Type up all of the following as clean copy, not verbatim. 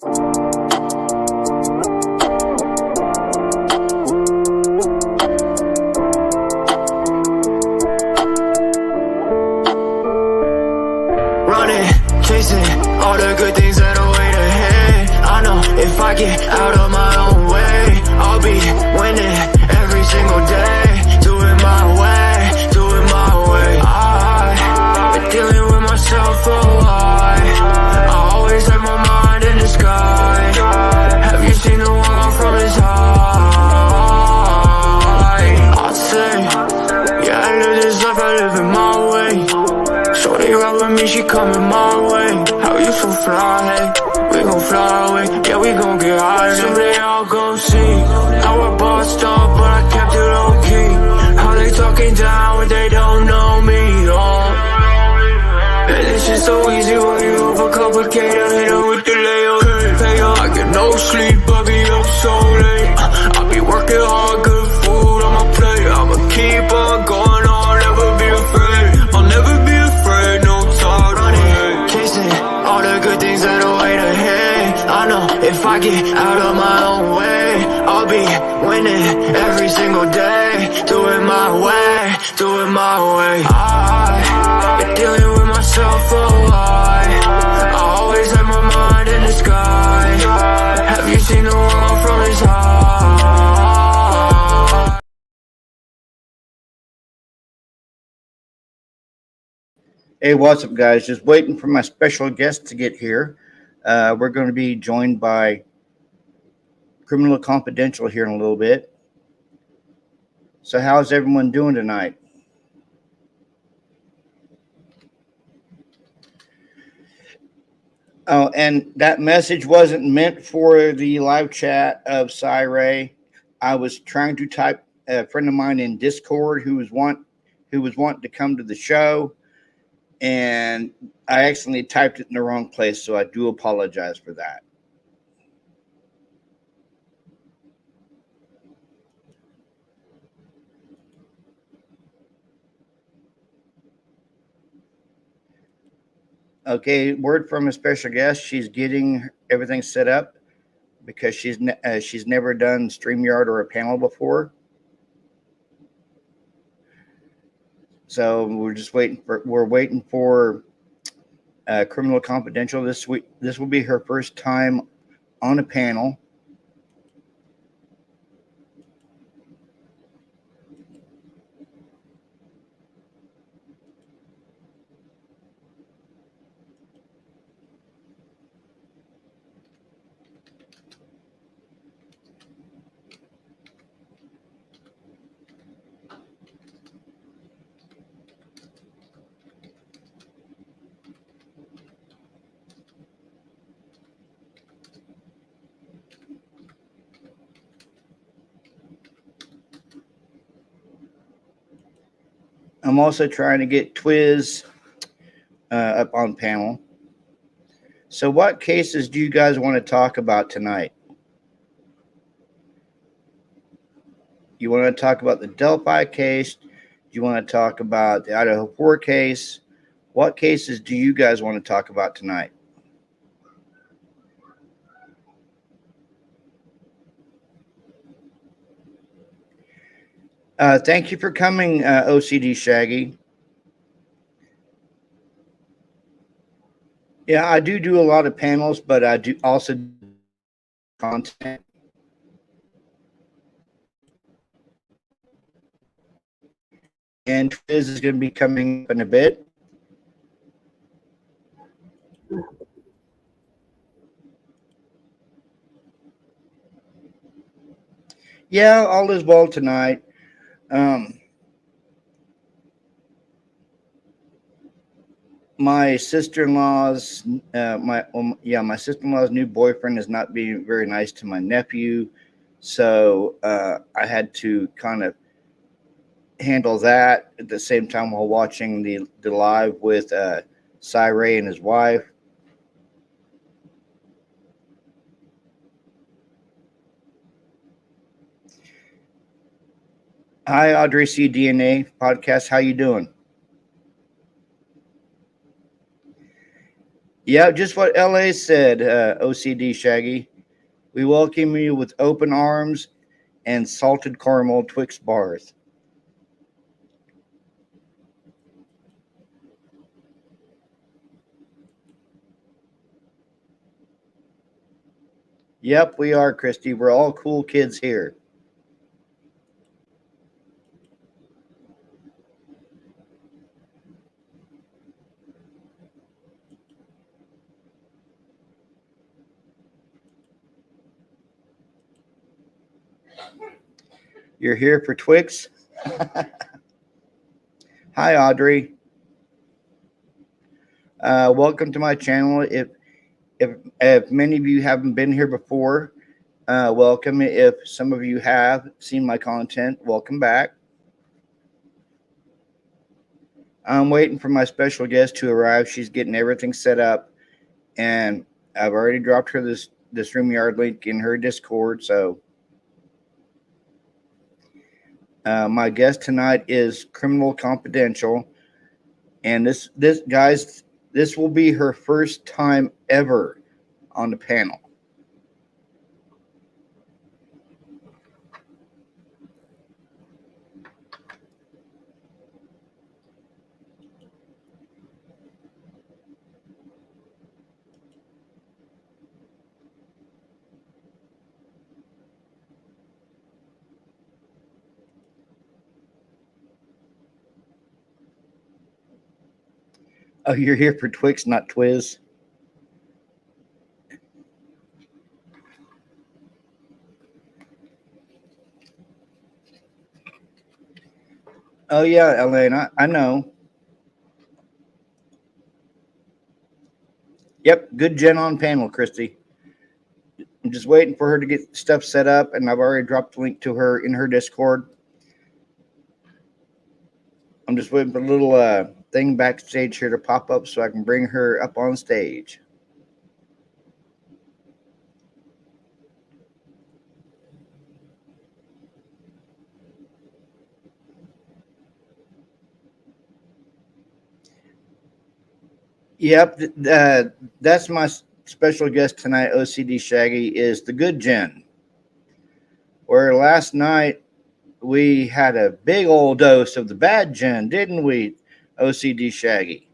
Running, chasing all the good things that await ahead. I know if I get out of my own way, I'll be winning every single day. Do it my way, do it my way. I've been dealing with myself for a while. I always have my mind in the sky. Have you seen the one come from his high? I'd say, yeah, I live this life, I live it my way. Shorty ride with me, she coming my way. How you so fly, hey? We gon' fly away, yeah, we gon' get high. Someday I'll go see how I bossed up, but I kept it low key. How they talking down when they don't know me, oh. And it's just so easy when you overcomplicate. I hit her with the layup, pay up. I get no sleep, I be up so late. I be working hard, good food on my plate. I'ma keep on going, I'll never be afraid. I'll never be afraid, no talk. Running, chasing all the good things that await ahead. I know if I get out of my own way, I'll be winning every single day. Do it my way, do it my way. I've been dealing with myself for a while. I always have my mind in the sky. Have you seen the one from his high? Hey, what's up, guys? Just waiting for my special guest to get here. We're going to be joined by Criminal Confidential here in a little bit. So how's everyone doing tonight? Oh, and that message wasn't meant for the live chat of Cy-Ray. I was trying to type a friend of mine in Discord who was wanting to come to the show, and I accidentally typed it in the wrong place, so I do apologize for that. Okay, word from a special guest. She's getting everything set up because she's never done StreamYard or a panel before. So we're waiting for Criminal Confidential this week. This will be her first time on a panel. I'm also trying to get Twiz up on panel. So what cases do you guys want to talk about tonight? You want to talk about the Delphi case? Do you want to talk about the Idaho 4 case? What cases do you guys want to talk about tonight? Thank you for coming, OCD Shaggy. Yeah, I do a lot of panels, but I do also content. And Twiz is going to be coming up in a bit. Yeah, all is well tonight. My sister-in-law's my sister-in-law's new boyfriend is not being very nice to my nephew, so I had to kind of handle that at the same time while watching the live with Cy-Ray and his wife. Hi, Audrey C. DNA podcast. How you doing? Yeah, just what LA said, OCD Shaggy. We welcome you with open arms and salted caramel Twix bars. Yep, we are, Christy. We're all cool kids here. You're here for Twix? Hi, Audrey. Welcome to my channel. If many of you haven't been here before, welcome. If some of you have seen my content, welcome back. I'm waiting for my special guest to arrive. She's getting everything set up, and I've already dropped her this StreamYard link in her Discord. So my guest tonight is Criminal Confidential, and this guys, this will be her first time ever on the panel. Oh, you're here for Twix, not Twiz. Oh yeah, Elaine, I know. Yep, good Gen on panel, Christy. I'm just waiting for her to get stuff set up, and I've already dropped the link to her in her Discord. I'm just waiting for a little thing backstage here to pop up so I can bring her up on stage. Yep, that's my special guest tonight, OCD Shaggy, is the good Gen. Where last night we had a big old dose of the bad Gen, didn't we, OCD Shaggy?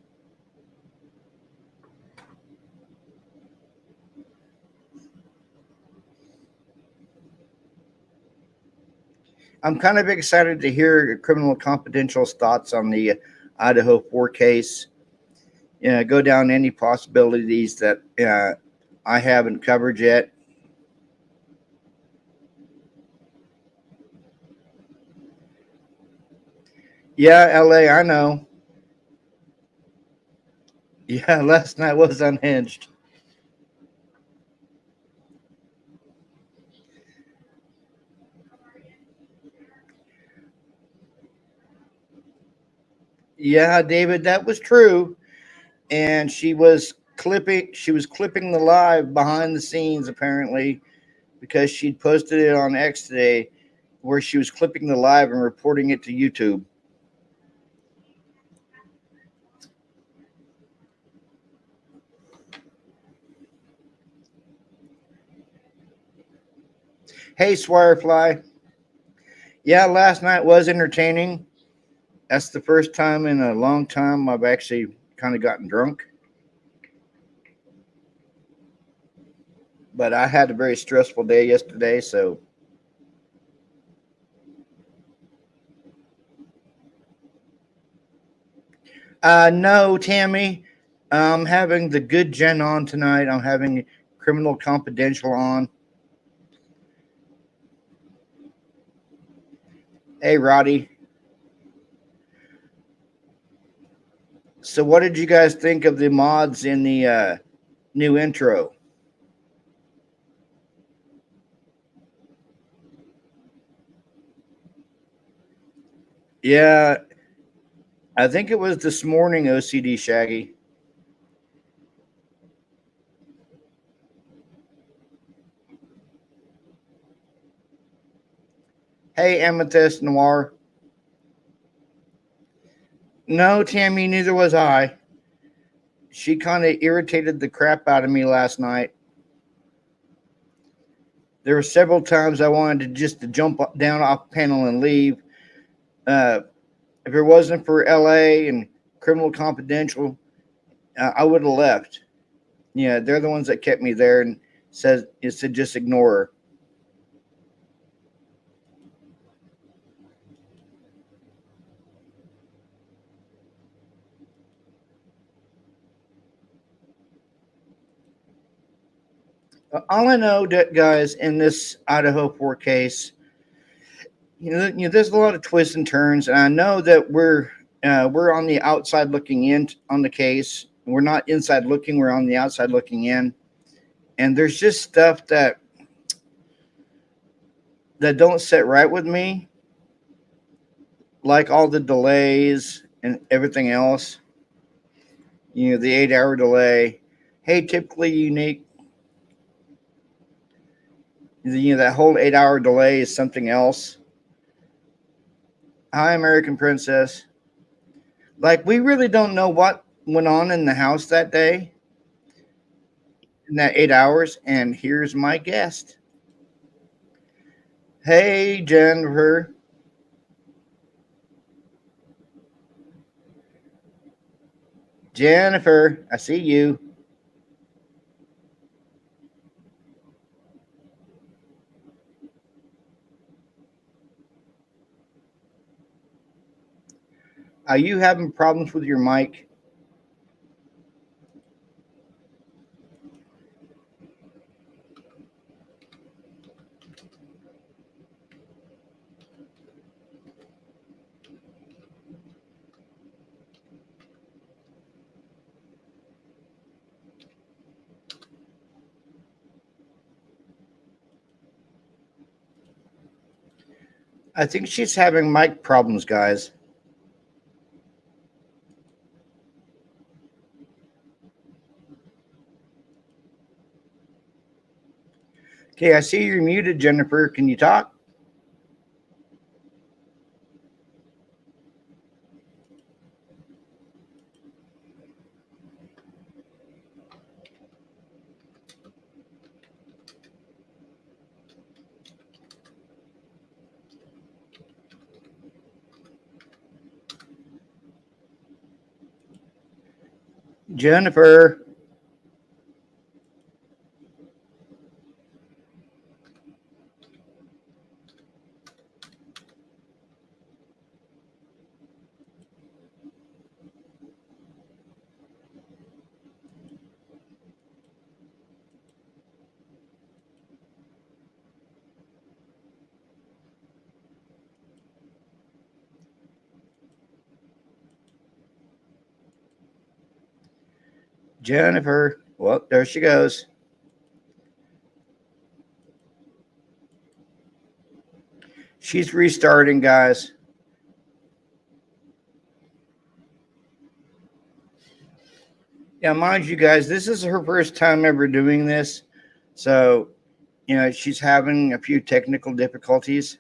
I'm kind of excited to hear Criminal Confidential's thoughts on the Idaho 4 case. Go down any possibilities that I haven't covered yet. Yeah, LA, I know. Yeah, last night was unhinged. Yeah, David, that was true. And she was clipping the live behind the scenes apparently because she'd posted it on X today where she was clipping the live and reporting it to YouTube. Hey, Swirefly. Yeah, last night was entertaining. That's the first time in a long time I've actually kind of gotten drunk. But I had a very stressful day yesterday, so no, Tammy. I'm having the good Gen on tonight. I'm having Criminal Confidential on. Hey, Roddy. So, what did you guys think of the mods in the new intro? Yeah, I think it was this morning, OCD Shaggy. Hey, Amethyst Noir. No, Tammy, neither was I. she kind of irritated the crap out of me last night. There were several times I wanted to jump down off panel and leave. Uh, if it wasn't for LA and Criminal Confidential, I would have left. Yeah, they're the ones that kept me there and said just ignore her. All I know, that guys, in this Idaho 4 case, there's a lot of twists and turns, and I know that we're on the outside looking in on the case. We're not inside looking; we're on the outside looking in, and there's just stuff that don't sit right with me, like all the delays and everything else. The 8-hour delay. Hey, typically unique. That whole 8-hour delay is something else. Hi, American Princess. Like, we really don't know what went on in the house that day, in that 8 hours. And here's my guest. Hey, Jennifer. Jennifer, I see you. Are you having problems with your mic? I think she's having mic problems, guys. Okay, I see you're muted, Jennifer. Can you talk? Jennifer. Jennifer. Well, there she goes. She's restarting, guys. Yeah, mind you, guys, this is her first time ever doing this. So, she's having a few technical difficulties.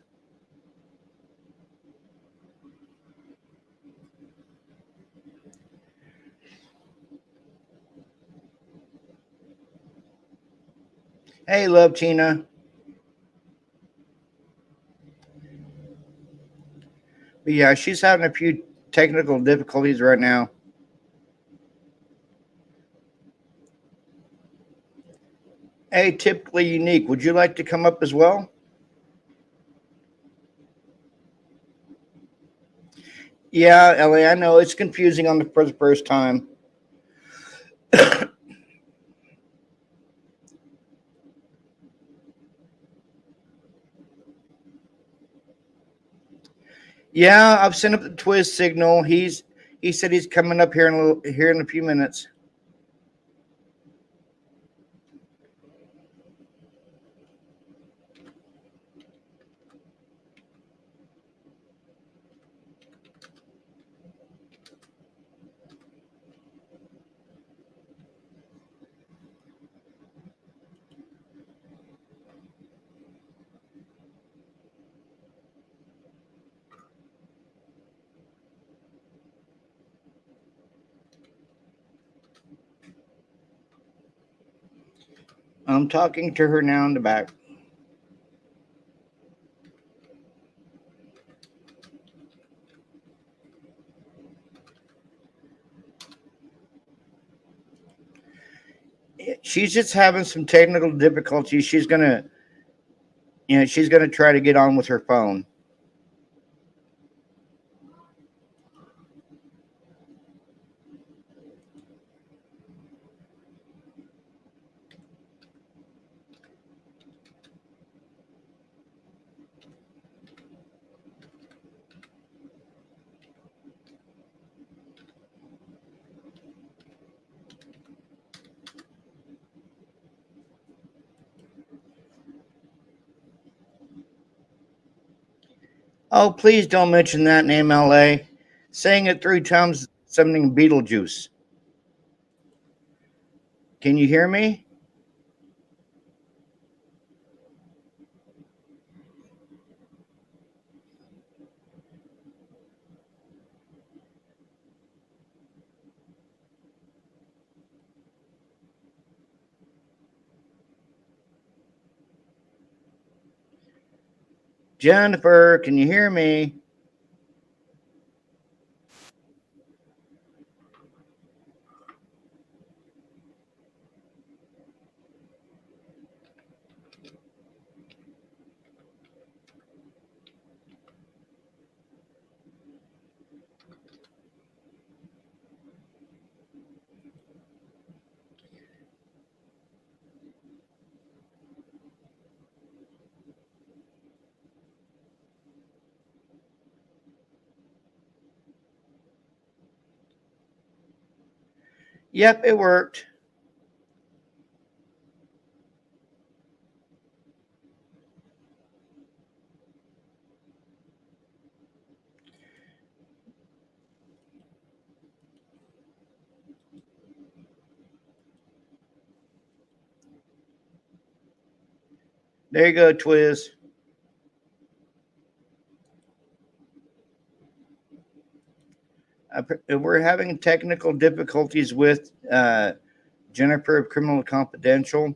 Hey, love, Tina. But yeah, she's having a few technical difficulties right now. Hey, typically unique. Would you like to come up as well? Yeah, Ellie, I know it's confusing for the first time. Yeah, I've sent up the twist signal. He said he's coming up here in a few minutes. I'm talking to her now in the back. She's just having some technical difficulties. She's gonna try to get on with her phone. Oh, please don't mention that name, LA. Saying it 3 times, summoning Beetlejuice. Can you hear me? Jennifer, can you hear me? Yep, it worked. There you go, Twiz. We're having technical difficulties with Jennifer of Criminal Confidential.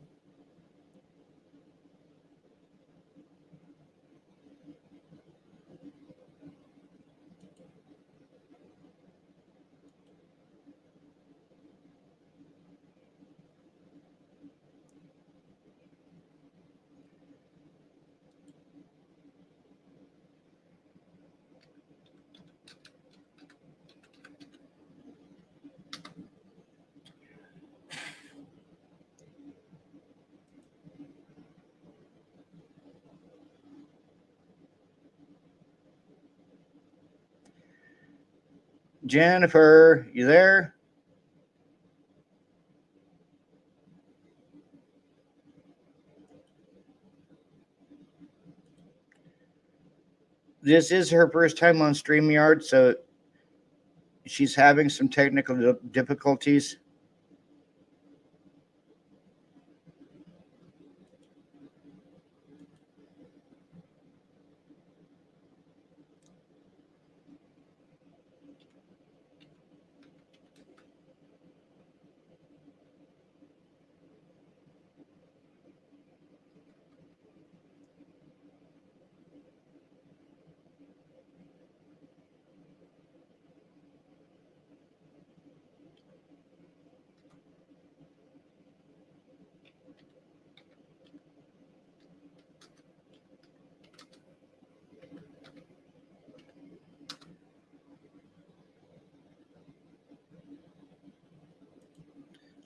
Jennifer, you there? This is her first time on StreamYard, so she's having some technical difficulties.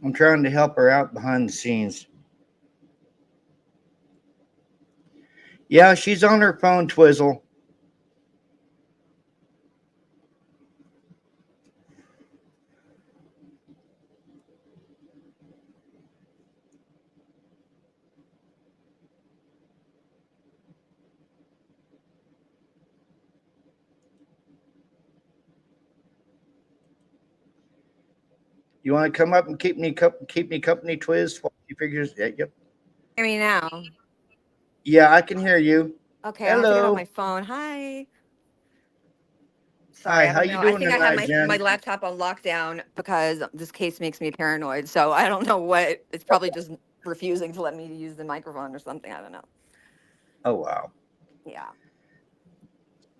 I'm trying to help her out behind the scenes. Yeah, she's on her phone, Twizzle. You want to come up and keep me company, Twiz? While she figures. Yeah, yep. Hear me now? Yeah, I can hear you. Okay, I have to get Hello. on my phone. Hi. Sorry, Hi, I how don't you know. I doing think I have tonight, Jen? my laptop on lockdown because this case makes me paranoid. So I don't know what. It's probably just refusing to let me use the microphone or something. I don't know. Oh wow. Yeah.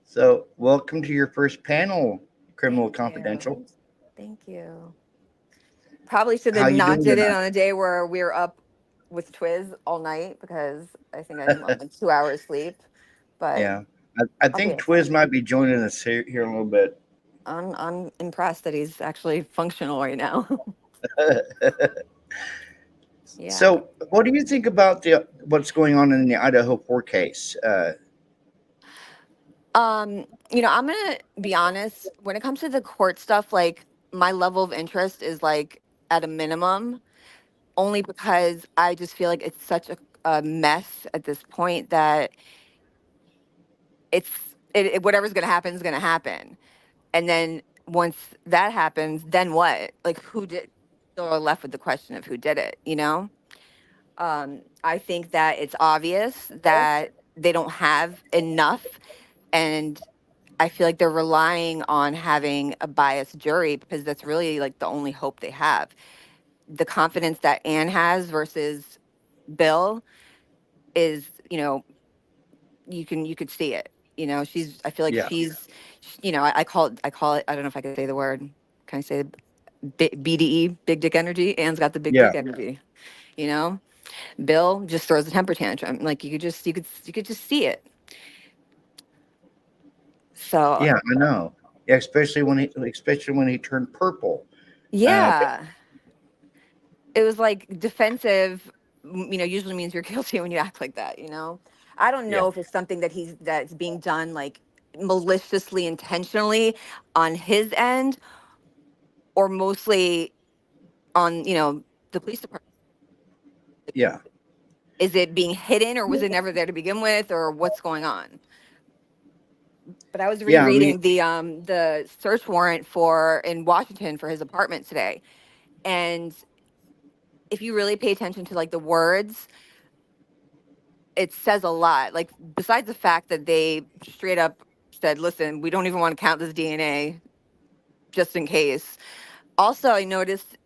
So welcome to your first panel, Criminal Thank Confidential. you. Thank you. Probably should How have you not doing did it tonight? on a day where we were up with Twiz all night because I think I slept like 2 hours sleep. But Yeah. I I'll be think okay. Twiz might be joining us here in a little bit. I'm impressed that he's actually functional right now. Yeah. So, what do you think about what's going on in the Idaho 4 case? I'm gonna be honest, when it comes to the court stuff, like my level of interest is like at a minimum, only because I just feel like it's such a mess at this point that it's whatever's gonna happen is gonna happen. And then once that happens, then what? Like who did still are left with the question of who did it, you know? I think that it's obvious that they don't have enough, and I feel like they're relying on having a biased jury because that's really like the only hope they have. The confidence that Anne has versus Bill is, you could see it. I feel like Yeah. I call it, I don't know if I can say the word. Can I say BDE, big dick energy? Anne's got the big Yeah. dick energy, you know? Bill just throws a temper tantrum. Like you could just see it. So Yeah, I know. Yeah, especially when he turned purple. But yeah, it was like defensive, usually means you're guilty when you act like that, I don't yeah, know if it's something that's being done like maliciously, intentionally on his end, or mostly on, the police department. yeah, Is it being hidden, or was it never there to begin with, or what's going on? But I was yeah. I mean, rereading the search warrant for in Washington for his apartment today. And if you really pay attention to like the words, it says a lot. Like besides the fact that they straight up said, "Listen, we don't even want to count this DNA just in case." Also, I noticed,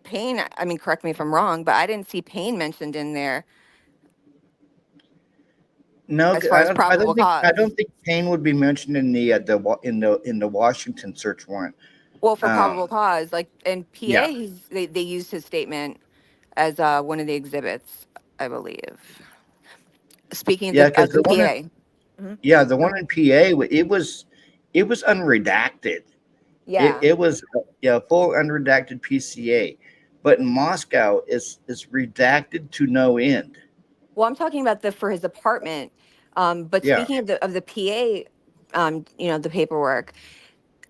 Payne. I mean, correct me if I'm wrong, but I didn't see Payne mentioned in there no, as far as I probable don't think I cause. don't think Payne would be mentioned in the Washington search warrant. Well, for Um, probable cause, like in PA, yeah, they used his statement as one of the exhibits, I believe. Speaking of yeah, the because as the PA. Mhm. the one in PA, it was unredacted. It, Yeah. it was full unredacted PCA, but in Moscow, it's redacted to no end. Well, I'm talking about the for his apartment. But Yeah, speaking of the PA, the paperwork,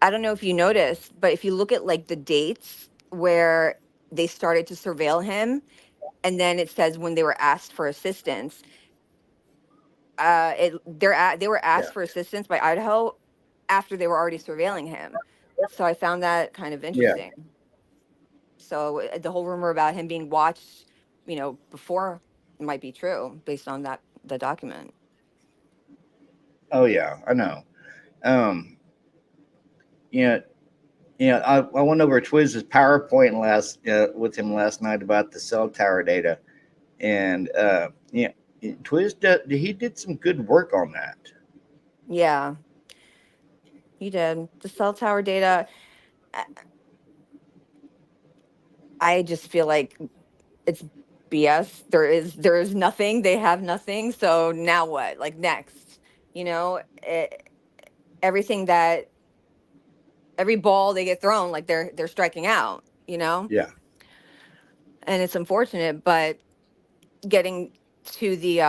I don't know if you noticed, but if you look at like the dates where they started to surveil him, and then it says when they were asked for assistance, they were yeah, asked for assistance by Idaho after they were already surveilling him. So I found that kind of yeah. interesting. So the whole rumor about him being watched, before might be true based on the document. Oh yeah, I know. Um, yeah, I went over Twiz's PowerPoint with him last night about the cell tower data, and Twiz he did some good work on that. Yeah, he did. The cell tower data, I I just feel like it's BS. There is nothing. They have nothing. So now what? Like next, you know, everything that every ball they get thrown, like they're striking out. Yeah, And it's unfortunate, but getting to the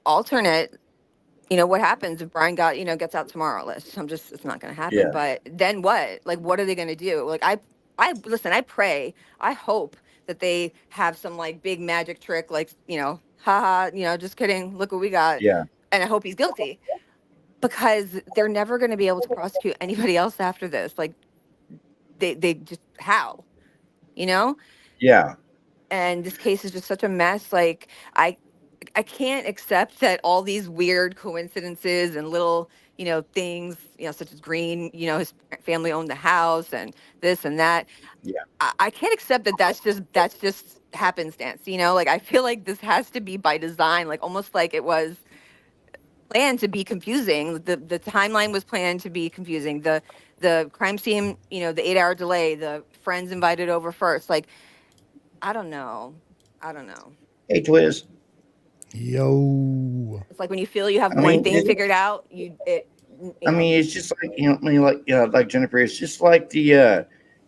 alternate, what happens if Brian gets out tomorrow? It's not going to happen. yeah, But then what? Like, what are they going to do? Like, I listen. I pray. I hope that they have some like big magic trick, like haha, just kidding. Look what we got. yeah, And I hope he's guilty, because they're never going to be able to prosecute anybody else after this. Like, they just how, you know. yeah, And this case is just such a mess. Like, I can't accept that all these weird coincidences and little, things, such as Green, his family owned the house and this and that. yeah. I can't accept that that's just happenstance, you know? Like I feel like this has to be by design, like almost like it was planned to be confusing. The timeline was planned to be confusing. The crime scene, you know, the 8 hour delay, the friends invited over first. Like, I don't know. I don't know. Hey, Twiz. Yo. It's like when you feel you have I one mean, thing figured out, I mean, it's just like I mean, like Jennifer. It's just like the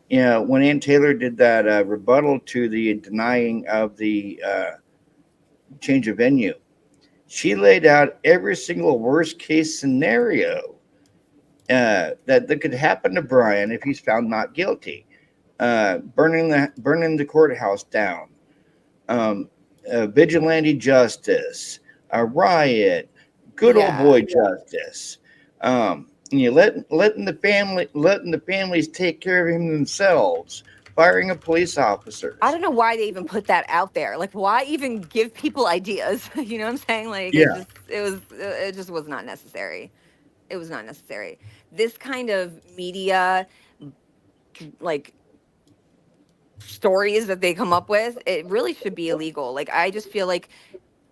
when Ann Taylor did that rebuttal to the denying of the change of venue, she laid out every single worst case scenario that could happen to Brian if he's found not guilty. Burning the courthouse down, vigilante justice, a riot, good old Yeah. boy justice. Letting the families take care of him themselves, firing a police officer. I don't know why they even put that out there. Like, why even give people ideas? You know what I'm saying? Like, Yeah, it just was not necessary. It was not necessary. This kind of media, like stories that they come up with, it really should be illegal. Like, I just feel like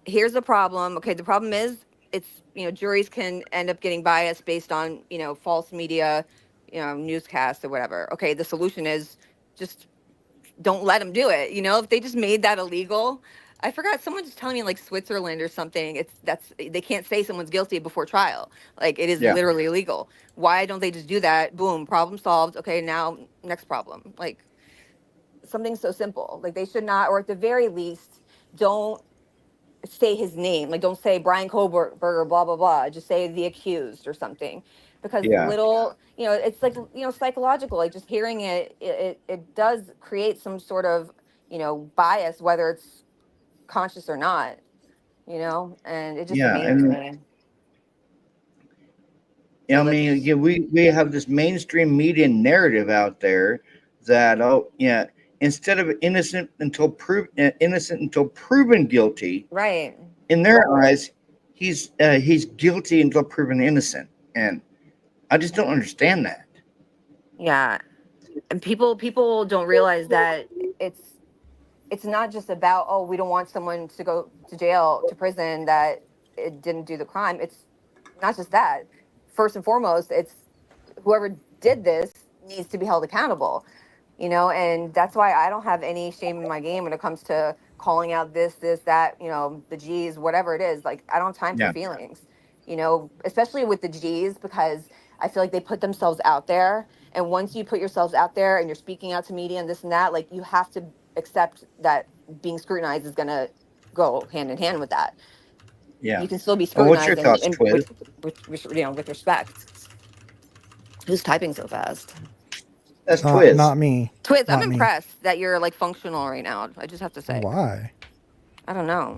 here's the problem. Okay, the problem is it's, you know, juries can end up getting biased based on, you know, false media, you know, newscasts or whatever. Okay, the solution is just don't let them do it. You know, if they just made that illegal, I forgot someone just telling me in like Switzerland or something. They can't say someone's guilty before trial. Like it is yeah, literally illegal. Why don't they just do that? Boom, problem solved. Okay, now next problem. Like something so simple. Like they should not, or at the very least, don't say his name. Like don't say Brian Koberger, blah blah blah. Just say the accused or something, because yeah, little, you know, it's like, you know, psychological. Like just hearing it does create some sort of, you know, bias, whether it's conscious or not. You know, and it just yeah. amazes And me. I So mean, let's yeah, we have this mainstream media narrative out there that instead of innocent until proven guilty, right. in their eyes, he's guilty until proven innocent, and I just don't understand that. Yeah, and people don't realize that it's it's not just about, oh, we don't want someone to go to jail, to prison, that it didn't do the crime. It's not just that. First and foremost, it's whoever did this needs to be held accountable, you know, and that's why I don't have any shame in my game when it comes to calling out this, that, you know, the G's, whatever it is. Like, I don't have time for Yeah, feelings, you know, especially with the G's, because I feel like they put themselves out there. And once you put yourselves out there and you're speaking out to media and this and that, like, you have to accept that being scrutinized is going to go hand in hand with that. yeah. You can still be Well, what's your scrutinized thoughts, and Twiz? you know, with respect. Who's typing so fast? That's Not Twiz. me. Twiz, I'm Not me. impressed that you're like functional right now. I just have to say, Why? I don't know,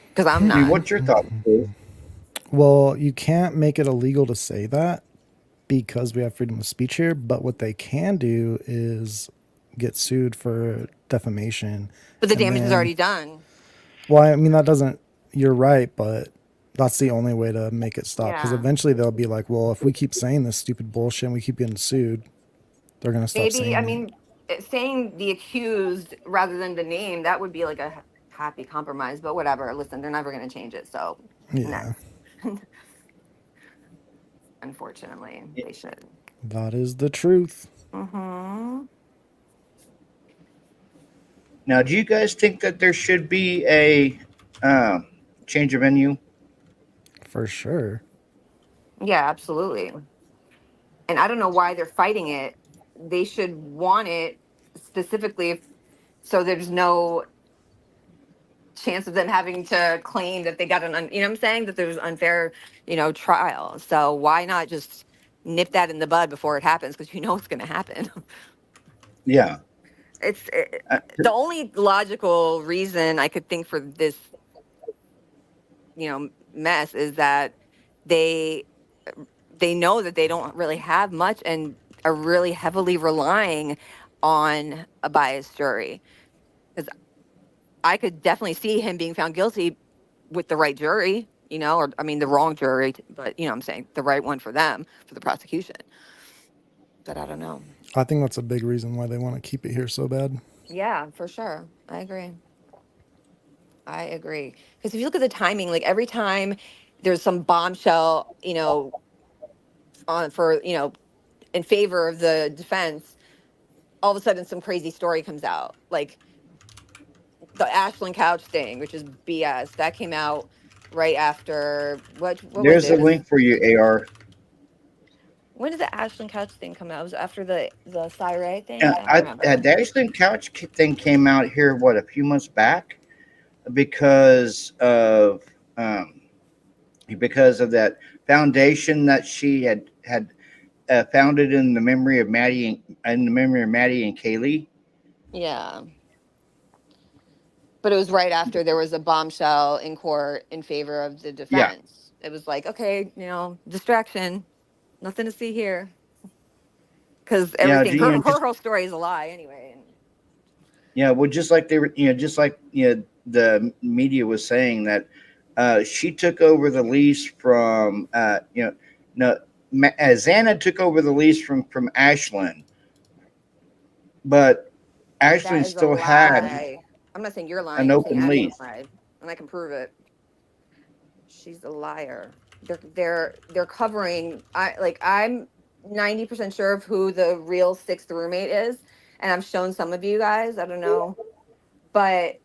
because I'm I mean, not. what's your thoughts, Twiz? Well, you can't make it illegal to say that because we have freedom of speech here, but what they can do is get sued for defamation. But the And damage is then, already done. well, I mean, that doesn't, you're right, but that's the only way to make it stop. Because Yeah, eventually they'll be like, well, if we keep saying this stupid bullshit and we keep getting sued, they're going to stop maybe. I saying it. mean, saying the accused rather than the name, that would be like a happy compromise. But whatever. Listen, they're never going to change it. So Yeah, next, unfortunately, they should. that is the truth. Hmm. Now, do you guys think that there should be a change of venue? For sure. Yeah, absolutely. And I don't know why they're fighting it. They should want it specifically so there's no chance of them having to claim that they got you know what I'm saying, that there's unfair, you know, trial. So why not just nip that in the bud before it happens, because you know it's going to happen. Yeah. It's Uh, the only logical reason I could think for this, you know, mess is that they they know that they don't really have much and are really heavily relying on a biased jury. Because I could definitely see him being found guilty with the right jury, you know, or I mean the wrong jury, but you know what I'm saying, the right one for them, for the prosecution. But I don't know. I think that's a big reason why they want to keep it here so bad. Yeah, for sure. I agree. I agree. Because if you look at the timing, like every time there's some bombshell, on for, in favor of the defense, all of a sudden some crazy story comes out. Like the Ashland Couch thing, which is BS. That came out right after what was There's it? a It was link for you, AR. when did the Ashland Couch thing come out? It was after the Syre thing? I don't remember. The Ashland Couch thing came out here, what, a few months back, because of um, that foundation that she had founded in the memory of Maddie and Kaylee. Yeah. But it was right after there was a bombshell in court in favor of the Yeah, defense. It was like, okay, distraction, nothing to see here, because yeah, everything her whole story is a lie anyway. And yeah. Well, just like they were, just like the media was saying that she took over the lease from no, Xana took over the lease from Ashland, but that Ashland is a still had lie. I'm not saying you're an lying. I'm saying open Ashland lease. lied, and I can prove it. She's a liar. They're covering. I'm 90% sure of who the real sixth roommate is, and I've shown some of you guys. I don't know, but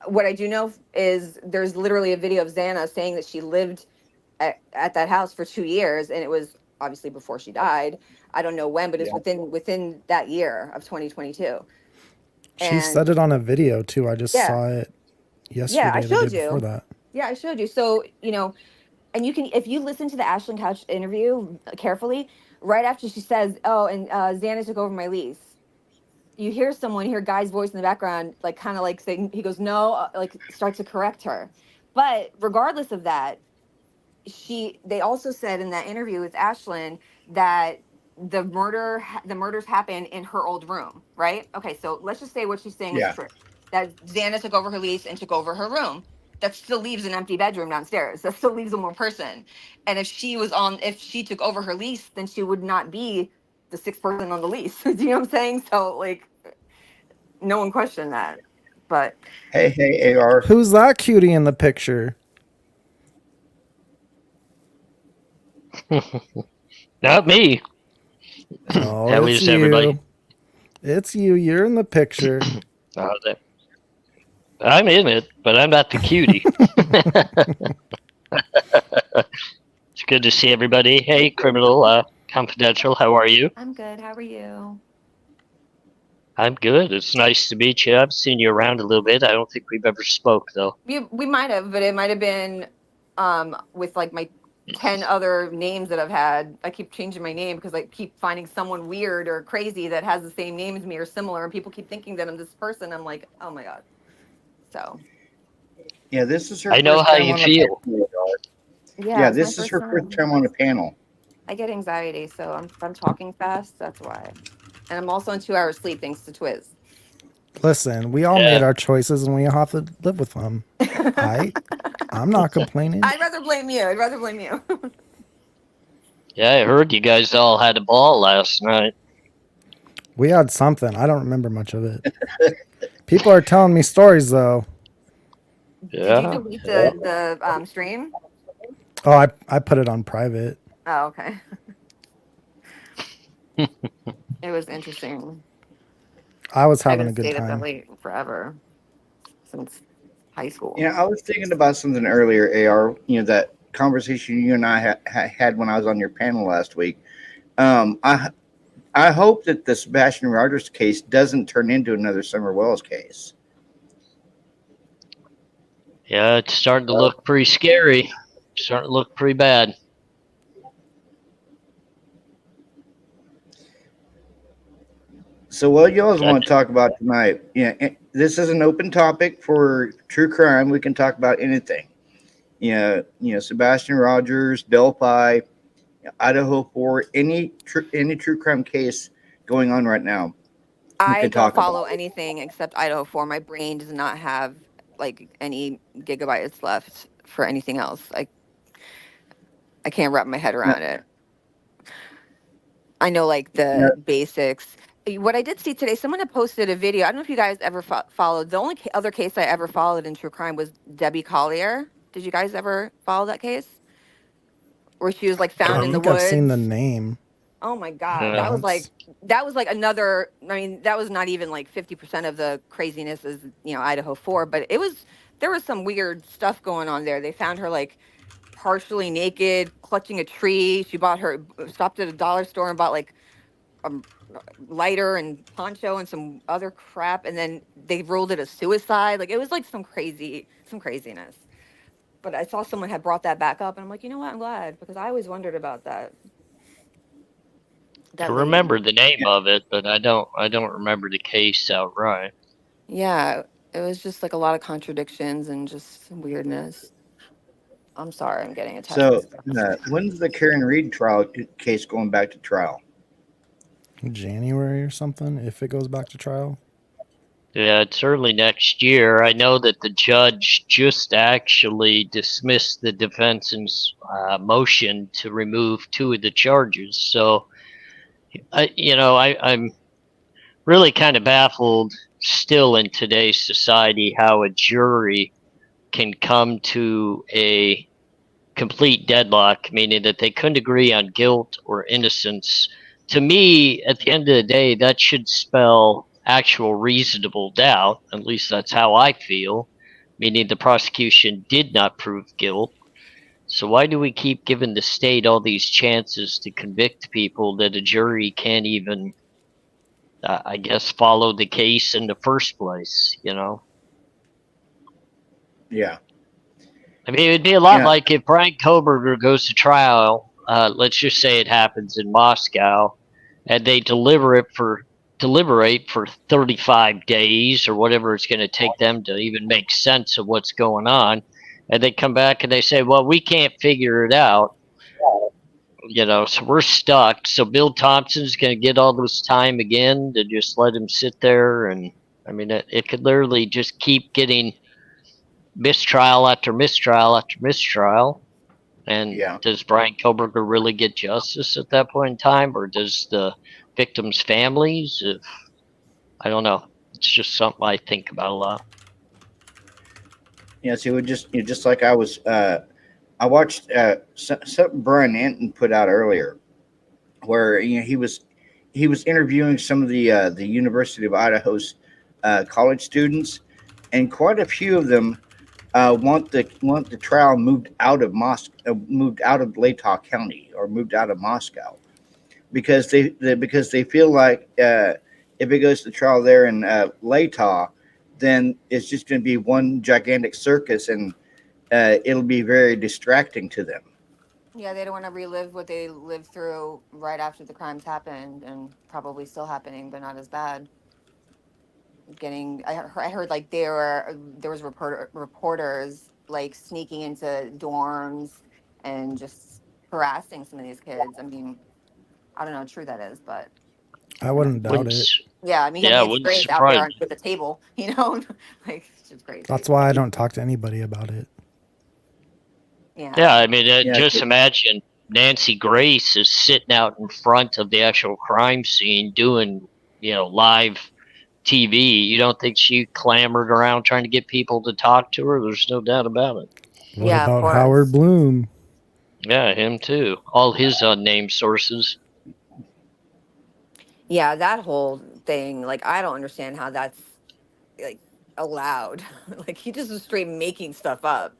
what I do know is there's literally a video of Xana saying that she lived at that house for 2 years, and it was obviously before she died. I don't know when, but it's Yeah. within that year of 2022. She said And it on a video too. I just yeah, saw it yeah, I yesterday, the day showed before you. that. Yeah, I showed you. So, and you can, if you listen to the Ashland Couch interview carefully, right after she says, "Oh, and Xana took over my lease," you hear guy's voice in the background, like kind of like saying, he goes, "No," like start to correct her. But regardless of that, they also said in that interview with Ashlyn that the murders happened in her old room, right? Okay, so let's just say what she's saying is Yeah. true. That Xana took over her lease and took over her room. That still leaves an empty bedroom downstairs. That still leaves one more person. And if she took over her lease, then she would not be the sixth person on the lease. Do you know what I'm saying? So like, no one questioned that. But Hey, AR. Who's that cutie in the picture? Not me. Oh, At it's least you. everybody. It's you. You're in the picture. I'm in it, but I'm not the cutie. It's good to see everybody. Hey, Criminal Confidential, how are you? I'm good. How are you? I'm good. It's nice to meet you. I've seen you around a little bit. I don't think we've ever spoke, though. We might have, but it might have been with like my 10 other names that I've had. I keep changing my name because I keep finding someone weird or crazy that has the same name as me or similar, and people keep thinking that I'm this person. I'm like, oh my god. So Yeah, this is her. I know first how time you on feel. A panel. yeah, it's my This is first her first time. time on a panel. I get anxiety, so if I'm talking fast, that's why. And I'm also on 2 hours sleep thanks to Twiz. Listen, we all made our choices and we all have to live with them. I'm not complaining. I'd rather blame you. Yeah, I heard you guys all had a ball last night. We had something. I don't remember much of it. People are telling me stories though. Yeah. Did you delete the stream? Oh, I put it on private. Oh, okay. It was interesting. I was I having a haven't good stayed up that time. late forever since high school. I was thinking about something earlier, AR. That conversation you and I had when I was on your panel last week. I hope that the Sebastian Rogers case doesn't turn into another Summer Wells case. Yeah, it's starting to look pretty scary. Starting to look pretty bad. So what you all want to talk about tonight? This is an open topic for true crime. We can talk about anything. Sebastian Rogers, Delphi, Idaho 4, any true crime case going on right now. I don't follow anything except Idaho 4. My brain does not have like any gigabytes left for anything else. I can't wrap my head around it. I know like the basics. what I did see today, someone had posted a video. I don't know if you guys ever followed. The only other case I ever followed in true crime was Debbie Collier. Did you guys ever follow that case? Where she was like I found in the think I've seen the woods. name. Oh my God. Yeah, That was like another, I mean, that was not even like 50% of the craziness as, Idaho 4, but there was some weird stuff going on there. They found her like partially naked, clutching a tree. Stopped at a dollar store and bought like a lighter and poncho and some other crap. And then they ruled it a suicide. Like it was like some craziness. But I saw someone had brought that back up and I'm like, you know what? I'm glad because I always wondered about that. I That lady. remember the name of it, but I don't remember the case outright. Yeah, it was just like a lot of contradictions and just some weirdness. I'm sorry, I'm getting attached. So, when's the Karen Reed case going back to trial? January or something, if it goes back to trial. Yeah, it's early next year. I know that the judge just actually dismissed the defense's motion to remove 2 of the charges. So, I'm really kind of baffled still in today's society how a jury can come to a complete deadlock, meaning that they couldn't agree on guilt or innocence. To me, at the end of the day, that should spell actual reasonable doubt. At least that's how I feel, meaning the prosecution did not prove guilt. So why do we keep giving the state all these chances to convict people that a jury can't even, I guess, follow the case in the first place, Yeah. I mean, it would be a lot like if Brian Koberger goes to trial, let's just say it happens in Moscow, and they deliberate for 35 days or whatever it's going to take them to even make sense of what's going on. And they come back and they say, well, we can't figure it out, so we're stuck. So Bill Thompson's going to get all this time again to just let him sit there. And I mean, it could literally just keep getting mistrial after mistrial after mistrial. And does Brian Koberger really get justice at that point in time? Or does the victims' families? I don't know. It's just something I think about a lot. Yeah, so just like I was, I watched something Brian Anton put out earlier, where he was interviewing some of the University of Idaho's college students, and quite a few of them want the trial moved out of Latah County or moved out of Moscow, because they feel like if it goes to trial there in Latah, then it's just going to be one gigantic circus, and it'll be very distracting to them. Yeah, they don't want to relive what they lived through right after the crimes happened, and probably still happening, but not as bad. I heard like there was reporters like sneaking into dorms and just harassing some of these kids. I mean, I don't know how true that is, but I wouldn't doubt it. yeah, I mean, he wouldn't Grace out there with the table, like it's just crazy. That's why I don't talk to anybody about it. Yeah, I mean, just imagine Nancy Grace is sitting out in front of the actual crime scene doing, live TV. You don't think she clamored around trying to get people to talk to her? There's no doubt about it. What about Howard Bloom? Yeah, him too. All his unnamed sources. Yeah, that whole thing, like, I don't understand how that's like allowed. Like, he just was straight making stuff up.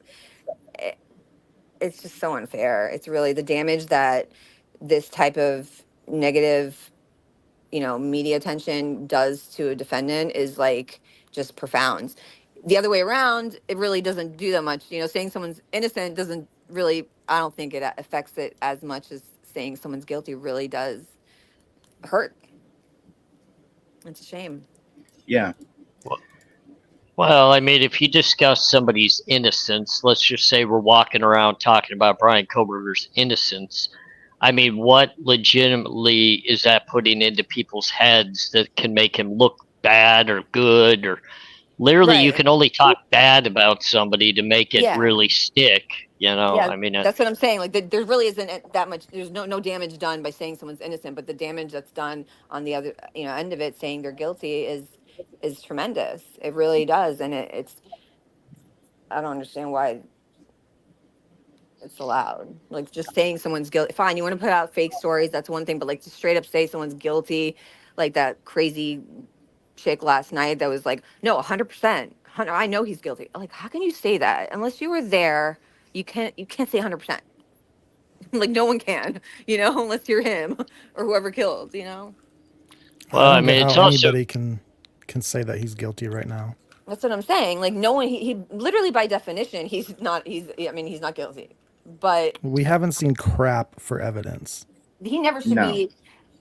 It's just so unfair. It's really the damage that this type of negative, media attention does to a defendant is like just profound. The other way around, it really doesn't do that much. Saying someone's innocent doesn't really, I don't think it affects it as much as saying someone's guilty really does hurt. It's a shame. Yeah. Well, I mean, if you discuss somebody's innocence, let's just say we're walking around talking about Brian Koberger's innocence. I mean, what legitimately is that putting into people's heads that can make him look bad or good? Or, literally you Right. can only talk bad about somebody to make it Yeah. really stick. You know, Yeah, I mean, that's what I'm saying. Like, there really isn't that much. There's no damage done by saying someone's innocent, but the damage that's done on the other, end of it, saying they're guilty, is tremendous. It really does, and it's. I don't understand why it's allowed. Like, just saying someone's guilty. Fine, you want to put out fake stories, that's one thing, but like to straight up say someone's guilty, like that crazy chick last night that was like, no, 100%, I know he's guilty. Like, how can you say that unless you were there? You can't say 100%. Like, no one can, unless you're him or whoever killed. well, I I don't get mean, how it's also anybody can say that he's guilty right now. That's what I'm saying. Like, no one. He literally, by definition, he's not. I mean, he's not guilty. But We haven't seen crap for evidence. he never should No. be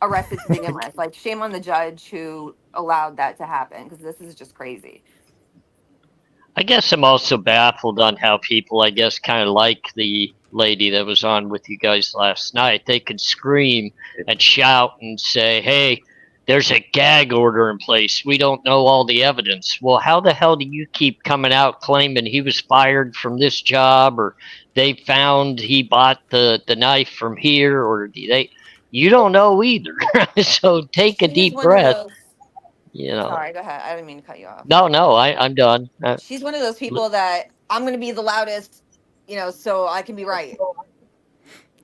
arrested to begin with. Like, shame on the judge who allowed that to happen, because this is just crazy. I guess I'm also baffled on how people, I guess, kind of like the lady that was on with you guys last night. They could scream and shout and say, hey, there's a gag order in place. We don't know all the evidence. Well, how the hell do you keep coming out claiming he was fired from this job, or they found he bought the knife from here, or you don't know either. So take a She's deep one of breath, those. you know. Sorry, go ahead. I didn't mean to cut you off. No, I'm done. She's one of those people that I'm going to be the loudest, so I can be right.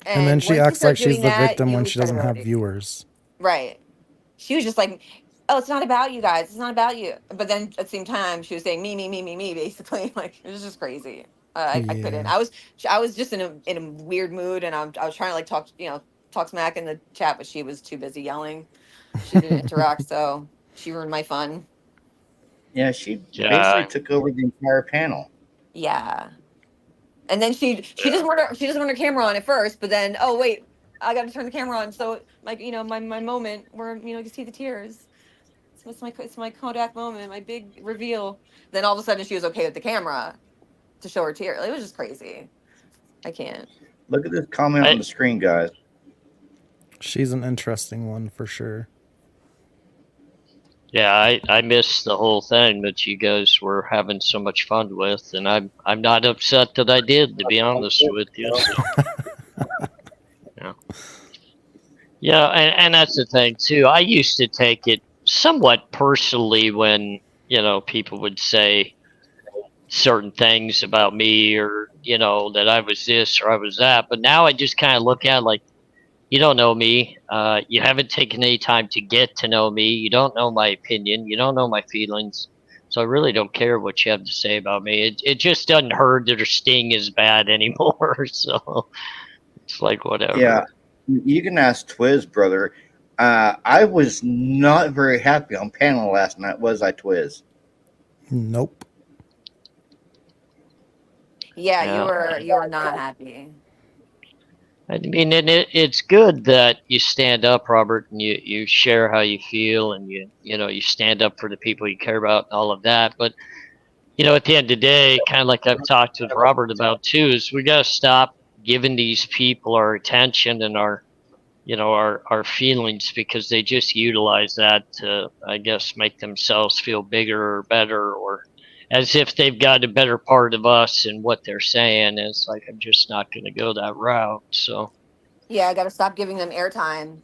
And then she once you acts start like she's doing the that, victim you when lose she doesn't have credibility. viewers. Right. She was just like, oh, it's not about you guys. It's not about you. But then at the same time, she was saying me, me, me, me, me, basically. Like, it was just crazy. I couldn't. Yeah. I was just in a weird mood, and I was trying to like talk smack in the chat, but she was too busy yelling. She didn't interact, so she ruined my fun. Yeah, she Yeah. basically took over the entire panel. Yeah. And then she doesn't want her camera on at first, but then, oh wait, I got to turn the camera on, so like my moment where you can see the tears. It's my Kodak moment, my big reveal. Then all of a sudden she was okay with the camera to show her tears. It was just crazy. I can't. Look at this comment on the screen, guys. She's an interesting one for sure. Yeah, I missed the whole thing that you guys were having so much fun with, and I'm not upset that I did, to be honest with you. So. Yeah, and that's the thing too. I used to take it somewhat personally when people would say certain things about me, or that I was this or I was that. But now I just kind of look at it like, you don't know me. You haven't taken any time to get to know me. You don't know my opinion. You don't know my feelings. So I really don't care what you have to say about me. It just doesn't hurt or sting as bad anymore. So it's like whatever. Yeah, you can ask Twiz, brother. I was not very happy on panel last night, was I, Twiz? Nope. Yeah, you were not happy. I mean, and it's good that you stand up, Robert, and you share how you feel, and you stand up for the people you care about and all of that. But at the end of the day, kind of like I've talked with Robert about too, is we got to stop giving these people our attention and our feelings, because they just utilize that to, I guess, make themselves feel bigger or better, or as if they've got a better part of us and what they're saying. Is like, I'm just not going to go that route. So Yeah, I got to stop giving them airtime.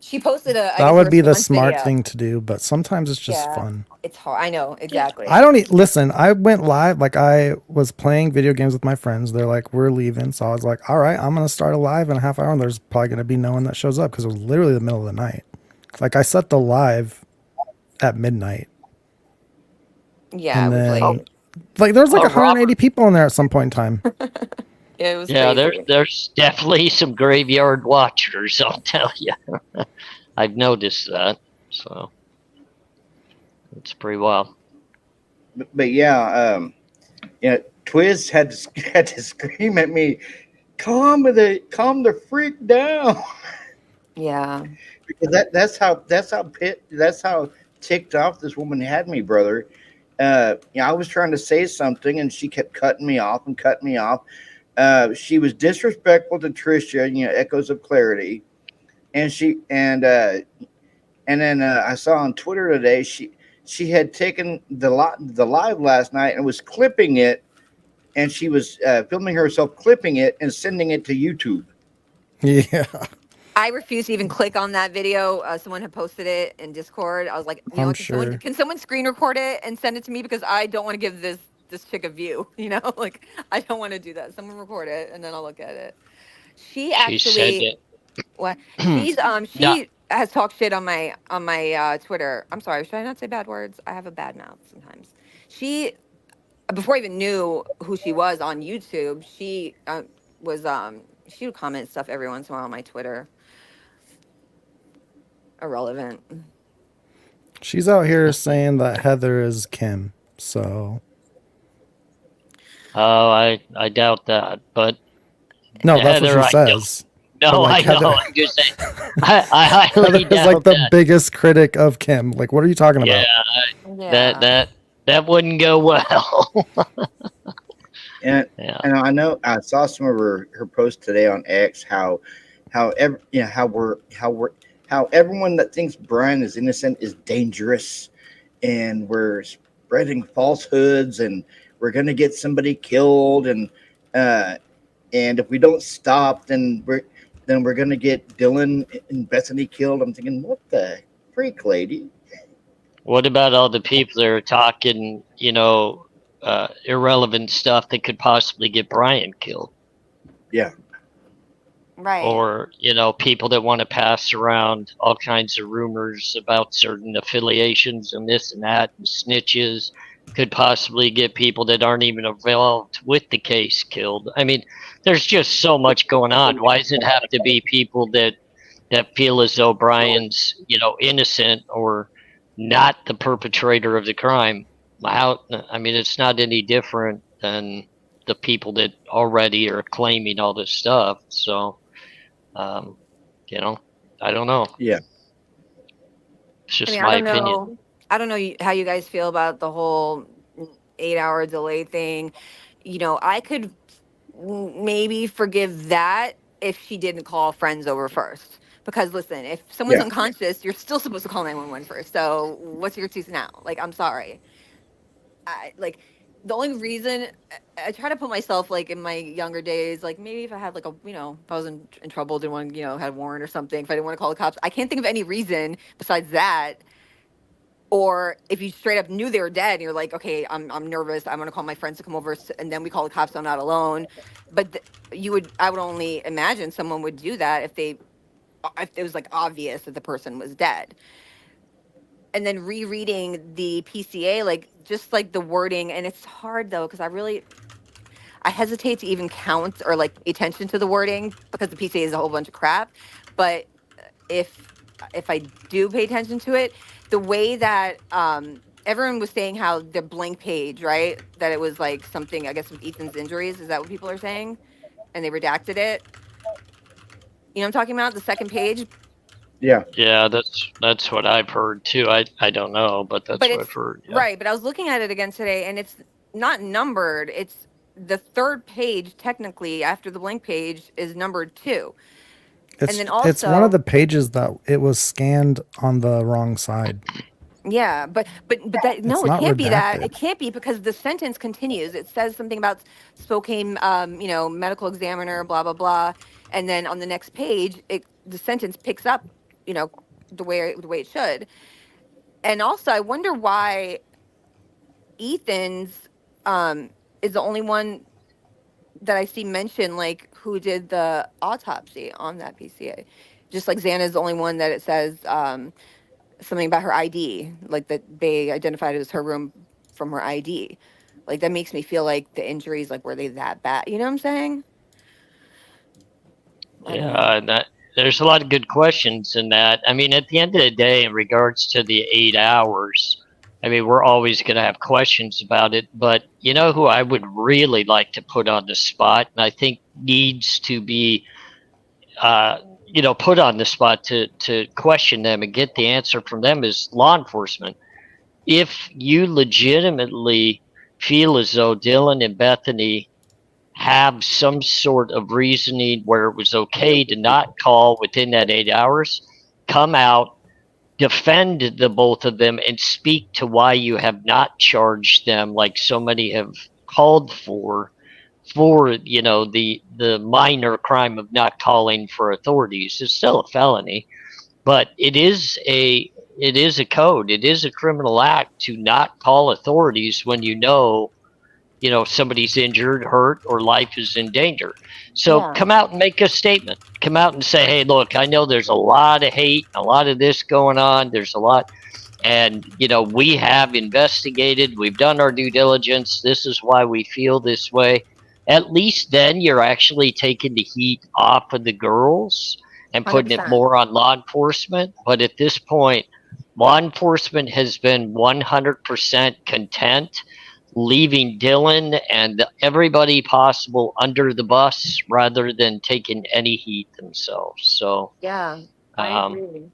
She posted that would be the smart thing to do, but sometimes it's just fun. It's hard. I know, exactly. I don't listen. I went live, like I was playing video games with my friends. They're like, we're leaving. So I was like, all right, I'm going to start a live in a half hour. And there's probably going to be no one that shows up, because it was literally the middle of the night. Like, I set the live at midnight. Yeah, And it was then, like there was like 180 Robert. people in there at some point in time. it was yeah, crazy. there's definitely some graveyard watchers, I'll tell you. I've noticed that. So it's pretty wild. But yeah, Twiz had to scream at me, calm the freak down. Yeah. Because that's how ticked off this woman had me, brother. I was trying to say something and she kept cutting me off. She was disrespectful to Trisha, Echoes of Clarity, and then I saw on Twitter today she she had taken the live last night and was clipping it, and she was filming herself clipping it and sending it to YouTube. Yeah, I refuse to even click on that video. Someone had posted it in Discord. I was like, you know, I'm what, sure. can someone screen record it and send it to me, because I don't want to give this chick a view. You know, like I don't want to do that. Someone record it and then I'll look at it. She She said actually, what that. No, she has talked shit on my Twitter. I'm sorry, should I not say bad words? I have a bad mouth sometimes. She, before I even knew who she was on YouTube, she was she would comment stuff every once in a while on my Twitter. Irrelevant. She's out here saying that Heather is Kim. So oh, I doubt that. But no, that's what Heather, she I don't. says. No, like, I know. Heather- I'm just saying. I highly Heather is doubt like the that. biggest critic of Kim. Like, what are you talking about? Yeah, Yeah. that wouldn't go well. And Yeah. and I know I saw some of her posts today on X how everyone that thinks Brian is innocent is dangerous, and we're spreading falsehoods, and we're gonna get somebody killed, and if we don't stop, then we're gonna get Dylan and Bethany killed. I'm thinking, what the freak, lady? What about all the people that are talking, irrelevant stuff that could possibly get Brian killed? Yeah. Right. Or, people that want to pass around all kinds of rumors about certain affiliations and this and that, and snitches could possibly get people that aren't even involved with the case killed. I mean, there's just so much going on. Why does it have to be people that feel as though Brian's, innocent or not the perpetrator of the crime? I mean, it's not any different than the people that already are claiming all this stuff. So, I don't know. Yeah. It's just I mean, my I don't opinion. know. I don't know how you guys feel about the whole 8-hour delay thing. I could maybe forgive that if she didn't call friends over first. Because listen, if someone's Yeah. unconscious, you're still supposed to call 911 first. So what's your excuse now? Like, I'm sorry. The only reason I try to put myself like in my younger days, like maybe if I had like if I was in trouble, didn't want to, had a warrant or something, if I didn't want to call the cops, I can't think of any reason besides that. Or if you straight up knew they were dead and you're like, okay, I'm nervous, I'm gonna call my friends to come over, and then we call the cops, so I'm not alone. But I would only imagine someone would do that if it was like obvious that the person was dead. And then rereading the PCA, like just like the wording, and it's hard though, because I hesitate to even count or like pay attention to the wording because the PCA is a whole bunch of crap. But if I do pay attention to it, the way that everyone was saying how the blank page, right? That it was like something, I guess, with Ethan's injuries. Is that what people are saying? And they redacted it. You know what I'm talking about? The second page. Yeah. Yeah, that's what I've heard too. I don't know, but that's what I've heard. Yeah. Right, but I was looking at it again today, and it's not numbered. It's the third page, technically, after the blank page, is numbered 2. It's, and then it's one of the pages that it was scanned on the wrong side. Yeah, but that no, It's it not can't be that. redacted. It can't be, because the sentence continues. It says something about Spokane, medical examiner, blah blah blah, and then on the next page, the sentence picks up, the way it should. And also, I wonder why Ethan's is the only one that I see mentioned, like, who did the autopsy on that PCA. Just like Xana is the only one that it says something about her ID, like that they identified it as her room from her ID. Like, that makes me feel like the injuries, like, were they that bad? You know what I'm saying? Yeah, there's a lot of good questions in that. I mean, at the end of the day, in regards to the 8 hours, I mean, we're always going to have questions about it. But you know who I would really like to put on the spot, and I think needs to be, put on the spot to question them and get the answer from them, is law enforcement. If you legitimately feel as though Dylan and Bethany have some sort of reasoning where it was okay to not call within that 8 hours, come out, defend the both of them and speak to why you have not charged them like so many have called for the minor crime of not calling for authorities. It's still a felony, but it is a code. It is a criminal act to not call authorities when somebody's injured, hurt, or life is in danger. So Yeah. come out and make a statement. Come out and say, hey, look, I know there's a lot of hate, a lot of this going on. There's a lot. And, we have investigated. We've done our due diligence. This is why we feel this way. At least then you're actually taking the heat off of the girls and putting it 100%. more on law enforcement. But at this point, law enforcement has been 100% content leaving Dylan and everybody possible under the bus rather than taking any heat themselves. So, Yeah, I um, agree.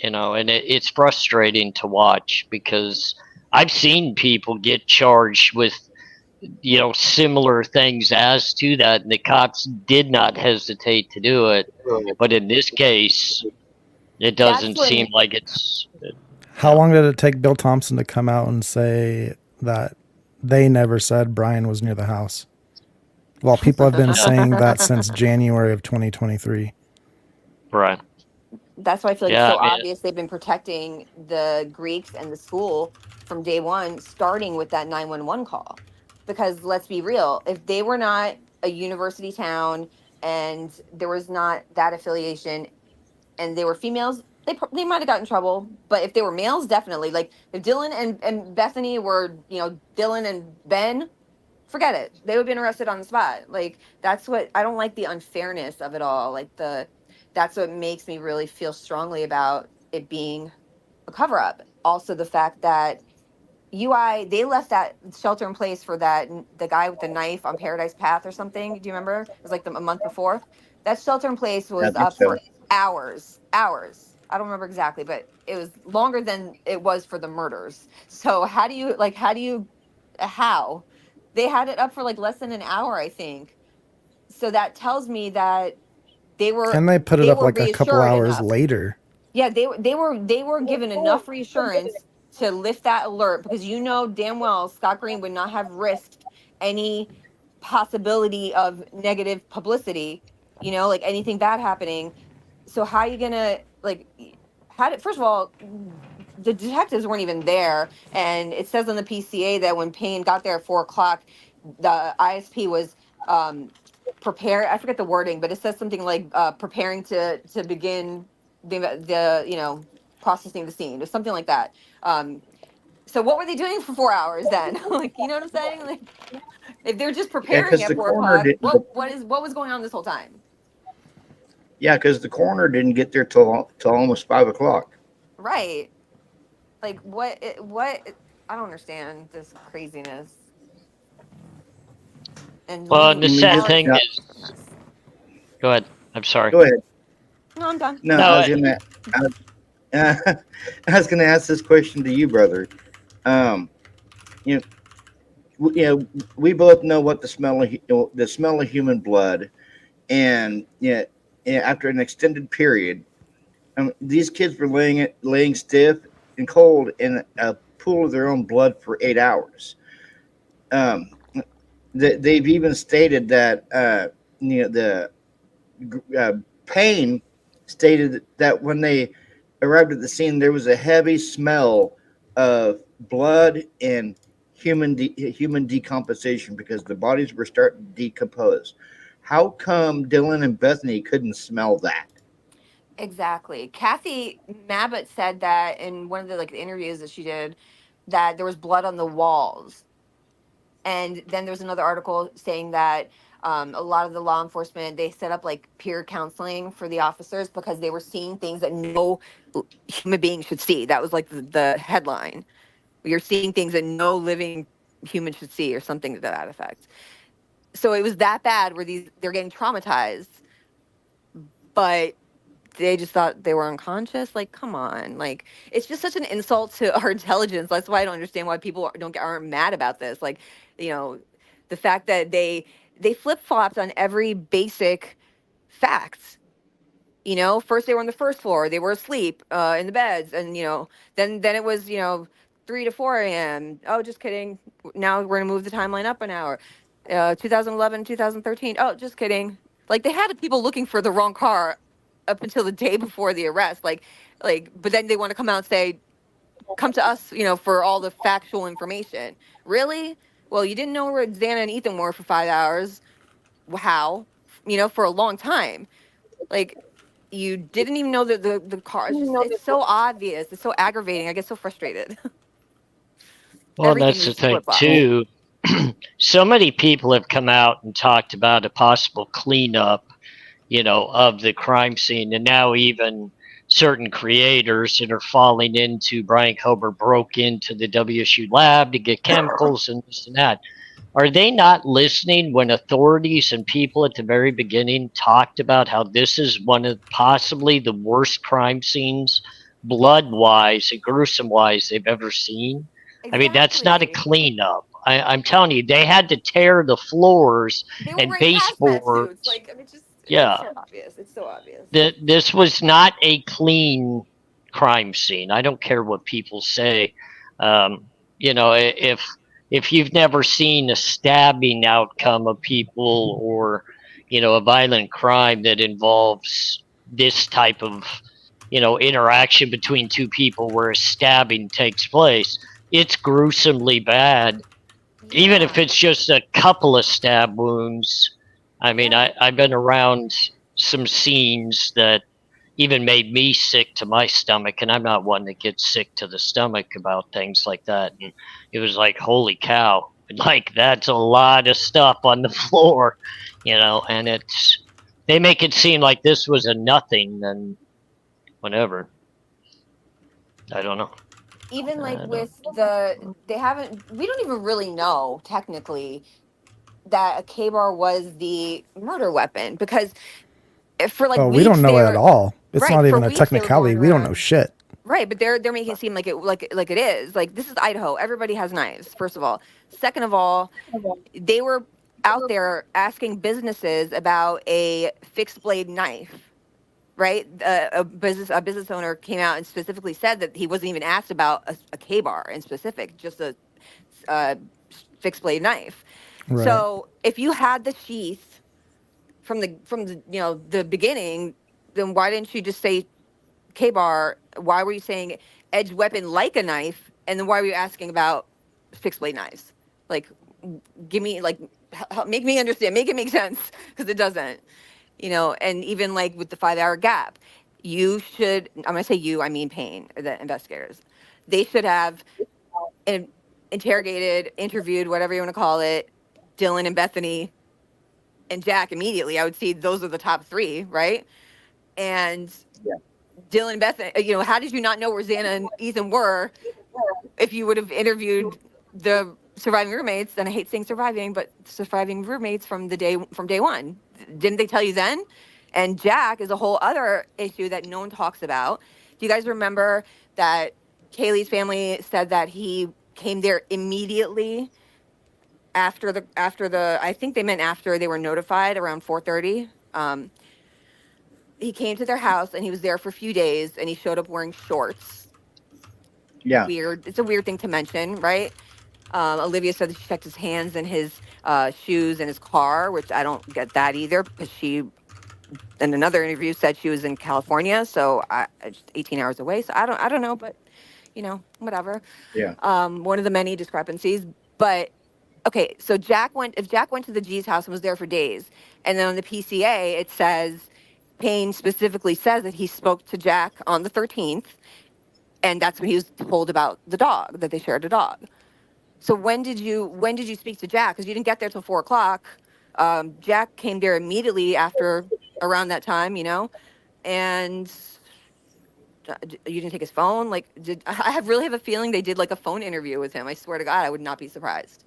and it's frustrating to watch because I've seen people get charged with, similar things as to that, and the cops did not hesitate to do it. But in this case, it doesn't That's seem when- like it's. How long did it take Bill Thompson to come out and say that they never said Brian was near the house? Well, people have been saying that since January of 2023. Right. That's why I feel like Yeah, it's so I mean- obvious they've been protecting the Greeks and the school from day one, starting with that 911 call. Because let's be real, if they were not a university town and there was not that affiliation and they were females, they might have gotten in trouble. But if they were males, definitely. Like if Dylan and Bethany were, Dylan and Ben, forget it. They would have been arrested on the spot. Like that's what I don't like, the unfairness of it all. That's what makes me really feel strongly about it being a cover up. Also the fact that they left that shelter in place for the guy with the knife on Paradise Path or something. Do you remember? It was like a month before. That shelter in place was think up so. for hours. I don't remember exactly, but it was longer than it was for the murders. So how they had it up for like less than an hour, I think. So that tells me that they were And they put it up were like a couple reassured hours enough. later. Yeah, they were given enough reassurance to lift that alert, because damn well Scott Green would not have risked any possibility of negative publicity, like anything bad happening. So how are you gonna first of all, the detectives weren't even there, and it says on the PCA that when Payne got there at 4 o'clock, the ISP was prepared. I forget the wording, but it says something like preparing to begin the processing the scene or something like that. So what were they doing for 4 hours then? Like, you know what I'm saying? Like, if they're just preparing 'cause at the 4 coroner o'clock, didn't- what was going on this whole time? Yeah, because the coroner didn't get there till almost 5 o'clock. Right. Like what I don't understand this craziness. And Well, the We sad just thing got- is, go ahead. I'm sorry. Go ahead. no, I'm done. No, No, I was gonna ask this question to you, brother. We both know what the smell of human blood, and after an extended period, these kids were laying stiff and cold in a pool of their own blood for 8 hours. They've even stated that the Payne stated that when they arrived at the scene, there was a heavy smell of blood and human decomposition because the bodies were starting to decompose. How come Dylan and Bethany couldn't smell that? Exactly. Kathy Mabbitt said that in one of the interviews that she did, that there was blood on the walls. And then there's another article saying that a lot of the law enforcement, they set up peer counseling for the officers because they were seeing things that no human being should see. That was the headline. You're seeing things that no living human should see, or something to that effect. So it was that bad where they're getting traumatized, but they just thought they were unconscious. Like, come on. Like, it's just such an insult to our intelligence. That's why I don't understand why people aren't mad about this. Like, the fact that they flip-flopped on every basic fact. You know, first they were on the first floor, they were asleep in the beds, and then it was 3 to 4 a.m. Oh, just kidding. Now we're gonna move the timeline up an hour. 2011, 2013. Oh, just kidding. Like they had people looking for the wrong car up until the day before the arrest. But then they want to come out and say, come to us, for all the factual information. Really? Well, you didn't know where Xana and Ethan were for 5 hours. How? For a long time. Like you didn't even know that the car. It's so obvious. It's so aggravating. I get so frustrated. Well, Everything that's the needs to thing flip flop. too. So many people have come out and talked about a possible cleanup, of the crime scene, and now even certain creators that are falling into Brian Kober broke into the WSU lab to get chemicals and this and that. Are they not listening when authorities and people at the very beginning talked about how this is one of possibly the worst crime scenes, blood wise and gruesome wise, they've ever seen? I mean, that's not a Exactly. cleanup. I'm telling you, they had to tear the floors They were and wearing hazmat suits. baseboards. Like I mean, it's Yeah, so obvious. It's so obvious. this was not a clean crime scene. I don't care what people say. If you've never seen a stabbing outcome of people, or a violent crime that involves this type of interaction between two people where a stabbing takes place, it's gruesomely bad. Even if Yeah. it's just a couple of stab wounds. I mean, Yeah. I've been around some scenes that even made me sick to my stomach, and I'm not one that gets sick to the stomach about things like that. And it was like, holy cow, like that's a lot of stuff on the floor, and they make it seem like this was a nothing and whatever. I don't know. Even I like don't with we don't even really know technically that a K-bar was the murder weapon, because for like Oh, we don't weeks know they it at were all. It's right not for even a weeks they were going technicality. We don't know around. shit. Right, but they're making it seem like it is. Like this is Idaho. Everybody has knives, first of all. Second of all, they were out there asking businesses about a fixed blade knife, right? A business owner came out and specifically said that he wasn't even asked about a K-bar in specific, just a uh, fixed blade knife. Right. So if you had the sheath from the the beginning, then why didn't you just say K-bar? Why were you saying edged weapon like a knife? And then why were you asking about fixed blade knives? Like, give me like, make me understand, make it make sense, because it doesn't. And even like with the 5 hour gap, you should. I'm gonna say you. I mean Payne, the investigators. They should have in, interrogated, interviewed, whatever you want to call it, Dylan and Bethany and Jack immediately. I would see those are the top three, right? And Yeah. Dylan and Bethany, how did you not know where Xana and Ethan were if you would have interviewed the surviving roommates? And I hate saying surviving, but surviving roommates from day one. Didn't they tell you then? And Jack is a whole other issue that no one talks about. Do you guys remember that Kaylee's family said that he came there immediately after the I think they meant after they were notified around 4:30. He came to their house and he was there for a few days and he showed up wearing shorts. Yeah. Weird. It's a weird thing to mention, right? Olivia said that she checked his hands and his shoes in his car, which I don't get that either, because she, in another interview, said she was in California, so just 18 hours away. So I don't know, but whatever. Yeah. One of the many discrepancies. But okay, so if Jack went to the G's house and was there for days, and then on the PCA it says Payne specifically says that he spoke to Jack on the 13th, and that's when he was told about the dog, that they shared a dog. So when did you speak to Jack? Because you didn't get there till 4 o'clock. Jack came there immediately after around that time, and you didn't take his phone. Like, really have a feeling they did like a phone interview with him. I swear to God, I would not be surprised.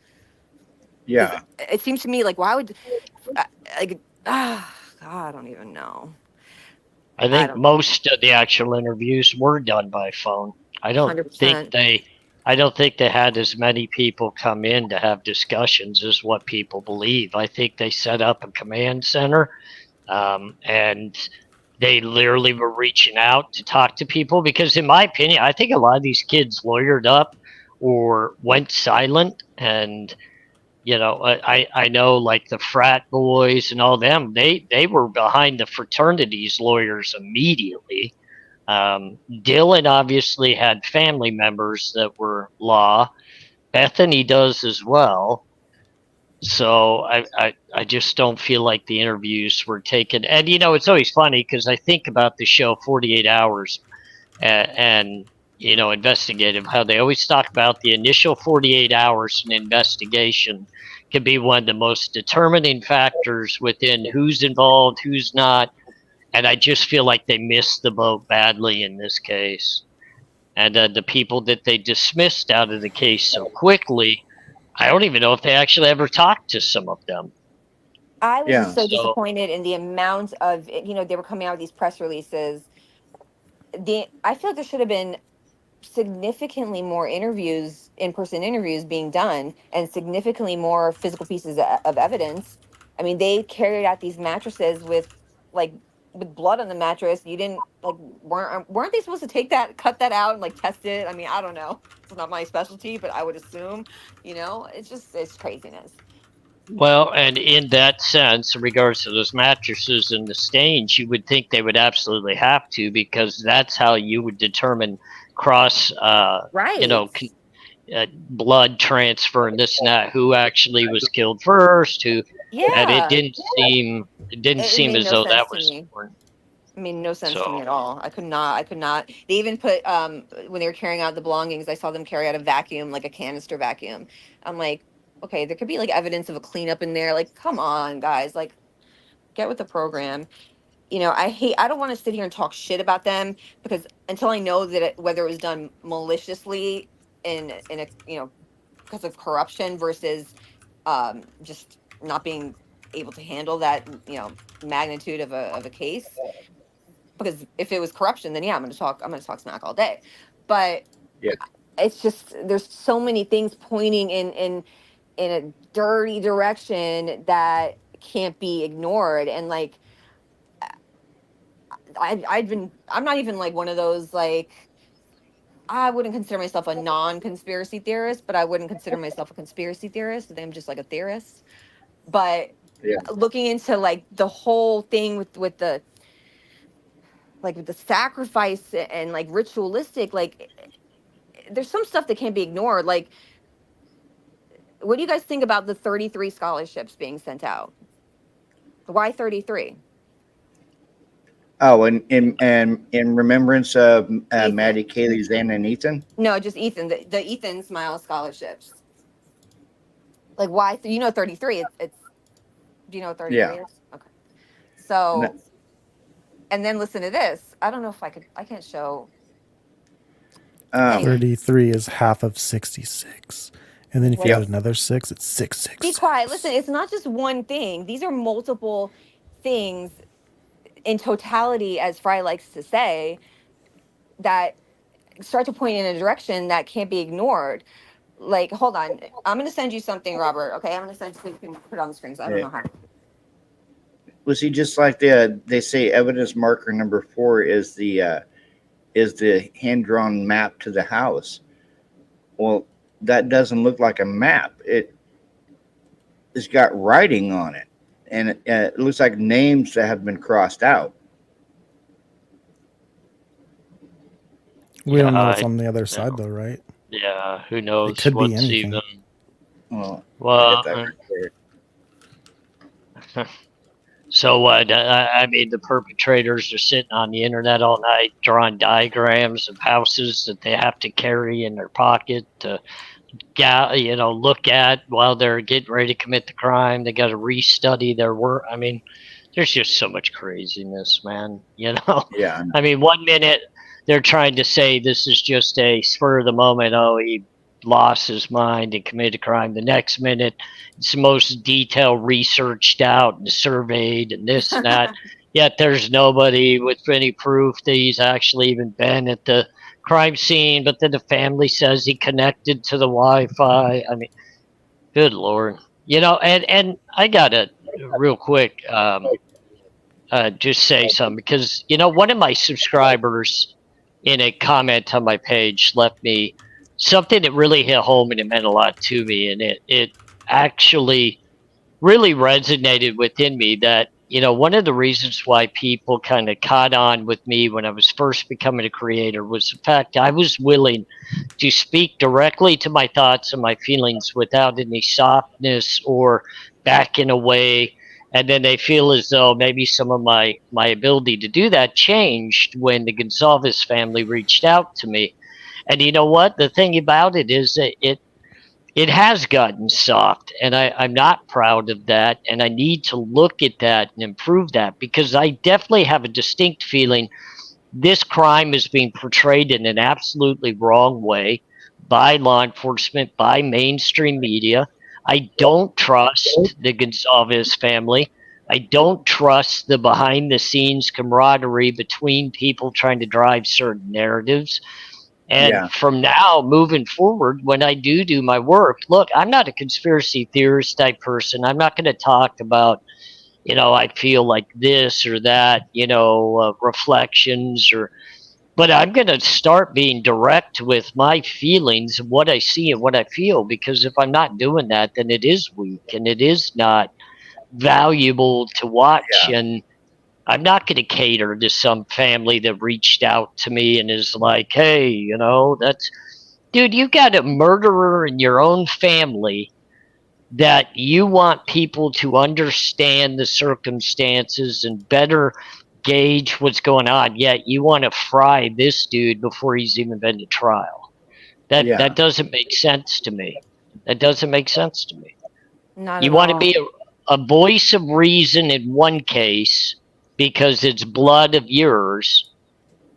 Yeah. It seems to me like why would like God, I don't even know. I I think don't most of the actual interviews were done by phone. I don't 100%. think they had as many people come in to have discussions as what people believe. I think they set up a command center, and they literally were reaching out to talk to people, because in my opinion, I think a lot of these kids lawyered up or went silent. And I know, like, the frat boys and all them, they were behind the fraternities lawyers immediately. Dylan obviously had family members that were law. Bethany does as well. So I just don't feel like the interviews were taken. And it's always funny because I think about the show 48 Hours and investigative, how they always talk about the initial 48 hours in investigation can be one of the most determining factors within who's involved, who's not. And I just feel like they missed the boat badly in this case. And the people that they dismissed out of the case so quickly, I don't even know if they actually ever talked to some of them. I was Yeah. just so So- disappointed in the amount of, they were coming out with these press releases. I feel like there should have been significantly more interviews, in-person interviews being done, and significantly more physical pieces of evidence. I mean, they carried out these mattresses with blood on the mattress. You didn't weren't they supposed to cut that out and test it? I mean, I don't know. It's not my specialty, but I would assume, it's craziness. Well, and in that sense, in regards to those mattresses and the stains, you would think they would absolutely have to, because that's how you would determine cross, Right. blood transfer and this and that, who actually was killed first, who. Yeah. And it didn't seem It as made no though that sense to was me. important. I mean, no sense to So- me at all. I could not. They even put, when they were carrying out the belongings, I saw them carry out a vacuum, like a canister vacuum. I'm like, okay, there could be evidence of a cleanup in there. Come on, guys, get with the program. I don't want to sit here and talk shit about them, because until I know that whether it was done maliciously in a, because of corruption versus just not being able to handle that, magnitude of a case. Because if it was corruption, then yeah, I'm gonna talk smack all day. But Yeah. it's just, there's so many things pointing in a dirty direction that can't be ignored. And I'm not even one of those, I wouldn't consider myself a non-conspiracy theorist, but I wouldn't consider myself a conspiracy theorist. I'm just a theorist. But Yeah. looking into the whole thing with the with the sacrifice and ritualistic, there's some stuff that can't be ignored. What do you guys think about the 33 scholarships being sent out? Why 33? Oh, and in remembrance of Ethan. Maddie, Kaylee, Zan, and Ethan. No, just Ethan. The Ethan Smile scholarships. Why? 33. It's. Do you know what 33 Yeah. is? Okay. So, No. and then listen to this. I don't know if I could. I can't show. 33 is half of 66. And then if you Yep. add another 6, it's 666. Be quiet. Listen, it's not just one thing. These are multiple things in totality, as Fry likes to say, that start to point in a direction that can't be ignored. Hold on. I'm going to send you something, Robert. Okay, I'm going to send you so you can put it on the screen. So I don't know how. Was he just like they say evidence marker number 4 is the hand-drawn map to the house? Well, that doesn't look like a map. It's got writing on it, and it looks like names that have been crossed out. We don't know what's I- on the other side, though, right? Yeah, who knows could be what's anything. even. Well, I Well, get that right there. so what? I mean, the perpetrators are sitting on the internet all night drawing diagrams of houses that they have to carry in their pocket to, look at while they're getting ready to commit the crime. They got to restudy their work. I mean, there's just so much craziness, man. Yeah, I know. I mean, 1 minute they're trying to say this is just a spur of the moment. Oh, he lost his mind and committed a crime. The next minute, it's the most detailed, researched out and surveyed and this and that. Yet there's nobody with any proof that he's actually even been at the crime scene. But then the family says he connected to the Wi-Fi. I mean, good Lord. And I got a real quick. just say something because one of my subscribers in a comment on my page left me something that really hit home and it meant a lot to me, and it actually really resonated within me that one of the reasons why people kind of caught on with me when I was first becoming a creator was the fact I was willing to speak directly to my thoughts and my feelings without any softness or backing away. And then they feel as though maybe some of my ability to do that changed when the Gonzalez family reached out to me. And you know what? The thing about it is that it has gotten soft, and I'm not proud of that, and I need to look at that and improve that because I definitely have a distinct feeling this crime is being portrayed in an absolutely wrong way by law enforcement, by mainstream media. I don't trust the Gonzalez family. I don't trust the behind the scenes camaraderie between people trying to drive certain narratives. And Yeah. from now moving forward, when I do my work, look, I'm not a conspiracy theorist type person. I'm not going to talk about, I feel like this or that, reflections but I'm going to start being direct with my feelings, what I see and what I feel, because if I'm not doing that, then it is weak and it is not valuable to watch. Yeah. And I'm not going to cater to some family that reached out to me and is like, hey, that's, dude, you got a murderer in your own family that you want people to understand the circumstances and better gauge what's going on. Yet you want to fry this dude before he's even been to trial. That doesn't make sense to me. That doesn't make sense to me. Not You at want to all. be a voice of reason in one case because it's blood of yours,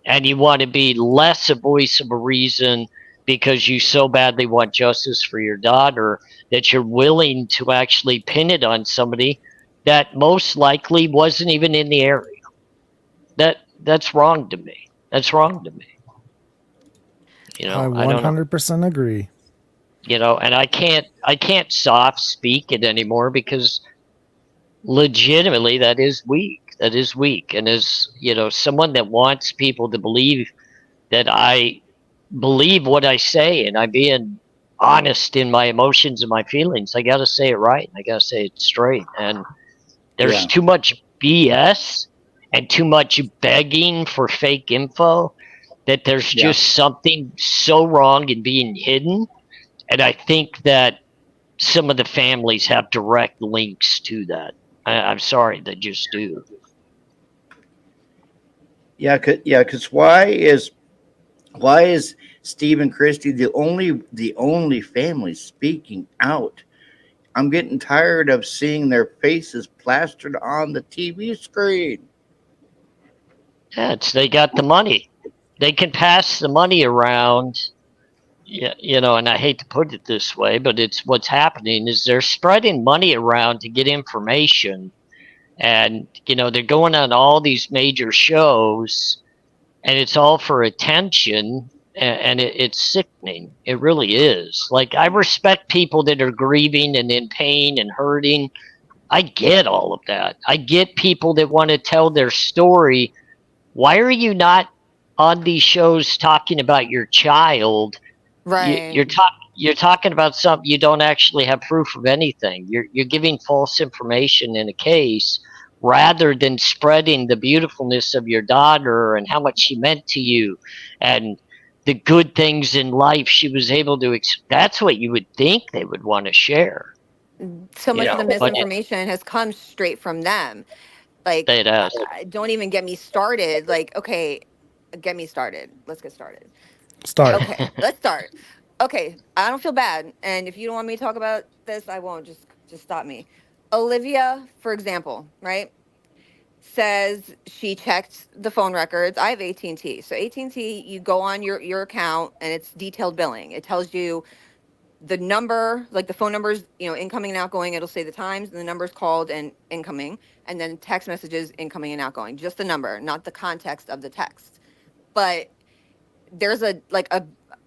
and you want to be less a voice of a reason because you so badly want justice for your daughter that you're willing to actually pin it on somebody that most likely wasn't even in the area. That's wrong to me. That's wrong to me. I I don't know. 100% agree. And I can't soft speak it anymore because legitimately that is weak. That is weak. And as someone that wants people to believe that I believe what I say and I'm being honest in my emotions and my feelings, I got to say it right. I got to say it straight. And there's Yeah. too much BS and too much begging for fake info that there's Yeah. just something so wrong in being hidden. And I think that some of the families have direct links to that. I'm sorry, they just do. Yeah. Because why is Steve and Christy the only family speaking out? I'm getting tired of seeing their faces plastered on the TV screen. Yeah, they got the money. They can pass the money around. Yeah, and I hate to put it this way, but it's what's happening is they're spreading money around to get information, and they're going on all these major shows, and it's all for attention, and it's sickening. It really is. Like, I respect people that are grieving and in pain and hurting. I get all of that. I get people that want to tell their story. Why are you not on these shows talking about your child? Right. You're talking about something you don't actually have proof of anything. You're giving false information in a case rather than spreading the beautifulness of your daughter and how much she meant to you and the good things in life she was able to. That's what you would think they would want to share. So much of the but misinformation has come straight from them. Like, It has. don't even get me started. Like, okay, get me started. Let's get started. Start. Okay, let's start. Okay, I don't feel bad, and if you don't want me to talk about this, I won't. Just stop me. Olivia, for example, right, says she checked the phone records. I have AT&T, so AT&T, you go on your account, and it's detailed billing. It tells you the number, like the phone numbers, incoming and outgoing. It'll say the times and the numbers called and incoming, and then text messages incoming and outgoing. Just the number, not the context of the text. But there's a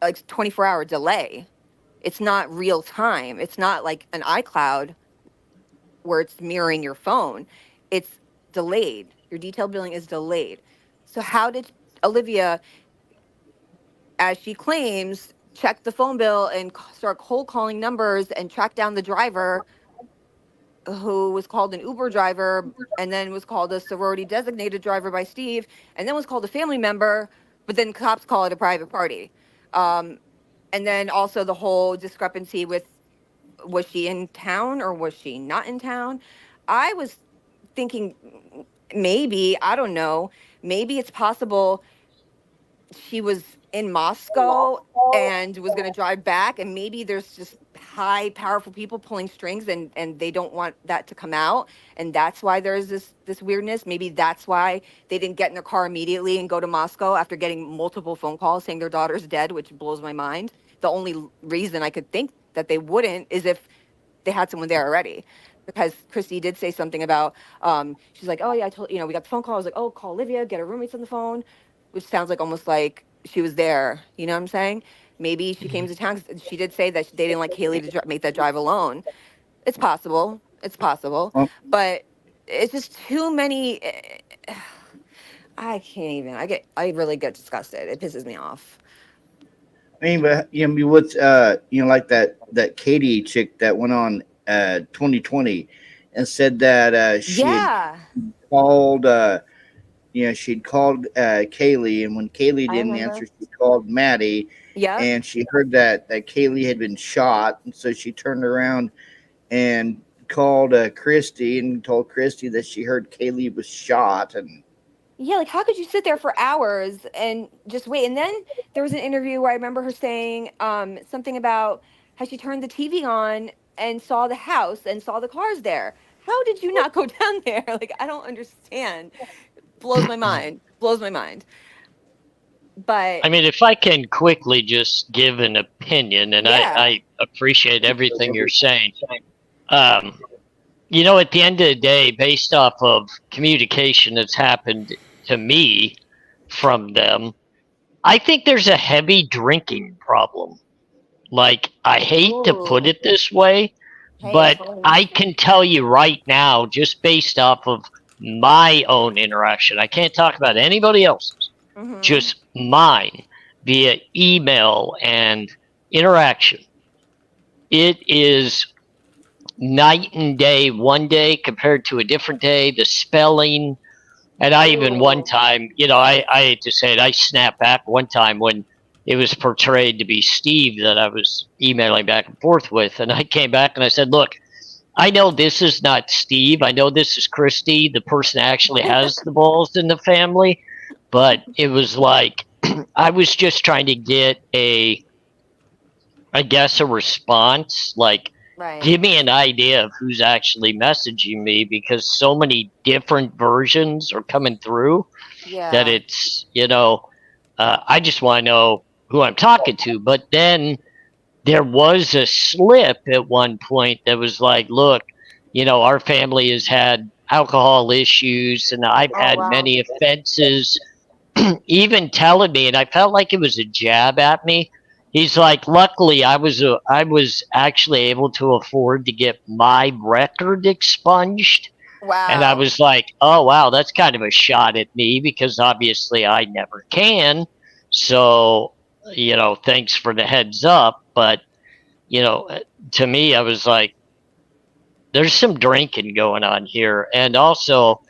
24-hour delay. It's not real time. It's not like an iCloud where it's mirroring your phone. It's delayed. Your detailed billing is delayed. So how did Olivia, as she claims, check the phone bill and start cold calling numbers and track down the driver who was called an Uber driver and then was called a sorority designated driver by Steve and then was called a family member, but then cops call it a private party. Um, and then also the whole discrepancy with, was she in town or was she not in town? I was thinking maybe, I don't know, maybe it's possible she was in Moscow and was going to drive back, and maybe there's just high powerful people pulling strings, and they don't want that to come out, and that's why there's this weirdness. Maybe that's why they didn't get in their car immediately and go to Moscow after getting multiple phone calls saying their daughter's dead, which blows my mind. The only reason I could think that they wouldn't is if they had someone there already, because Christy did say something about, she's like, oh yeah, I told, we got the phone call. I was like, oh, call Olivia, get her roommates on the phone, which sounds like almost like she was there. You know what I'm saying? Maybe she came to town. 'Cause she did say that they didn't like Haley to make that drive alone. It's possible. It's possible. Well, But it's just too many. I can't even. I really get disgusted. It pisses me off. I mean, but what's like that Katie chick that went on 2020 and said that she had Yeah, called she'd called Kaylee, and when Kaylee I didn't remember. answer, she called Maddie, Yep. and she heard that Kaylee had been shot, and so she turned around and called Christy and told Christy that she heard Kaylee was shot, and Yeah, like how could you sit there for hours and just wait? And then there was an interview where I remember her saying something about how she turned the TV on and saw the house and saw the cars there. How did you not go down there? Like I don't understand. Blows my mind. Blows my mind. But I mean, if I can quickly just give an opinion, and yeah. I appreciate everything you're saying. Um, at the end of the day, based off of communication that's happened to me from them, I think there's a heavy drinking problem. Like, I hate to put Ooh. it this way, Hey, it's but fine. I can tell you right now, just based off of my own interaction, I can't talk about anybody else's, Mm-hmm. just mine via email and interaction. It is night and day, one day compared to a different day, the spelling. And I even one Ooh. time, I hate to say it, I snapped back one time when it was portrayed to be Steve that I was emailing back and forth with. And I came back and I said, look, I know this is not Steve. I know this is Christy, the person that actually has the balls in the family. But it was like, I was just trying to get I guess, a response. Like, Right. give me an idea of who's actually messaging me because so many different versions are coming through that Yeah. it's, I just want to know who I'm talking to. But then there was a slip at one point that was like, look, our family has had alcohol issues and I've Oh had wow. many offenses, even telling me, and I felt like it was a jab at me. He's like, luckily, I was actually able to afford to get my record expunged, and I Wow. was like, oh wow, that's kind of a shot at me because obviously I never can. So, thanks for the heads up. But you know, to me, I was like, there's some drinking going on here. And also,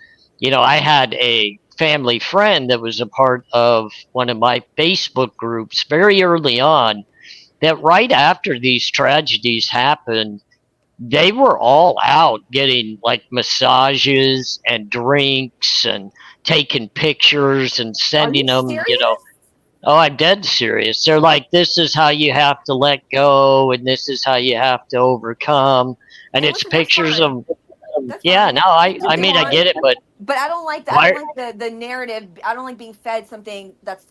I had a family friend that was a part of one of my Facebook groups very early on that right after these tragedies happened, they were all out getting like massages and drinks and taking pictures and Are you sending them, serious? oh, I'm dead serious. They're like, this is how you have to let go and this is how you have to overcome. And Hey, it's listen, that's pictures fine. of, That's yeah, fine. no, Do I what you mean, I want. get it, but But I don't like I don't why? like the narrative. I don't like being fed something that's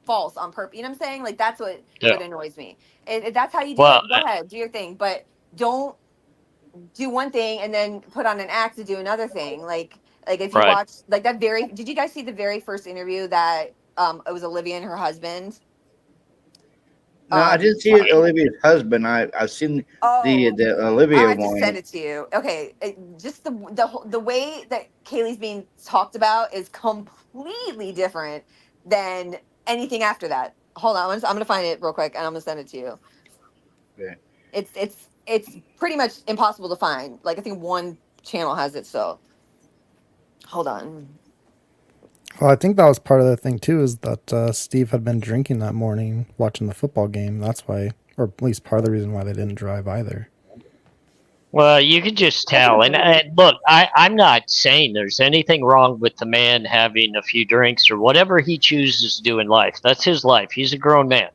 false on purpose. You know what I'm saying? Like that's what Yeah. annoys me. If that's how you do Well, it, go ahead, do your thing. But don't do one thing and then put on an act to do another thing. Like if you right. watch like that very. Did you guys see the very first interview that it was Olivia and her husband? No, I didn't see it, Olivia's husband. I've seen the Olivia I just one. sent it to you. Okay, just the way that Kaylee's being talked about is completely different than anything after that. Hold on, I'm gonna find it real quick and I'm gonna send it to you. Okay. It's pretty much impossible to find. Like I think one channel has it. So hold on. Well, I think that was part of the thing too, is that Steve had been drinking that morning watching the football game. That's why, or at least part of the reason why they didn't drive either. Well, you could just tell. And look, I'm not saying there's anything wrong with the man having a few drinks or whatever he chooses to do in life. That's his life. He's a grown man.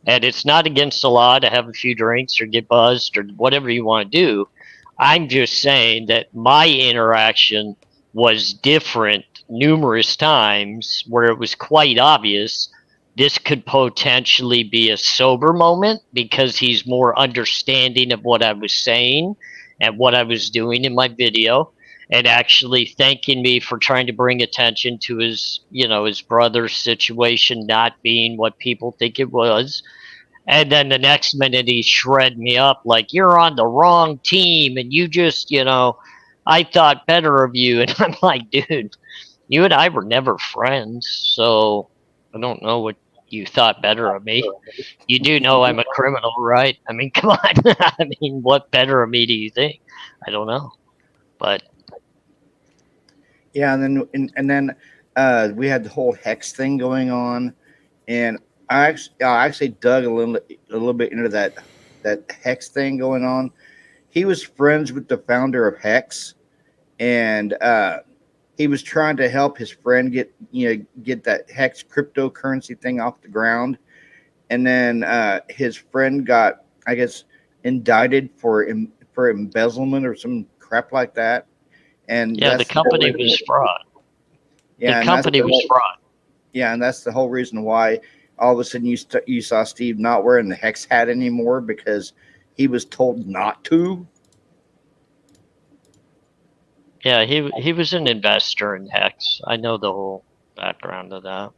And it's not against the law to have a few drinks or get buzzed or whatever you want to do. I'm just saying that my interaction was different numerous times where it was quite obvious this could potentially be a sober moment because he's more understanding of what I was saying and what I was doing in my video, and actually thanking me for trying to bring attention to his, his brother's situation not being what people think it was. And then the next minute he shred me up like, you're on the wrong team and you just, I thought better of you. And I'm like, dude, you and I were never friends, so I don't know what you thought better of me. You do know I'm a criminal, right? I mean, come on. I mean, what better of me do you think? I don't know. But yeah, and then we had the whole hex thing going on, and I actually dug a little bit into that hex thing going on. He was friends with the founder of Hex, and he was trying to help his friend get that Hex cryptocurrency thing off the ground, and then his friend got, I guess, indicted for embezzlement or some crap like that. And yeah, the company was fraud. Yeah, the company was fraud. Yeah, and that's the whole reason why all of a sudden you saw Steve not wearing the Hex hat anymore, because he was told not to. Yeah, he was an investor in Hex. I know the whole background of that. I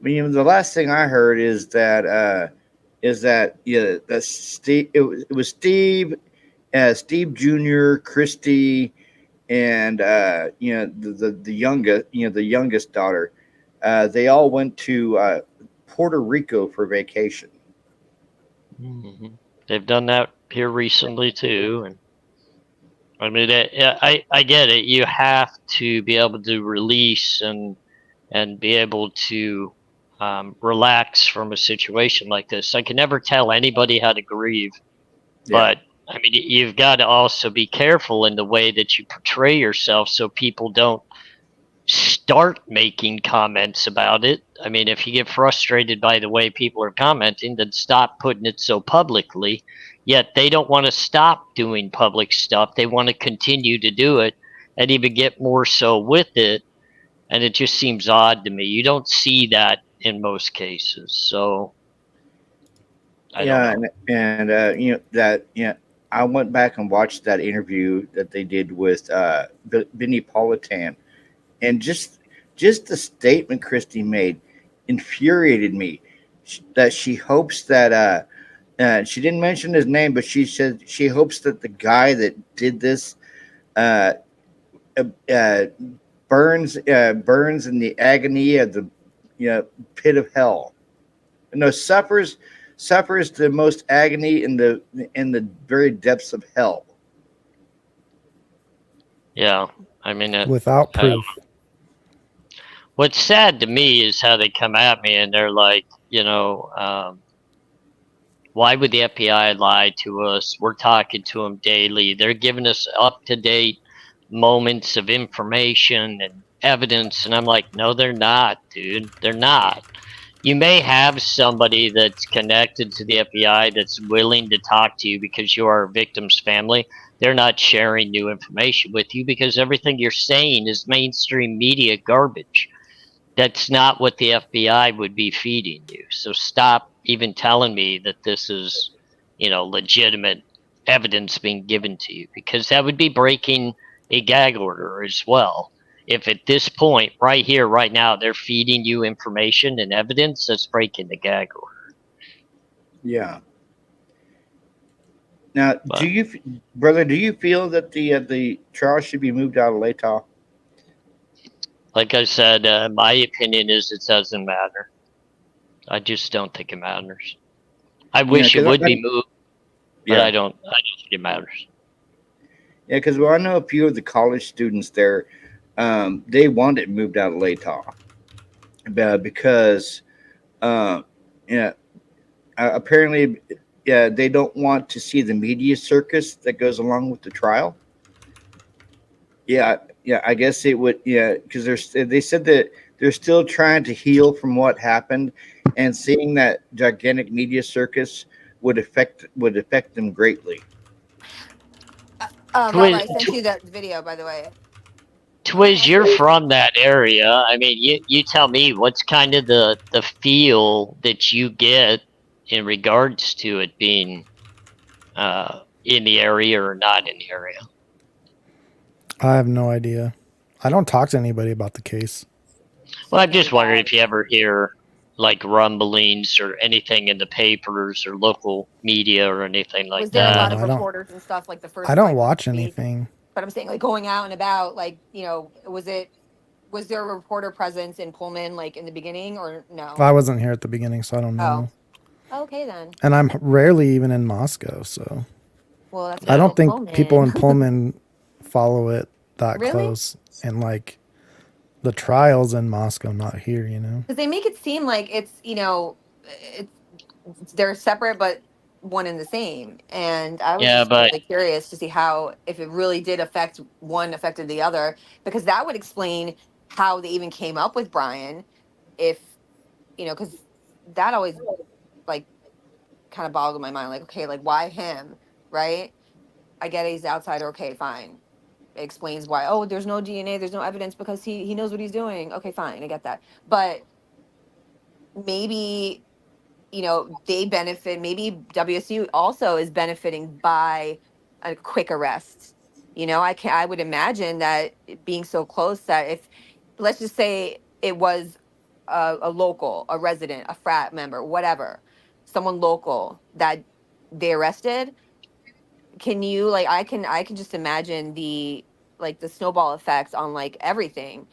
mean, the last thing I heard is that that Steve, it was Steve, Steve Jr., Christy, and the youngest daughter. They all went to Puerto Rico for vacation. Mm-hmm. They've done that here recently too, and I mean, I get it. You have to be able to release and be able to relax from a situation like this. I can never tell anybody how to grieve, but I mean, you've got to also be careful in the way that you portray yourself so people don't start making comments about it. I mean, if you get frustrated by the way people are commenting, then stop putting it so publicly. Yet they don't want to stop doing public stuff. They want to continue to do it and even get more so with it. And it just seems odd to me. You don't see that in most cases. So I don't know. I went back and watched that interview that they did with Vinnie Politan, and just the statement Christy made infuriated me. That she hopes that she didn't mention his name, but she said she hopes that the guy that did this burns in the agony of the pit of hell. No, suffers the most agony in the very depths of hell. Yeah, I mean, without proof. What's sad to me is how they come at me and they're like, why would the FBI lie to us? We're talking to them daily. They're giving us up-to-date moments of information and evidence. And I'm like, no, they're not, dude. They're not. You may have somebody that's connected to the FBI that's willing to talk to you because you are a victim's family. They're not sharing new information with you because everything you're saying is mainstream media garbage. That's not what the FBI would be feeding you. So stop even telling me that this is, legitimate evidence being given to you, because that would be breaking a gag order as well. If at this point, right here, right now, they're feeding you information and evidence, that's breaking the gag order. Yeah. Now, But brother, do you feel that the trial should be moved out of Latah? like I said, my opinion is it doesn't matter. I just don't think it matters. I wish it 'cause would be moved, but yeah, I don't think it matters. yeah, because I know a few of the college students there, they want it moved out of Latah, because, yeah, apparently, yeah, they don't want to see the media circus that goes along with the trial. Yeah, yeah, I guess it would. Yeah, because they said that they're still trying to heal from what happened, and seeing that gigantic media circus would affect them greatly. Robert, I sent you that video, by the way. Twiz, you're from that area. I mean, you tell me what's kind of the feel that you get in regards to it being in the area or not in the area. I have no idea. I don't talk to anybody about the case. Well, I'm just wondering if you ever hear like rumblings or anything in the papers or local media or anything like Was there a lot that. of I don't- reporters and stuff like the first? I don't like, watch week? anything. But I'm saying like going out and about, like, you know, was there a reporter presence in Pullman like in the beginning or no? I wasn't here at the beginning, so I don't know. Okay then. And I'm rarely even in Moscow, so Well, that's I don't think Pullman. people in Pullman follow it that Really? close. And like the trials in Moscow, not here, you know. Because they make it seem like it's, you know, they're separate but one and the same. And I was Yeah, just but- really curious to see how, if it really did affect one affected the other, because that would explain how they even came up with Brian. If, you know, because that always like kind of boggled my mind. Like, okay, like why him, right? I get he's outsider. Okay, fine. It explains why. Oh, there's no DNA, there's no evidence because he knows what he's doing. Okay, fine, I get that. But maybe, you know, they benefit. Maybe WSU also is benefiting by a quick arrest. You know, I would imagine that it being so close that if, let's just say it was a local, a resident, a frat member, whatever, someone local that they arrested. Can you like I can just imagine the like the snowball effects on like everything.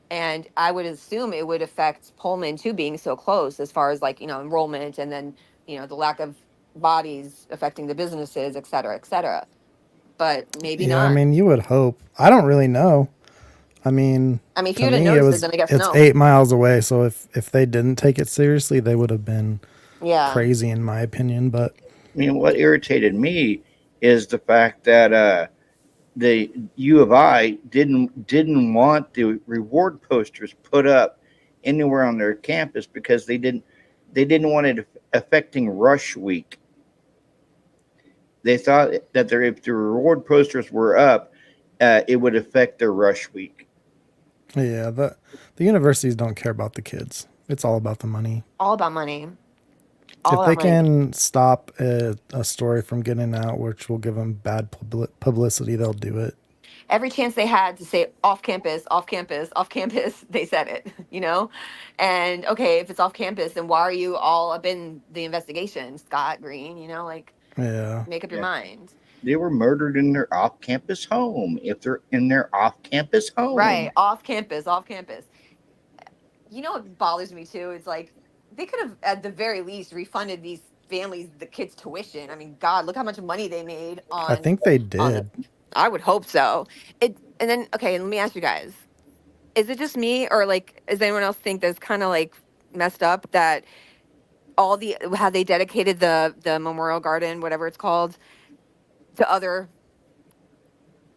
And I would assume it would affect Pullman too, being so close as far as like, you know, enrollment and then, you know, the lack of bodies affecting the businesses, et cetera, et cetera. But maybe Yeah, not. I mean, you would hope. I don't really know. I mean, if you to didn't me, notice it, then I guess it's no. 8 miles away. So if they didn't take it seriously, they would have been Yeah. crazy, in my opinion. But I mean, what irritated me is the fact that the U of I didn't want the reward posters put up anywhere on their campus because they didn't want it affecting rush week. They thought that if the reward posters were up, it would affect their rush week. yeah, the universities don't care about the kids. It's all about the money. All about money. If All they about money. can stop a story from getting out, which will give them bad publicity, they'll do it. Every chance they had to say off campus, off campus, off campus, they said it, you know? And okay, if it's off campus, then why are you all up in the investigation, Scott Green, you know, like Yeah. make up your mind. They were murdered in their off-campus home. If they're in their off-campus home, Right, off campus, off campus. You know what bothers me too? It's like they could have at the very least refunded these families the kids' tuition. I mean, God, look how much money they made on I think they on did. I would hope so. And then okay, let me ask you guys. Is it just me or like does anyone else think that's kind of like messed up that all the how they dedicated the memorial garden, whatever it's called, to other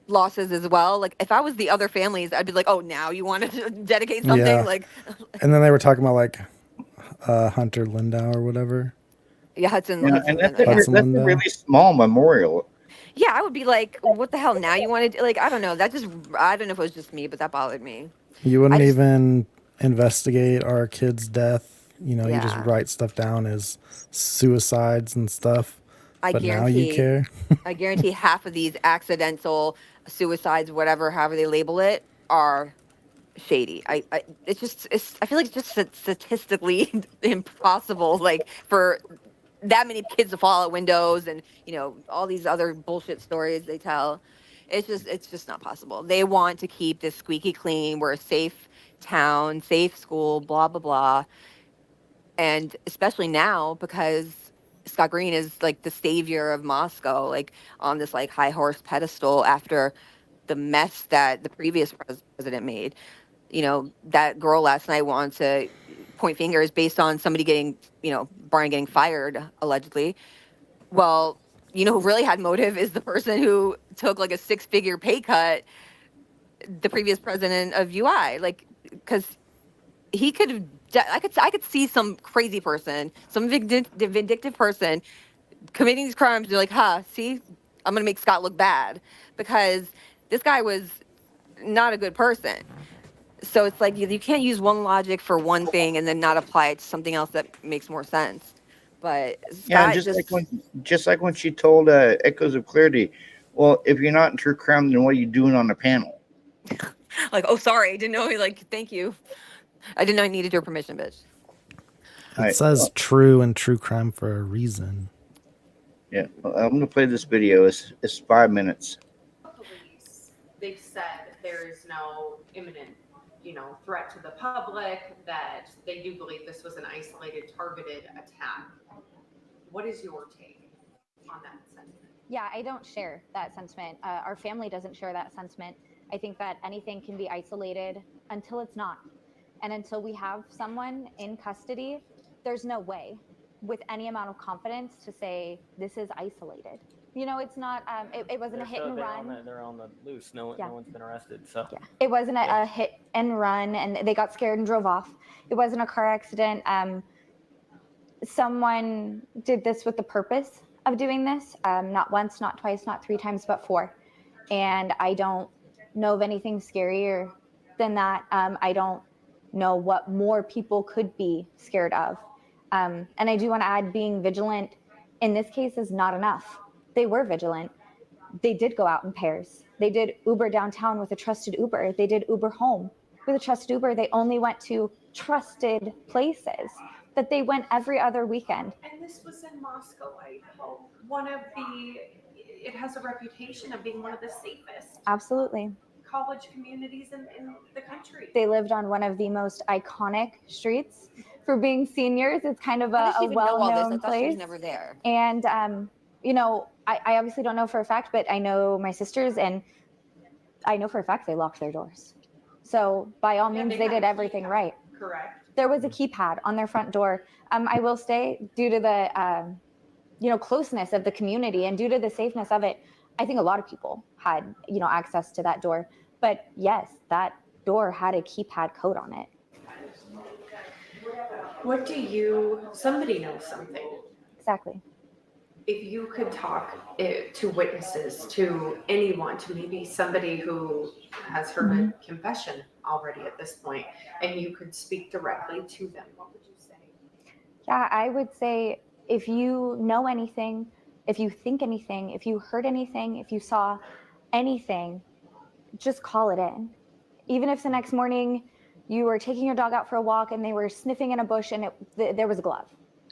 losses as well? Like if I was the other families, I'd be like, "Oh, now you want to dedicate something?" Yeah. Like And then they were talking about like Hunter Lindau or whatever. yeah, Hudson. yeah, Hudson and that's Linda, yeah. Hudson a Linda. really small memorial. Yeah, I would be like, what the hell? Now you want to like? I don't know. That just I don't know if it was just me, but that bothered me. You wouldn't I just- even investigate our kid's death. You know, you just Yeah. write stuff down as suicides and stuff. I But now guarantee. you care. I guarantee half of these accidental suicides, whatever, however they label it, are shady. I feel like it's just statistically impossible, like for that many kids to fall out windows and all these other bullshit stories they tell. It's just not possible. They want to keep this squeaky clean. We're a safe town, safe school, blah blah blah. And especially now because Scott Green is like the savior of Moscow, like on this like high horse pedestal after the mess that the previous president made. That girl last night wanted to point fingers based on somebody getting, Brian getting fired allegedly. Well, who really had motive is the person who took like a six-figure pay cut, the previous president of UI, like because he could have. I could see some crazy person, some vindictive person committing these crimes. You're like, huh? See, I'm gonna make Scott look bad because this guy was not a good person. So it's like you can't use one logic for one thing and then not apply it to something else that makes more sense. But Yeah, and Scott just like when she told Echoes of Clarity, well, if you're not in true crime, then what are you doing on the panel? like, oh, sorry, I didn't know. Like, thank you. I didn't know I needed your permission, bitch. It says true and true crime for a reason. Yeah, I'm gonna play this video. It's 5 minutes. Police, they've said there is no imminent, threat to the public, that they do believe this was an isolated, targeted attack. What is your take on that sentiment? Yeah, I don't share that sentiment. Our family doesn't share that sentiment. I think that anything can be isolated until it's not. And until we have someone in custody, there's no way with any amount of confidence to say this is isolated. It's not, it wasn't a hit and run. They're on the loose. No one's been arrested. So yeah, it wasn't a hit and run and they got scared and drove off. It wasn't a car accident. Someone did this with the purpose of doing this. Not once, not twice, not 3 times, but 4. And I don't know of anything scarier than that. I don't know what more people could be scared of. And I do want to add, being vigilant in this case is not enough. They were vigilant. They did go out in pairs. They did Uber downtown with a trusted Uber. They did Uber home with a trusted Uber. They only went to trusted places that they went every other weekend. And this was in Moscow, Idaho. It has a reputation of being one of the safest. Absolutely. College communities in the country. They lived on one of the most iconic streets for being seniors. It's kind of a well-known place. She was never there. And I obviously don't know for a fact, but I know my sisters, and I know for a fact they locked their doors. So by all means, they did everything right. Correct. There was a keypad on their front door. I will say, due to the closeness of the community and due to the safeness of it, I think a lot of people had access to that door. But yes, that door had a keypad code on it. Somebody knows something. Exactly. If you could talk to witnesses, to anyone, to maybe somebody who has heard a confession already at this point, and you could speak directly to them, what would you say? Yeah, I would say if you know anything, if you think anything, if you heard anything, if you saw anything, just call it in. Even if the next morning you were taking your dog out for a walk and they were sniffing in a bush and there was a glove,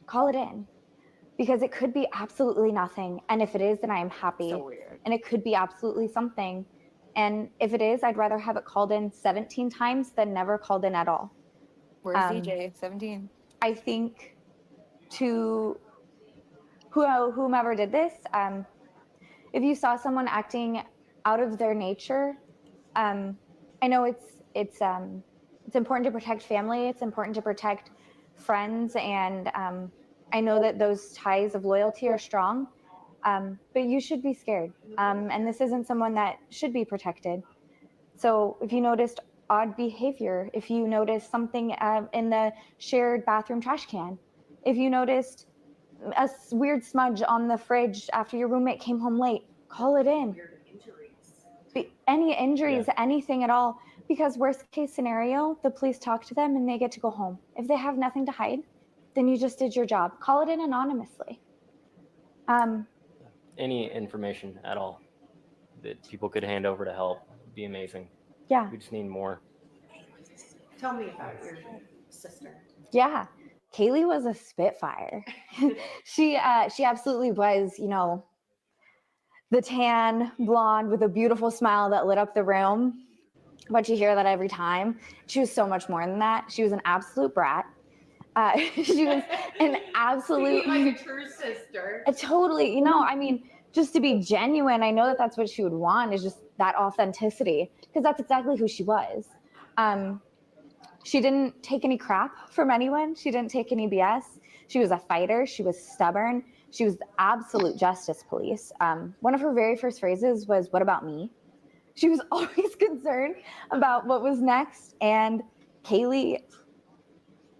call it in. Because it could be absolutely nothing. And if it is, then I am happy. So weird. And it could be absolutely something. And if it is, I'd rather have it called in 17 times than never called in at all. Where's DJ? 17. I think to whomever did this, if you saw someone acting out of their nature, I know it's important to protect family. It's important to protect friends, and I know that those ties of loyalty are strong, but you should be scared. And this isn't someone that should be protected. So if you noticed odd behavior, if you noticed something in the shared bathroom trash can, if you noticed a weird smudge on the fridge after your roommate came home late, call it in. Weird injuries. Any injuries, anything at all. Because worst case scenario, the police talk to them and they get to go home. If they have nothing to hide, then you just did your job. Call it in anonymously. Any information at all that people could hand over to help would be amazing. Yeah. We just need more. Tell me about your sister. Yeah, Kaylee was a spitfire. She absolutely was, you know, the tan blonde with a beautiful smile that lit up the room. But you hear that every time. She was so much more than that. She was an absolute brat. She was an absolute, like a true sister. Totally, you know, I mean, just to be genuine, I know that that's what she would want, is just that authenticity, because that's exactly who she was. She didn't take any crap from anyone. She didn't take any BS. She was a fighter. She was stubborn. She was the absolute justice police. One of her very first phrases was, "What about me?" She was always concerned about what was next. And Kaylee,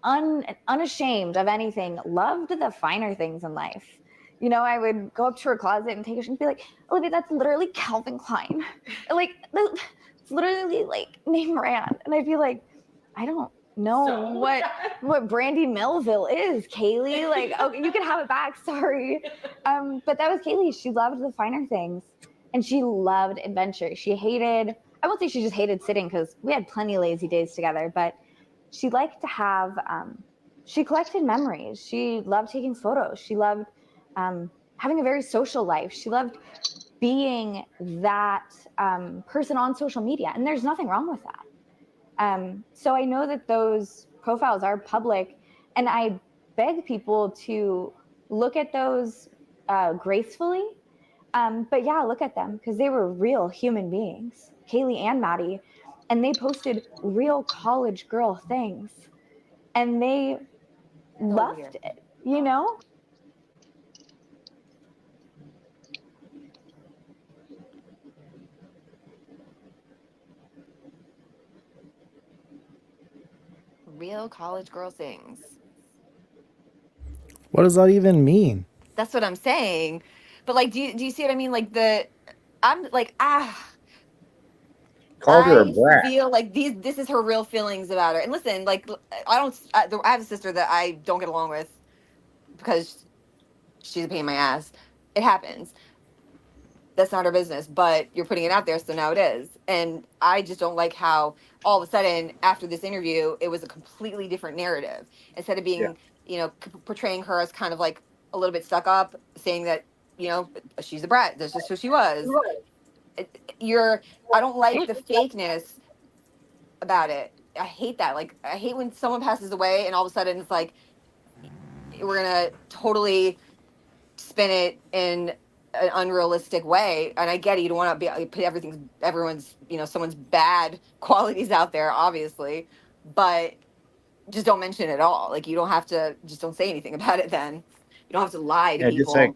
unashamed of anything, loved the finer things in life. You know, I would go up to her closet and take her and be like, "Olivia, that's literally Calvin Klein." Like, it's literally like name brand. And I'd be like, "I don't know what Brandy Melville is, Kaylee. Like, okay, you can have it back. Sorry." But that was Kaylee. She loved the finer things, and she loved adventure. She hated, I won't say she just hated sitting, because we had plenty of lazy days together, but she liked to have, she collected memories. She loved taking photos. She loved having a very social life. She loved being that person on social media. And there's nothing wrong with that. So I know that those profiles are public, and I beg people to look at those gracefully. But yeah, look at them, because they were real human beings, Kaylee and Maddie, and they posted real college girl things, and they loved it, you know? Real college girl things. What does that even mean? That's what I'm saying. But like, do you see what I mean? Like I'm like, Called her a I brat. feel like this is her real feelings about her. And listen, like, I have a sister that I don't get along with because she's a pain in my ass. It happens. That's not her business, but you're putting it out there, so now it is. And I just don't like how all of a sudden, after this interview, it was a completely different narrative. Instead of being, you know, portraying her as kind of like a little bit stuck up, saying that, you know, she's a brat. That's just who she was. I don't like the fakeness about it. I hate that. Like, I hate when someone passes away and all of a sudden it's like, we're going to totally spin it in an unrealistic way. And I get it. You don't want to put everyone's, you know, someone's bad qualities out there, obviously, but just don't mention it at all. Like, you don't have to, just don't say anything about it then. You don't have to lie to people.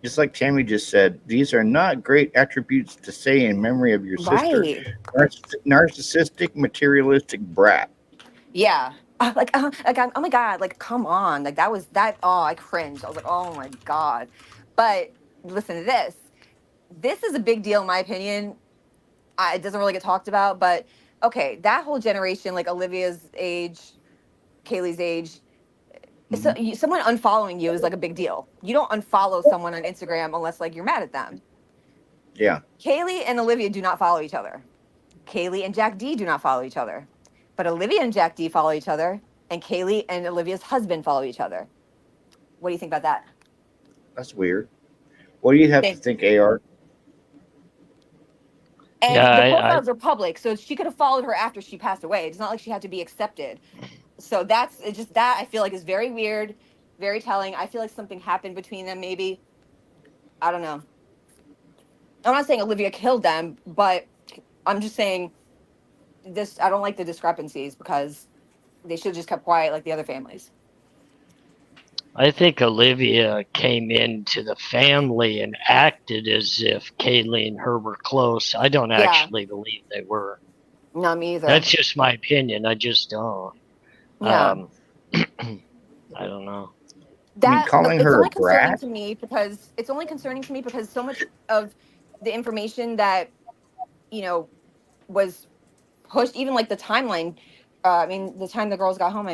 Just like Tammy just said, these are not great attributes to say in memory of your sister. Narcissistic, materialistic brat. Yeah. Oh my God, like, come on. Like, I cringed. I was like, oh my God. But listen to this. This is a big deal, in my opinion. It doesn't really get talked about, but okay, that whole generation, like Olivia's age, Kaylee's age, someone unfollowing you is like a big deal. You don't unfollow someone on Instagram unless like you're mad at them. Yeah. Kaylee and Olivia do not follow each other. Kaylee and Jack D do not follow each other. But Olivia and Jack D follow each other, and Kaylee and Olivia's husband follow each other. What do you think about that? That's weird. What do you have to think, AR? And the profiles are public, so she could have followed her after she passed away. It's not like she had to be accepted. So it's just that I feel like is very weird, very telling. I feel like something happened between them, maybe. I don't know. I'm not saying Olivia killed them, but I'm just saying this. I don't like the discrepancies because they should have just kept quiet like the other families. I think Olivia came into the family and acted as if Kaylee and her were close. I don't actually believe they were. Not me either. That's just my opinion. I just don't. Yeah. I don't know. Calling her a brat? It's only concerning to me because so much of the information that, you know, was pushed, even like the timeline, the time the girls got home,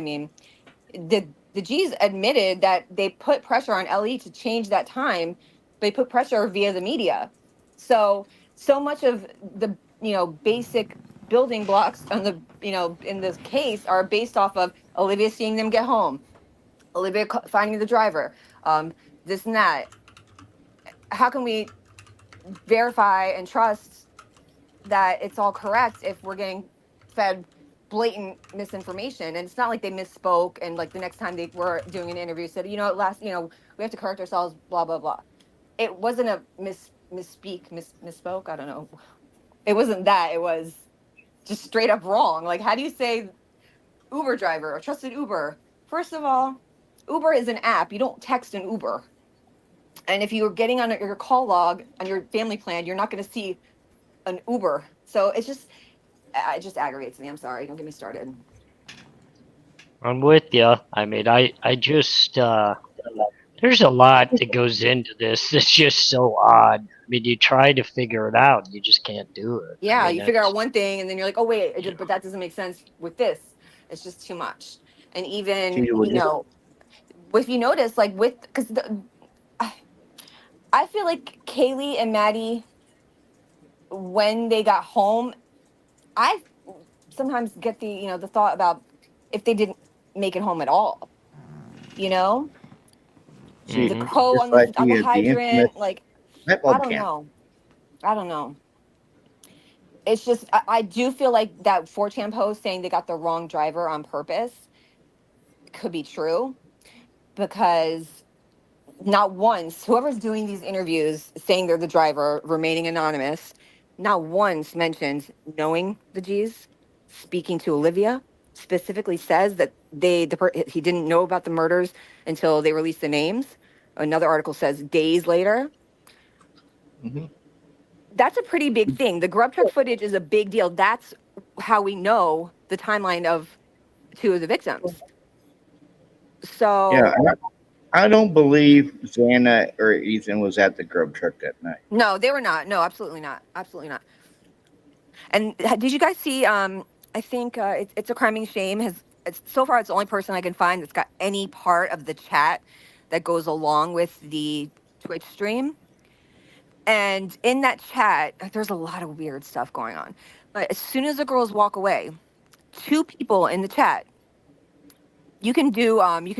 the G's admitted that they put pressure on LE to change that time. They put pressure via the media. So much of the, you know, basic building blocks on the, in this case are based off of Olivia seeing them get home, Olivia finding the driver, this and that. How can we verify and trust that it's all correct if we're getting fed blatant misinformation? And it's not like they misspoke and like the next time they were doing an interview said, we have to correct ourselves, blah blah blah. It wasn't a misspoke, I don't know. It wasn't that. It was just straight up wrong. Like, how do you say Uber driver or trusted Uber? First of all, Uber is an app. You don't text an Uber. And if you're getting on your call log on your family plan, you're not going to see an Uber. So it just aggravates me. I'm sorry. Don't get me started. I'm with you. I mean, I just, there's a lot that goes into this that's just so odd. I mean, you try to figure it out, you just can't do it. Yeah, I mean, you figure out one thing, and then you're like, oh, wait, but that doesn't make sense with this. It's just too much. And even, if you notice, like because I feel like Kaylee and Maddie, when they got home, I sometimes get the thought about if they didn't make it home at all, See, the crow just on like the the hydrant, infamous like, light I bulb don't can. know. I don't know. It's just, I do feel like that 4chan post saying they got the wrong driver on purpose could be true, because not once, whoever's doing these interviews saying they're the driver, remaining anonymous, not once mentioned knowing the G's, speaking to Olivia, specifically says that he didn't know about the murders until they released the names. Another article says days later. That's a pretty big thing. The grub truck footage is a big deal. That's how we know the timeline of 2 of the victims. So Yeah, I don't believe Xana or Ethan was at the grub truck that night. no, they were not. No, absolutely not. Absolutely not. And did you guys see? I think it's a crime and shame. So far it's the only person I can find that's got any part of the chat that goes along with the Twitch stream. And in that chat, there's a lot of weird stuff going on. But as soon as the girls walk away, 2 people in the chat. You can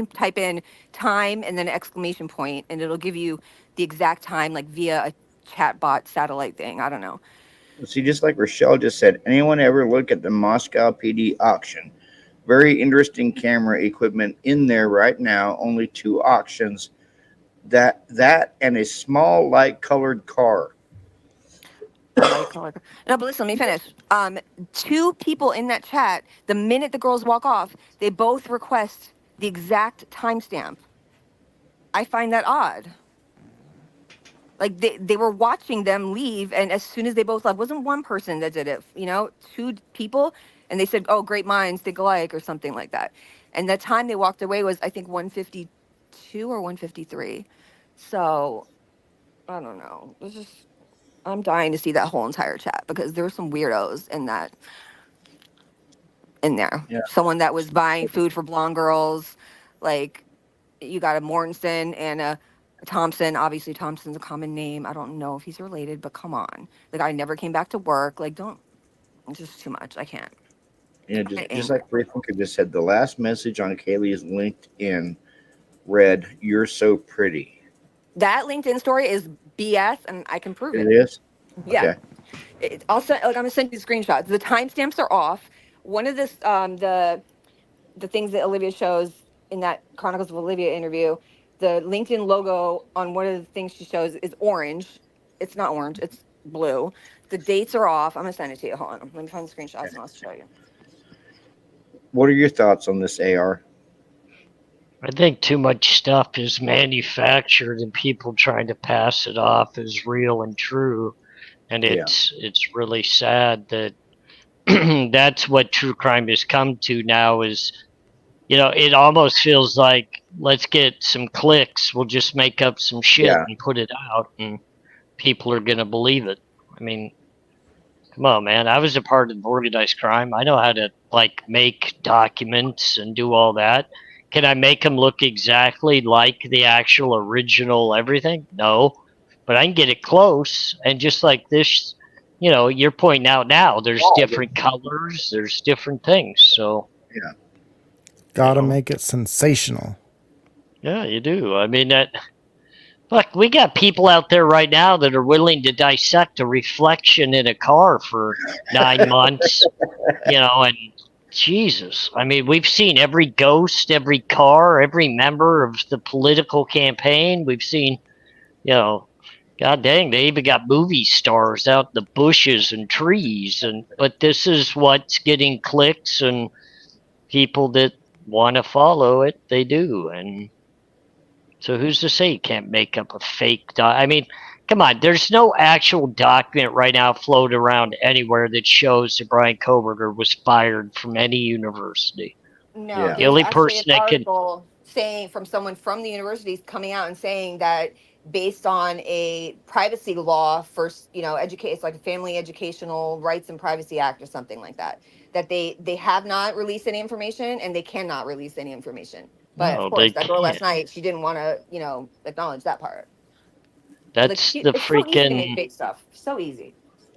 type in time and then an exclamation point, and it'll give you the exact time, like via a chatbot satellite thing. I don't know. See, just like Rochelle just said, anyone ever look at the Moscow PD auction? Very interesting camera equipment in there right now. Only 2 auctions. That and a small light colored car. No, but listen, let me finish. 2 people in that chat, the minute the girls walk off, they both request the exact timestamp. I find that odd. Like they were watching them leave, and as soon as they both left, wasn't one person that did it, 2 people, and they said, oh, great minds think alike, or something like that. And the time they walked away was, I think, 152 or 153. So I don't know. It's just, I'm dying to see that whole entire chat, because there were some weirdos in there. Yeah. Someone that was buying food for blonde girls, like, you got a Mortensen and a Thompson. Obviously Thompson's a common name. I don't know if he's related, but come on. The guy never came back to work. Like, it's just too much. I can't. Yeah, just like Franklin just said, the last message on Kaylee's LinkedIn read, "You're so pretty." That LinkedIn story is BS, and I can prove it. It is? Yeah. Okay. I'm gonna send you the screenshots. The timestamps are off. One of this, the things that Olivia shows in that Chronicles of Olivia interview, the LinkedIn logo on one of the things she shows is orange. It's not orange. It's blue. The dates are off. I'm gonna send it to you. Hold on. Let me find the screenshots and I'll show you. What are your thoughts on this, AR? I think too much stuff is manufactured and people trying to pass it off as real and true. And it's really sad that that's what true crime has come to now. Is, it almost feels like, let's get some clicks. We'll just make up some shit and put it out, and people are going to believe it. I mean, come on, man. I was a part of organized crime. I know how to make documents and do all that. Can I make them look exactly like the actual original everything? No, but I can get it close. And just like this you're pointing out now there's different colors, there's different things. So Gotta make it sensational. yeah, you do. I mean, look, we got people out there right now that are willing to dissect a reflection in a car for 9 months, and Jesus. I mean, we've seen every ghost, every car, every member of the political campaign. We've seen, God dang, they even got movie stars out in the bushes and trees. But this is what's getting clicks, and people that want to follow it, they do. And so who's to say you can't make up a fake I mean, come on, there's no actual document right now floating around anywhere that shows that Brian Koberger was fired from any university. No, Yeah. The only there's person actually an that can article saying from someone from the university coming out and saying that based on a privacy law for, educate, it's like a Family Educational Rights and Privacy Act or something like that, that they have not released any information and they cannot release any information. But No, of course, they that girl last can't. night, she didn't want to, acknowledge that part. That's Like, the it's so easy to make freaking. fake stuff. So easy.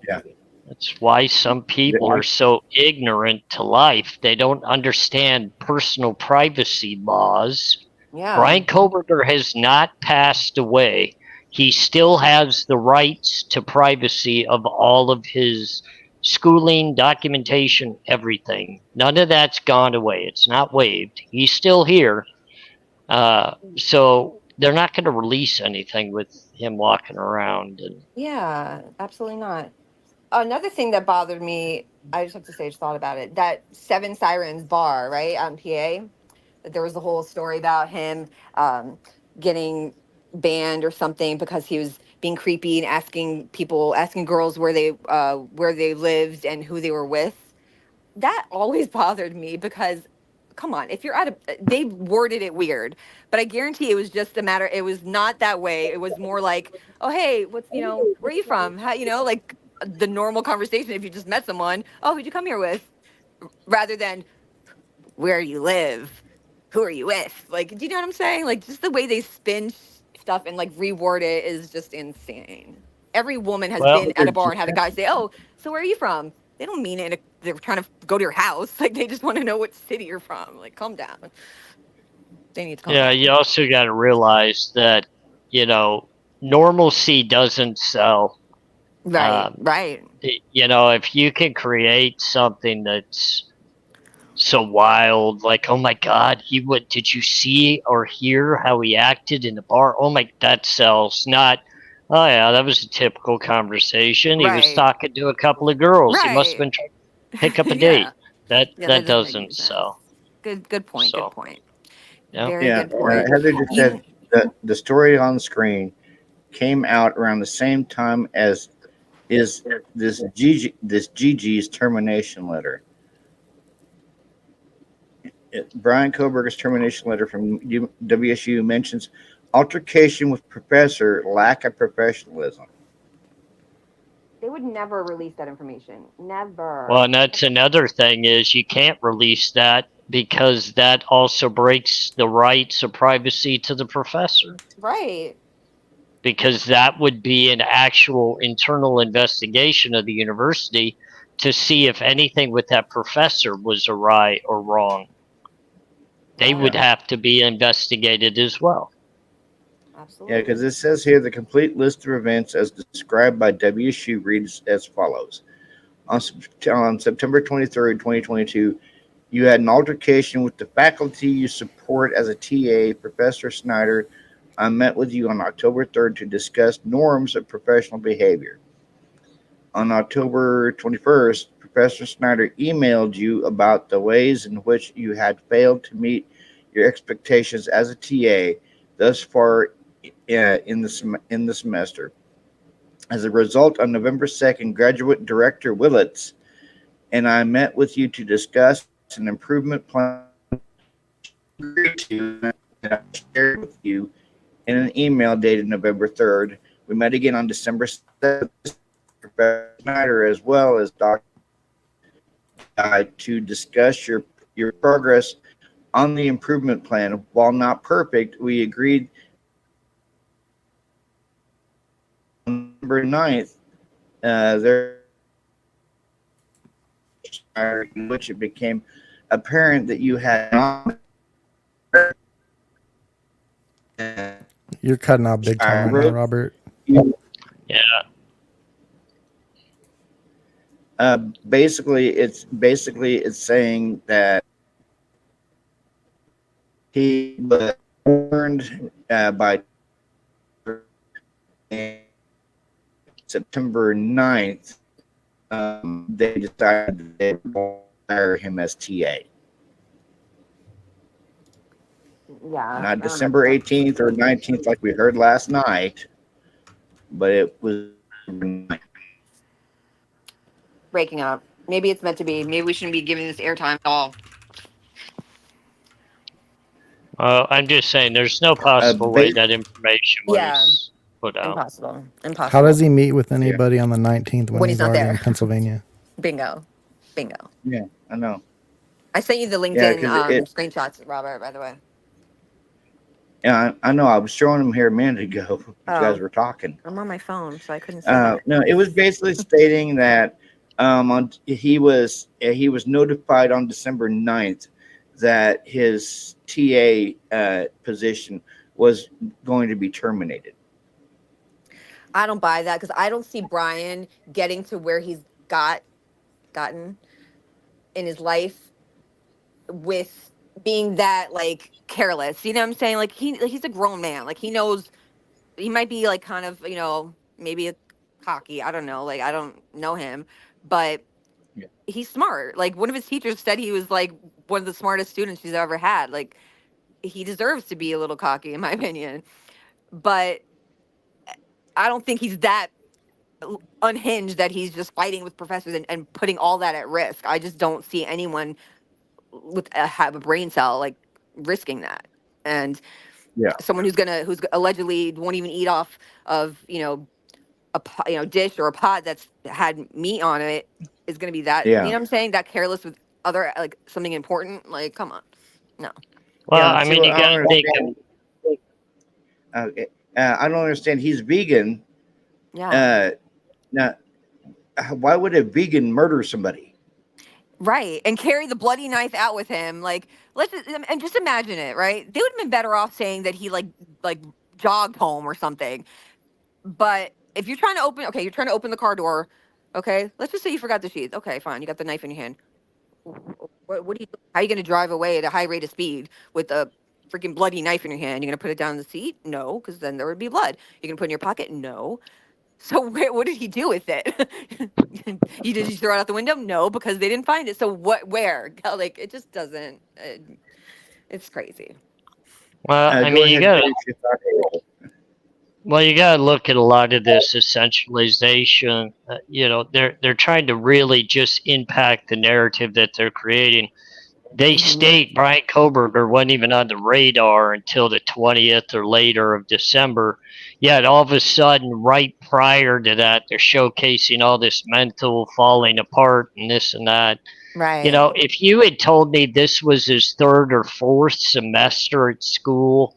Yeah. That's why some people are so ignorant to life. They don't understand personal privacy laws. Yeah. Brian Koberger has not passed away. He still has the rights to privacy of all of his schooling, documentation, everything. None of that's gone away. It's not waived. He's still here. So they're not going to release anything with him walking around. Yeah, absolutely not. Another thing that bothered me, I just have to say, I just thought about it. That Seven Sirens bar, right, out in PA. That there was a whole story about him getting banned or something because he was being creepy and asking girls where they lived and who they were with. That always bothered me because, come on, if you're they worded it weird, but I guarantee it was just a matter. It was not that way. It was more like, oh, hey, where are you from? How, like the normal conversation if you just met someone. Oh, who'd you come here with? Rather than where you live, who are you with? Like, do you know what I'm saying? Like, just the way they spin stuff and like reword it is just insane. Every woman has Well, been at a bar and had a guy say, "Oh, so where are you from?" They don't mean it. They're trying to go to your house. Like, they just want to know what city you're from. Like, calm down. They need to calm Yeah, down. you also got to realize that, normalcy doesn't sell. Right, right. If you can create something that's so wild, like, oh my God, did you see or hear how he acted in the bar? Oh my, that sells. Not, oh yeah, that was a typical conversation. He was Right. talking to a couple of girls. He must have Right. been trying to pick up a Yeah. date. That Yeah, that doesn't make doesn't any sense. sell. Good point. So, Good point. yeah. Very Yeah. good point. Heather just said that the story on the screen came out around the same time as is this Gigi's termination letter. Brian Koberger's termination letter from WSU mentions altercation with professor, lack of professionalism. They would never release that information. Never. Well, and that's another thing is you can't release that because that also breaks the rights of privacy to the professor. Right. Because that would be an actual internal investigation of the university to see if anything with that professor was awry or wrong. They would have to be investigated as well. Absolutely. Yeah, because it says here the complete list of events as described by WSU reads as follows. On September 23rd, 2022, you had an altercation with the faculty you support as a TA, Professor Snyder. I met with you on October 3rd to discuss norms of professional behavior. On October 21st, Professor Snyder emailed you about the ways in which you had failed to meet your expectations as a TA thus far in the semester. As a result, on November 2nd, Graduate Director Willits and I met with you to discuss an improvement plan that I shared with you in an email dated November 3rd. We met again on December 7th, Professor Snyder as well as Dr. To discuss your progress on the improvement plan. While not perfect, we agreed on November 9th there in which it became apparent that you had You're cutting out big time right now, Robert. Yeah. Basically it's saying that he was warned by September 9th. They decided they would hire him as TA. Yeah. Not December 18th or 19th like we heard last night, but it was Breaking up. Maybe it's meant to be. Maybe we shouldn't be giving this airtime at all. I'm just saying, there's no possible way that information was Yeah. put out. Impossible. Impossible. How does he meet with anybody on the 19th when, When he's he's not already there. in Pennsylvania? Bingo. Bingo. Yeah, I know. I sent you the Yeah, LinkedIn 'cause screenshots, Robert, by the way. Yeah, I know. I was showing him here a minute ago. You Oh. guys were talking. I'm on my phone, so I couldn't see that. No, it was basically stating that he was notified on December 9th that his TA position was going to be terminated. I don't buy that because I don't see Brian getting to where he's gotten in his life with being that like careless. You know what I'm saying? Like he's a grown man. Like he knows he might be like kind of, maybe a cocky. I don't know. Like I don't know him, but Yeah. he's smart. Like one of his teachers said he was like one of the smartest students she's ever had. Like he deserves to be a little cocky in my opinion. But I don't think he's that unhinged that he's just fighting with professors and putting all that at risk. I just don't see anyone have a brain cell like risking that. And Yeah. someone who's allegedly won't even eat off of a dish or a pot that's had meat on it is gonna be that. Yeah. You know what I'm saying? That careless with other like something important. Like, come on. No. Well, Yeah, I mean, so you got to think. Okay. I don't understand. He's vegan. Yeah. Now, why would a vegan murder somebody? Right. And carry the bloody knife out with him. Like, and just imagine it, right? They would have been better off saying that he like jogged home or something. But if you're trying to open the car door, okay, let's just say you forgot the sheath. Okay, fine. You got the knife in your hand. What are you, how are you going to drive away at a high rate of speed with a freaking bloody knife in your hand? You're going to put it down in the seat? No, because then there would be blood. You're going to put it in your pocket? No. So what did he do with it? Did you throw it out the window? No, because they didn't find it. So where? Like, it just doesn't, it's crazy. Well, I Go mean, you ahead, got to. Bruce, if I- Well, you got to look at a lot of this essentialization. They're trying to really just impact the narrative that they're creating. They state Brian Koberger wasn't even on the radar until the 20th or later of December. Yet all of a sudden, right prior to that, they're showcasing all this mental falling apart and this and that. Right. If you had told me this was his third or fourth semester at school,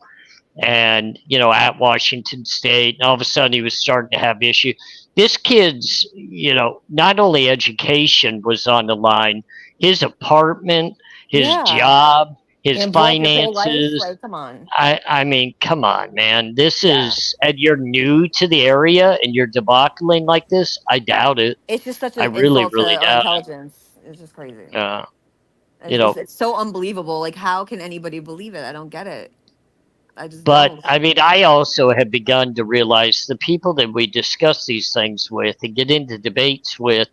and at Washington State, and all of a sudden he was starting to have issues. This kid's, not only education was on the line, his apartment, his job, his And blow up your whole life? finances. Like, come on. I mean, come on, man. This is, and you're new to the area and you're debacling like this. I doubt it. It's just such an I really, insult really to doubt it. intelligence. It's just crazy. It's It's so unbelievable. Like, how can anybody believe it? I don't get it. I just But don't. I mean, I also have begun to realize the people that we discuss these things with and get into debates with,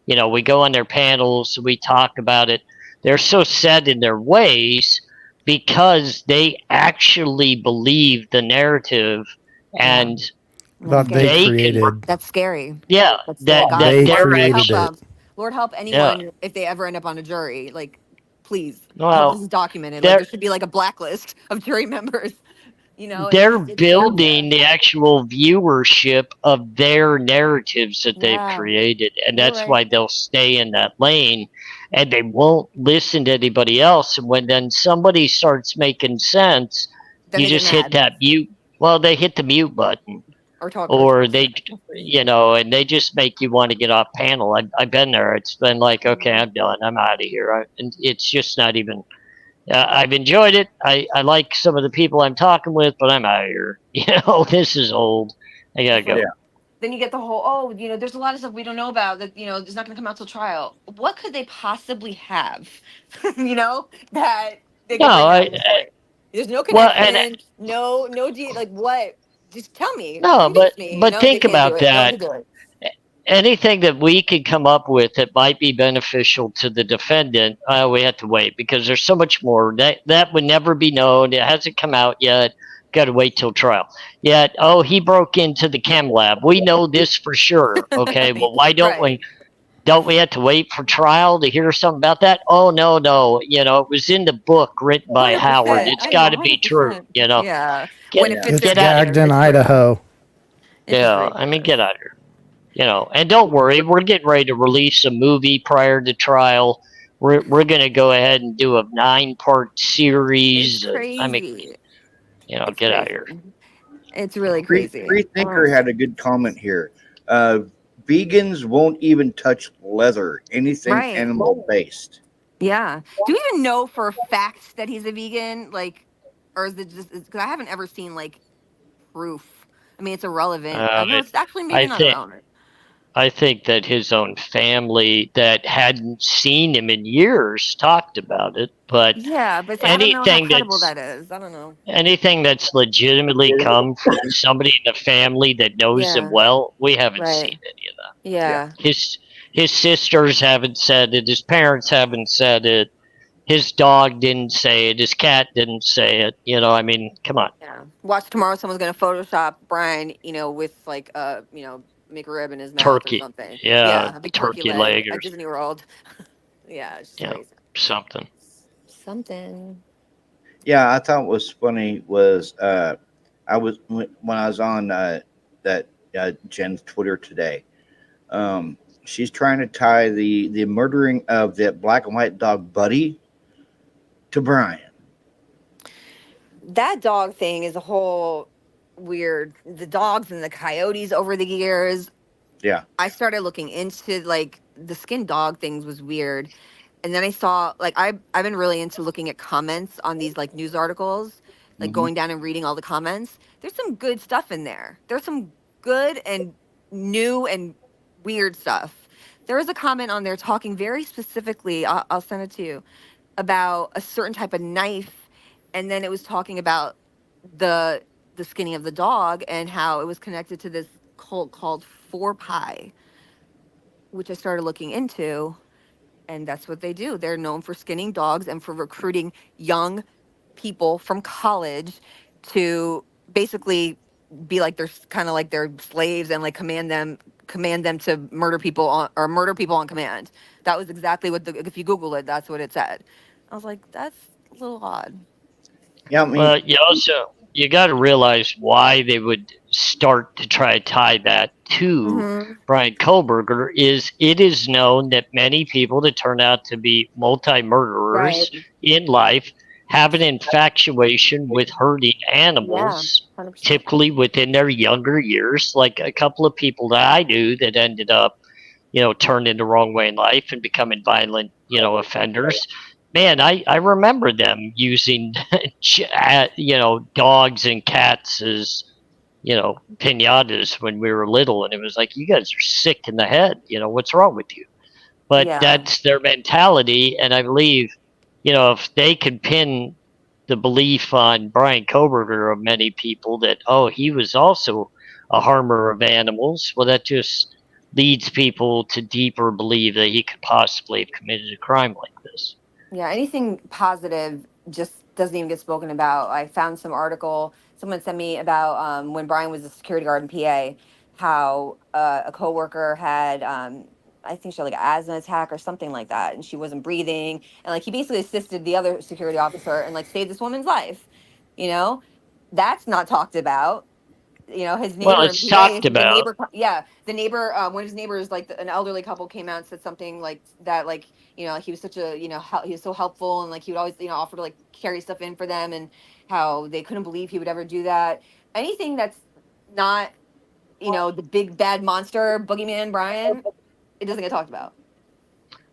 we go on their panels, we talk about it. They're so set in their ways because they actually believe the narrative and That Scary. they They can- created. That's scary. yeah, That's that, God. that They they're created actually, it. Lord help anyone if they ever end up on a jury. Like, please. I hope well, this is documented. they're- Like, there should be like a blacklist of jury members. they're it's building the actual viewership of their narratives that they've Yeah. created, and You're that's right. why they'll stay in that lane, and they won't listen to anybody else. And when then somebody starts making sense, Then you they get just hit mad. that mute. Well, they hit the mute button. or talk or Christmas. they, and they just make you want to get off panel. I've been there. It's been like, okay, I'm done. I'm out of here. And it's just not even. I've enjoyed it. I like some of the people I'm talking with, but I'm out of here. This is old. I gotta go. Yeah. Then you get the whole, there's a lot of stuff we don't know about that, it's not going to come out till trial. What could they possibly have, that they could No, bring out at this point? There's no well, connection, and like what? Just tell me, no, convince me, but they think can't do about it. No one that. can do it. Anything that we could come up with that might be beneficial to the defendant, we have to wait because there's so much more that would never be known. It hasn't come out yet. Got to wait till trial. Yet, he broke into the chem lab. We know this for sure. Okay, well, why don't Right. we? Don't we have to wait for trial to hear something about that? Oh no, it was in the book written by Howard. 100%. It's I got know, to be true. 100%. Yeah. Get, When it fits It's their get out of gagged here. in it's true. Idaho. It's just Yeah, I mean, ridiculous. get out of here. And don't worry, we're getting ready to release a movie prior to trial. We're going to go ahead and do a 9-part series. It's crazy. I mean, It's get out of crazy. here. It's really Free crazy. Thinker had a good comment here. Vegans won't even touch leather, anything Right. animal based. Yeah. Do we even know for a fact that he's a vegan? Like, or is it just because I haven't ever seen like proof? I mean, it's irrelevant. I know it's actually maybe I not think irrelevant. I think that his own family that hadn't seen him in years talked about it, but Yeah, but I don't know how anything credible that's that is. I don't know. anything that's legitimately come from somebody in the family that knows him Yeah. well, we haven't Right. seen any of that. Yeah. His sisters haven't said it. His parents haven't said it. His dog didn't say it. His cat didn't say it. I mean, come on. Yeah. Watch tomorrow. Someone's gonna Photoshop Brian, with like McRib in his mouth or Turkey. something. Yeah, a big turkey leg at or Disney World. Yeah, it's just Yeah. crazy. something. Something. Yeah, I thought was funny was I was when I was on that Jen's Twitter today. She's trying to tie the murdering of that black and white dog Buddy to Brian. That dog thing is a whole weird. The dogs and the coyotes over the years. Yeah. I started looking into like the skin dog things was weird. And then I saw like I've been really into looking at comments on these like news articles, like Mhm. going down and reading all the comments. There's some good stuff in there. There's some good and new and weird stuff. There was a comment on there talking very specifically, I'll send it to you, about a certain type of knife, and then it was talking about the skinning of the dog and how it was connected to this cult called Four Pie, which I started looking into, and that's what they do. They're known for skinning dogs and for recruiting young people from college to basically be like they're kind of like their slaves and like command them to murder people on command. That was exactly what if you Google it, that's what it said. I was like, that's a little odd. Yeah, I mean, Well, you got to realize why they would start to try to tie that to Mhm. Brian Kohlberger is it is known that many people that turn out to be multi-murderers in life have an infatuation with hurting animals, 100%. typically within their younger years. Like a couple of people that I knew that ended up, turned in the wrong way in life and becoming violent, offenders. Man, I remember them using, dogs and cats as, pinatas when we were little. And it was like, you guys are sick in the head. What's wrong with you? But Yeah. that's their mentality. And I believe, if they could pin the belief on Brian Koberger of many people that, he was also a harmer of animals, well, that just leads people to deeper believe that he could possibly have committed a crime like this. Yeah, anything positive just doesn't even get spoken about. I found some article someone sent me about when Brian was a security guard in PA, how a coworker had, I think she had like an asthma attack or something like that, and she wasn't breathing, and like he basically assisted the other security officer and like saved this woman's life. That's not talked about. His neighbor Well, in it's PA, talked the about. neighbor, the neighbor, one of his neighbors, like an elderly couple came out and said something like that, like, he was such a, he was so helpful, and like he would always, offer to like carry stuff in for them, and how they couldn't believe he would ever do that. Anything that's not you know, the big bad monster boogeyman Brian, it doesn't get talked about.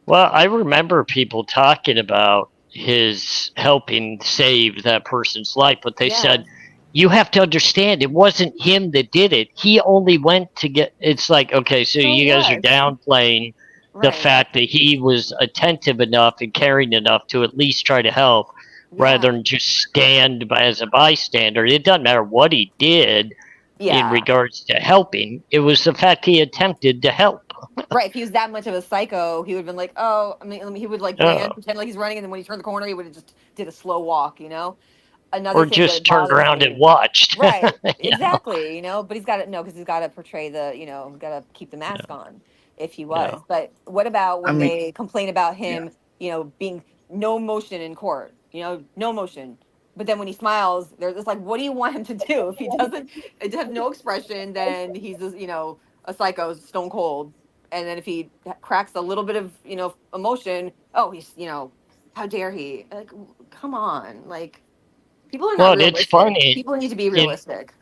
Well, I remember people talking about his helping save that person's life, but they Yeah. said, you have to understand, it wasn't him that did it. He only went to get. It's like, okay, so So you guys are what? downplaying the Right. fact that he was attentive enough and caring enough to at least try to help, rather than just stand by as a bystander. It doesn't matter what he did in regards to helping. It was the fact he attempted to help. Right. If he was that much of a psycho, he would have been like, oh, I mean, he would like land, pretend like he's running, and then when he turned the corner, he would have just did a slow walk, you know? Another Or thing just that turned bothers around me- and watched. Right. You know? Exactly. You know, but he's got to, no, because he's got to portray the, you know, got to keep the mask on if he was. Yeah. But what about when I mean- they complain about him, you know, being no motion in court, you know, no motion. But then when he smiles, they're just like, what do you want him to do? If he doesn't have no expression, then he's just, you know, a psycho, stone cold. And then if he cracks a little bit of, you know, emotion, oh, he's, you know, how dare he? Like, come on. Like, people are not Well, realistic. it's funny. People need to be realistic.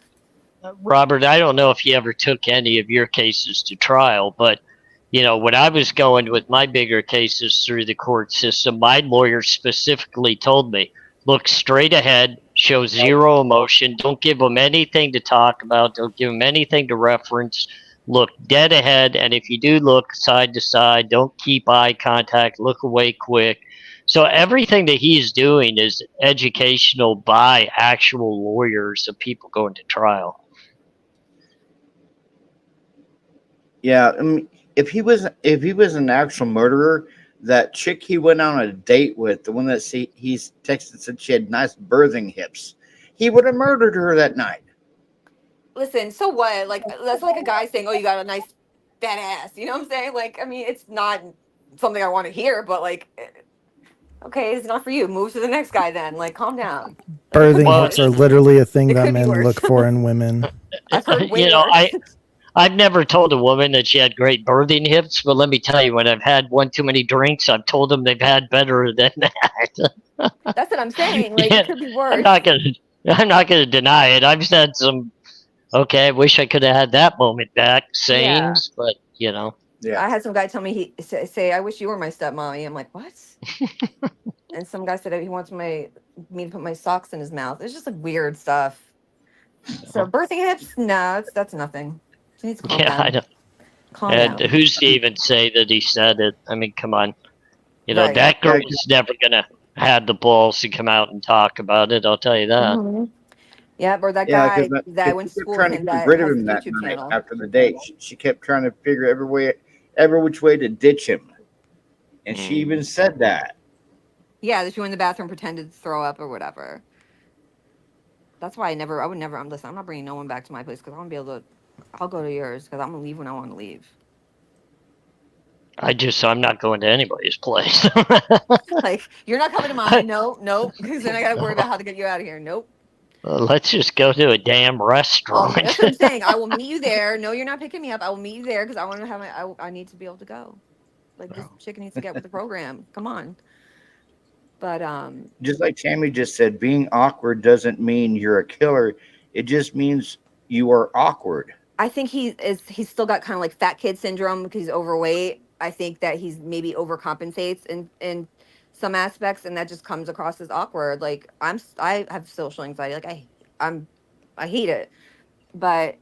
Robert, I don't know if you ever took any of your cases to trial, but you know, when I was going with my bigger cases through the court system, my lawyer specifically told me, look straight ahead, show zero emotion, don't give them anything to talk about, don't give them anything to reference, look dead ahead, and if you do look side to side, don't keep eye contact, look away quick. So everything that he's doing is educational by actual lawyers of people going to trial. Yeah, I mean, if he was an actual murderer, that chick he went on a date with, the one that he's texted, said she had nice birthing hips, he would have murdered her that night. Listen, so what? Like, that's like a guy saying, oh, you got a nice fat ass. You know what I'm saying? Like, I mean, it's not something I want to hear, but like, okay, it's not for you. Move to the next guy then. Like, calm down. Birthing Well, hips are literally a thing it that could be men worse. look for in women. I've heard way You know, worse. I've never told a woman that she had great birthing hips, but let me tell you, when I've had one too many drinks, I've told them they've had better than that. That's what I'm saying. Like, Yeah, it could be worse. I'm not gonna deny it. I've said some, okay, I wish I could have had that moment back sayings, but you know. I had some guy tell me say I wish you were my stepmommy. I'm like, what? And some guy said he wants me to put my socks in his mouth. It's just like weird stuff. So birthing hips, no, that's nothing. She needs to calm Yeah, I down. know. Calm And down. who's to even say that he said it? I mean, come on. You know, Right. that girl Yeah. is never gonna have the balls to come out and talk about it. I'll tell you that. Mhm. Yeah, or that Yeah, guy because that I went to she kept school trying with to him get that rid of has a him that YouTube night channel. after the date. She kept trying to figure every which way to ditch him, and she even said that. Yeah, that she went in the bathroom, pretended to throw up or whatever. That's why I would never, listen, I'm not bringing no one back to my place because I'm going to be able to, I'll go to yours because I'm going to leave when I want to leave. I'm not going to anybody's place. Like, you're not coming to mine. No, because then I got to worry about how to get you out of here. Nope. Let's just go to a damn restaurant. That's what I'm saying. I will meet you there. No, you're not picking me up. I will meet you there because I want to have I need to be able to go. Like, this chicken needs to get with the program. Come on. But, Just like Tammy just said, being awkward doesn't mean you're a killer. It just means you are awkward. I think he's still got kind of like fat kid syndrome because he's overweight. I think that he's maybe overcompensates in some aspects, and that just comes across as awkward. Like I have social anxiety. Like I hate it. But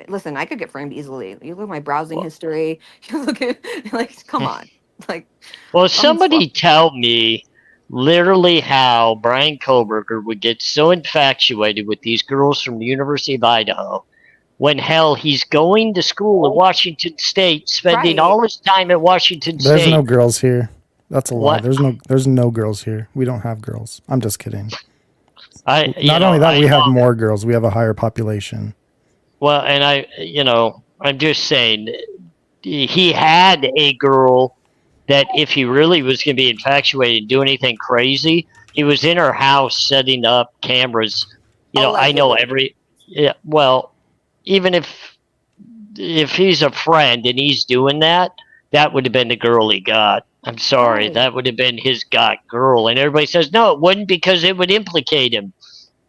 listen, I could get framed easily. You look at my browsing history. You look at like, come on, like. Well, somebody tell me literally how Brian Koberger would get so infatuated with these girls from the University of Idaho when hell he's going to school at Washington State, spending Right. all his time at Washington There's State. no girls here. That's a lie. What? There's no girls here. We don't have girls. I'm just kidding. You Not only that, I we have know. more girls. We have a higher population. Well, and I'm just saying, he had a girl that if he really was going to be infatuated and do anything crazy, he was in her house setting up cameras. I know well, even if he's a friend and he's doing that, that would have been the girl he got. I'm sorry, Right. that would have been his got girl. And everybody says, no, it wouldn't because it would implicate him.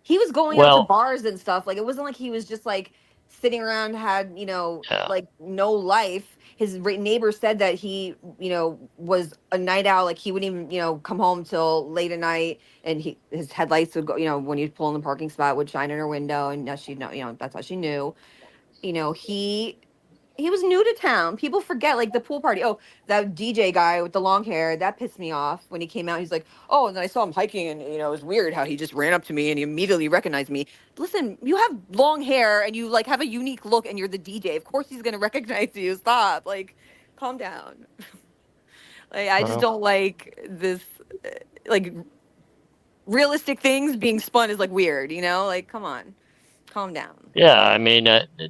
He was going out Well- to bars and stuff. Like, it wasn't like he was just like sitting around, had, Yeah. like no life. His neighbor said that he, was a night owl. Like he wouldn't even, come home till late at night, and his headlights would go, when he'd pull in the parking spot, would shine in her window, and now she'd know, that's how she knew. He was new to town. People forget, like the pool party. Oh, that DJ guy with the long hair, that pissed me off when he came out. He's like, oh, and then I saw him hiking, and it was weird how he just ran up to me and he immediately recognized me. Listen, you have long hair and you like have a unique look, and you're the DJ. Of course he's gonna recognize you. Stop, like, calm down. Like, I just Well, don't like this, like realistic things being spun is like weird. Like, come on, calm down. yeah, I mean,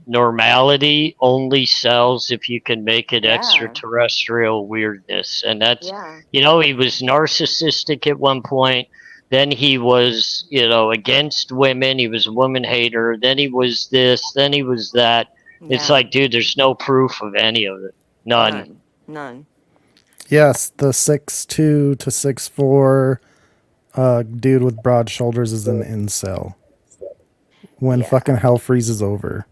normality only sells if you can make it Yeah. extraterrestrial weirdness. And that's, Yeah. he was narcissistic at one point. Then he was, against women. He was a woman hater. Then he was this. Then he was that. It's Yeah. like, dude, there's no proof of any of it. None. None. Yes, the 6'2" to 6'4" dude with broad shoulders is an incel. When Yeah. fucking hell freezes over.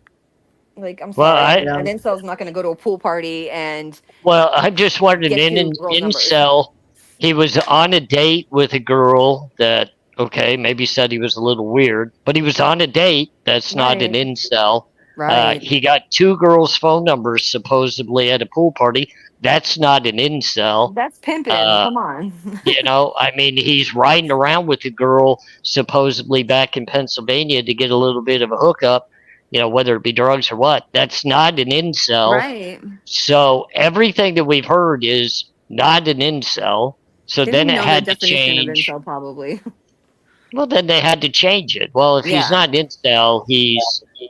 Like, I'm Well, sorry, I- an incel's not going to go to a pool party and Well, I'm just wondering, Get in you an girl numbers. incel, he was on a date with a girl that, okay, maybe said he was a little weird, but he was on a date. That's not an Right. incel. right. He got two girls' phone numbers supposedly at a pool party. That's not an incel. That's pimping. uh, Come on. I mean, he's riding around with a girl supposedly back in Pennsylvania to get a little bit of a hookup, whether it be drugs or what. That's not an incel. Right. So everything that we've heard is not an incel. So Didn't then even it know the had to definition of change. incel, probably. Well, then they had to change it. Well, if he's Yeah. not an incel, he's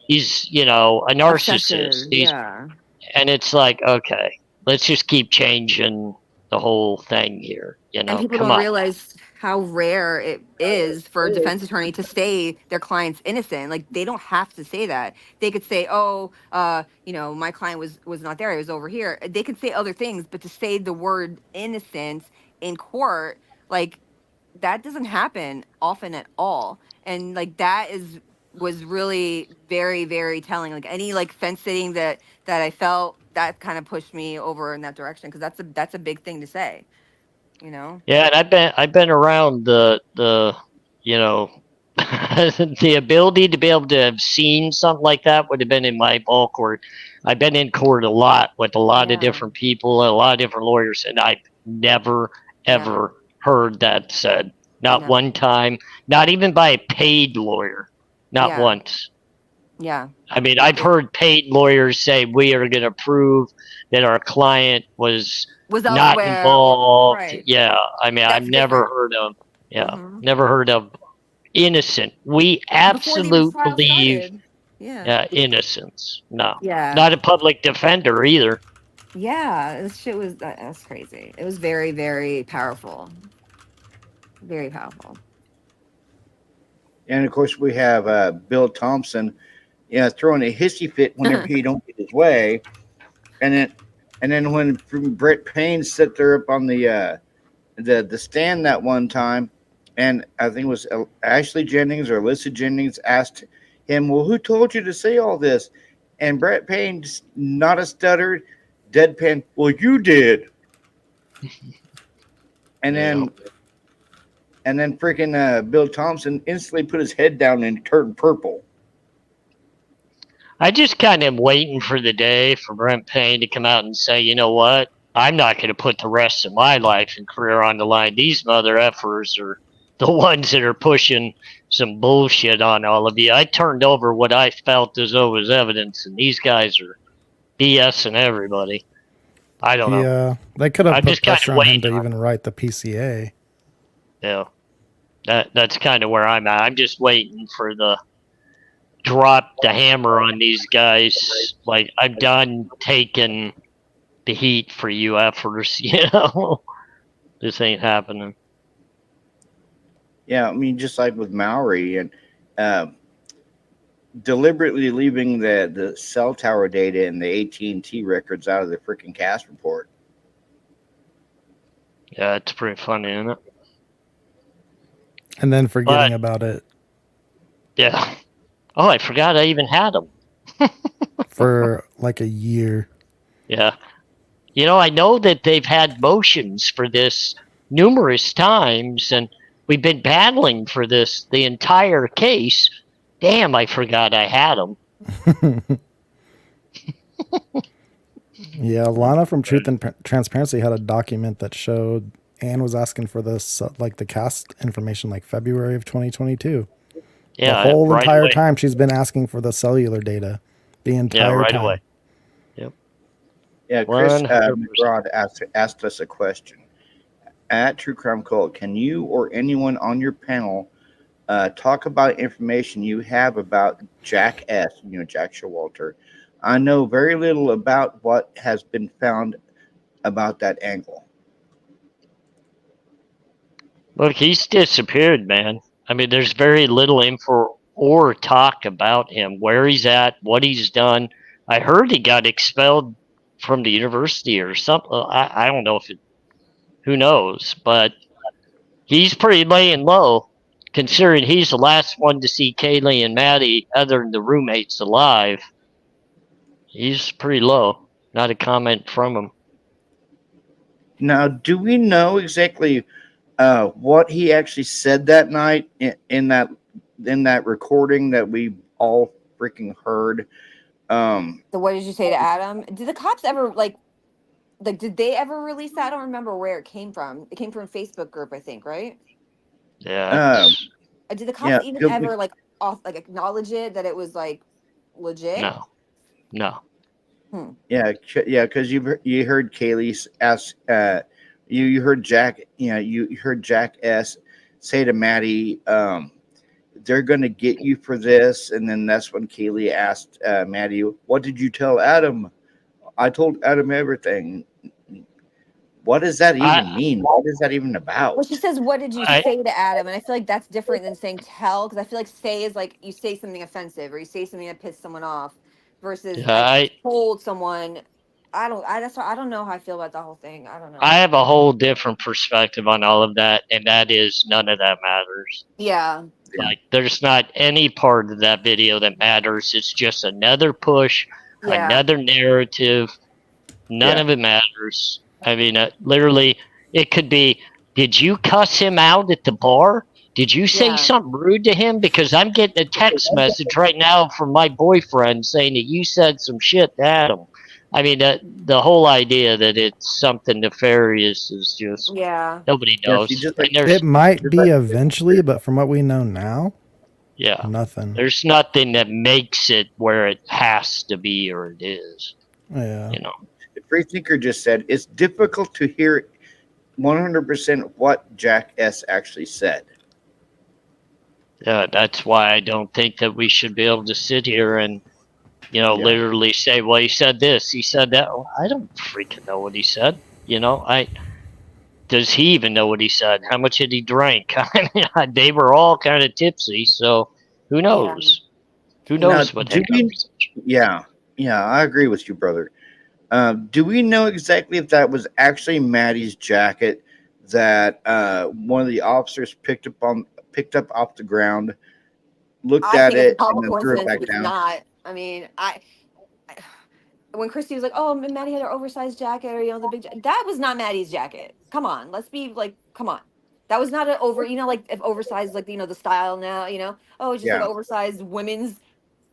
a narcissist. Obsessive, He's, yeah. and it's like, okay, let's just keep changing the whole thing here. And people Come don't on. realize how rare it is for a defense attorney to say their client's innocent. Like, they don't have to say that. They could say, oh, my client was not there, he was over here. They could say other things, but to say the word innocent in court, like, that doesn't happen often at all. And like, was really very, very telling. Like, any like fence sitting that I felt, that kind of pushed me over in that direction, because that's a big thing to say. Yeah, and I've been around the the ability to be able to have seen something like that would have been in my ball court. I've been in court a lot with a lot of Yeah. different people, a lot of different lawyers, and I've never ever heard that said. Not No. one time, not even by a paid lawyer. Not Yeah. once. Yeah. I mean, I've heard paid lawyers say we are going to prove that our client was Was not elsewhere, involved. right. Yeah, I mean, I've That's never different. heard of. Yeah, Mhm. never heard of innocent. We Before the absolute trial believe started. Yeah. innocence. No, Yeah. not a public defender either. Yeah. This shit was, that's crazy. It was very, very powerful. Very powerful. And of course, we have Bill Thompson, throwing a hissy fit whenever he don't get his way, and then when Brett Payne sat there up on the stand that one time, and I think it was Ashley Jennings or Alyssa Jennings asked him, "Well, who told you to say all this?" And Brett Payne, just not a stutter, deadpan, "Well, you did." And then. And then freaking Bill Thompson instantly put his head down and turned purple. I just kind of am waiting for the day for Brent Payne to come out and say, you know what? I'm not going to put the rest of my life and career on the line. These mother effers are the ones that are pushing some bullshit on all of you. I turned over what I felt as though was evidence, and these guys are BSing everybody. I don't know. Yeah, they could have I'm put just kinda pressure on him waiting to on- even write the PCA. Yeah. That's kind of where I'm at. I'm just waiting for the drop the hammer on these guys. Like, I'm done taking the heat for you effers, This ain't happening. Yeah, I mean, just like with Maori and deliberately leaving the cell tower data and the AT&T records out of the freaking cast report. Yeah, it's pretty funny, isn't it? And then forgetting But- about it. Yeah. Oh, I forgot I even had them. for like a year. Yeah. I know that they've had motions for this numerous times, and we've been battling for this the entire case. Damn, I forgot I had them. Yeah, Lana from Truth and Transparency had a document that showed Anne was asking for this, like the cast information, like February of 2022. Yeah, the whole right entire away. time she's been asking for the cellular data. The entire right time. away. Yeah, Chris 100%. McBride asked us a question. At True Crime Cult, can you or anyone on your panel talk about information you have about Jack S., Jack Showalter? I know very little about what has been found about that angle. Look, he's disappeared, man. I mean, there's very little info or talk about him, where he's at, what he's done. I heard he got expelled from the university or something. I don't know if it, who knows, but he's pretty laying low, considering he's the last one to see Kaylee and Maddie, other than the roommates, alive. He's pretty low. Not a comment from him. Now, do we know exactly what he actually said that night in that recording that we all freaking heard? So what did you say to Adam? Did the cops ever like did they ever release that? I don't remember where it came from. It came from a Facebook group, I think, right? Yeah. Did the cops even ever acknowledge it, that it was like legit? No. Yeah, because you heard Kaylee ask, you heard Jack, you heard Jack S. say to Maddie, they're going to get you for this. And then that's when Kaylee asked Maddie, what did you tell Adam? I told Adam everything. What does that even mean? What is that even about? Well, she says, what did you say to Adam? And I feel like that's different than saying tell, because I feel like say is like you say something offensive or you say something that pissed someone off versus I told someone. I don't know how I feel about the whole thing. I don't know. I have a whole different perspective on all of that, and that is none of that matters. Yeah. Like, there's not any part of that video that matters. It's just another push, another narrative. None of it matters. I mean, literally, it could be, did you cuss him out at the bar? Did you say something rude to him? Because I'm getting a text message right now from my boyfriend saying that you said some shit to Adam. I mean, the whole idea that it's something nefarious is just nobody knows. It might be eventually, but from what we know now, nothing. There's nothing that makes it where it has to be or it is. Yeah, The Free Thinker just said it's difficult to hear 100% what Jack S. actually said. Yeah, that's why I don't think that we should be able to sit here and literally say, well, he said this, he said that. Well, I don't freaking know what he said. Does he even know what he said? How much had he drank? I mean, they were all kind of tipsy, so who knows? Who knows what happened? Yeah, I agree with you, brother. Do we know exactly if that was actually Maddie's jacket that one of the officers picked up off the ground, looked at it, and then threw it back down? Not. I mean, when Christy was like, "Oh, Maddie had her oversized jacket," or the big that was not Maddie's jacket. Come on, let's be like, come on, that was not an if oversized the style now, it's just like an oversized women's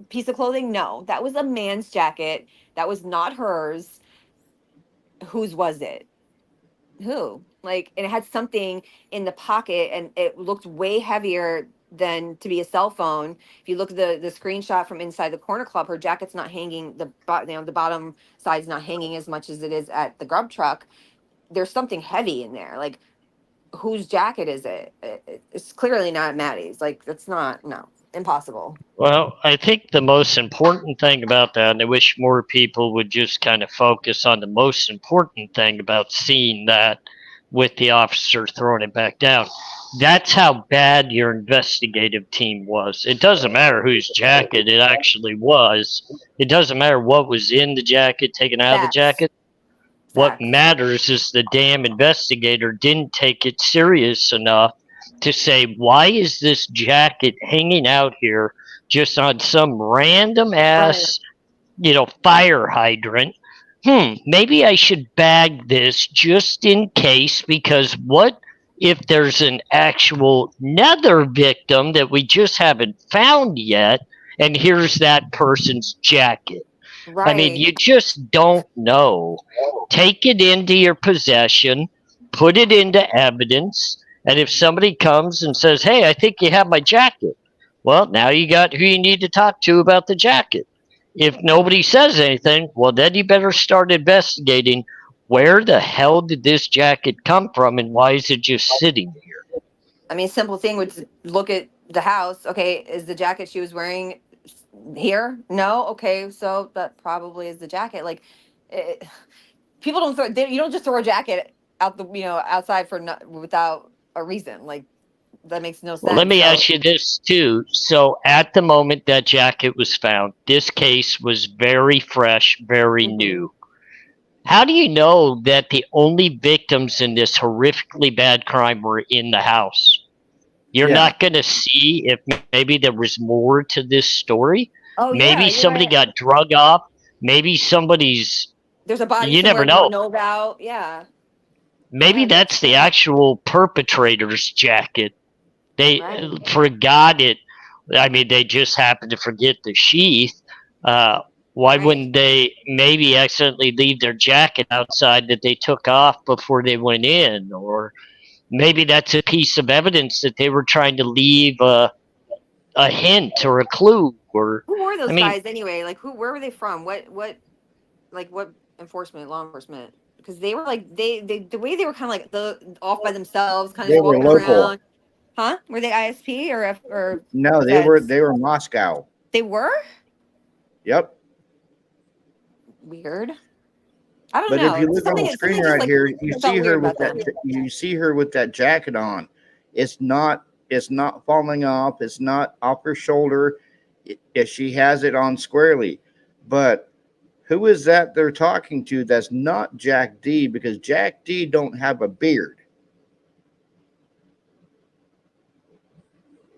piece of clothing. No, that was a man's jacket. That was not hers. Whose was it? Who? And it had something in the pocket, and it looked way heavier than to be a cell phone. If you look at the screenshot from inside the Corner Club, her jacket's not hanging, the bottom side's not hanging as much as it is at the grub truck. There's something heavy in there. Whose jacket is it? It's clearly not Maddie's. That's not, impossible. Well, I think the most important thing about that, and I wish more people would just kind of focus on the most important thing about seeing that with the officer throwing it back down. That's how bad your investigative team was. It doesn't matter whose jacket it actually was. It doesn't matter what was in the jacket, taken out of the jacket. What matters is the damn investigator didn't take it serious enough to say, why is this jacket hanging out here just on some random ass fire hydrant. Maybe I should bag this just in case, because what if there's an actual another victim that we just haven't found yet, and here's that person's jacket? Right. I mean, you just don't know. Take it into your possession, put it into evidence, and if somebody comes and says, hey, I think you have my jacket, well, now you got who you need to talk to about the jacket. If nobody says anything, well, then you better start investigating where the hell did this jacket come from and why is it just sitting here? I mean, simple thing would look at the house. Okay, is the jacket she was wearing here? No. Okay, so that probably is the jacket. Like, people don't throw. You don't just throw a jacket out the outside without a reason. Like, that makes no sense. Well, let me ask you this too. So at the moment that jacket was found, this case was very fresh, very new. How do you know that the only victims in this horrifically bad crime were in the house? You're not going to see if maybe there was more to this story. Oh, maybe somebody got drug off. Maybe there's a body you never know. We don't know about. Yeah. Maybe that's the actual perpetrator's jacket. They forgot it. I mean, they just happened to forget the sheath. Why wouldn't they maybe accidentally leave their jacket outside that they took off before they went in? Or maybe that's a piece of evidence that they were trying to leave a hint or a clue. Or who were those guys anyway? Like, where were they from? What enforcement, law enforcement? Because they were like the way they were kind of like off by themselves, kind of walking around. Huh? Were they ISP or no? They were Moscow. They were. Yep. Weird. I don't know. But if you look on the screen right here, you see her with that. You see her with that jacket on. It's not falling off. It's not off her shoulder. She has it on squarely. But who is that they're talking to? That's not Jack D, because Jack D don't have a beard.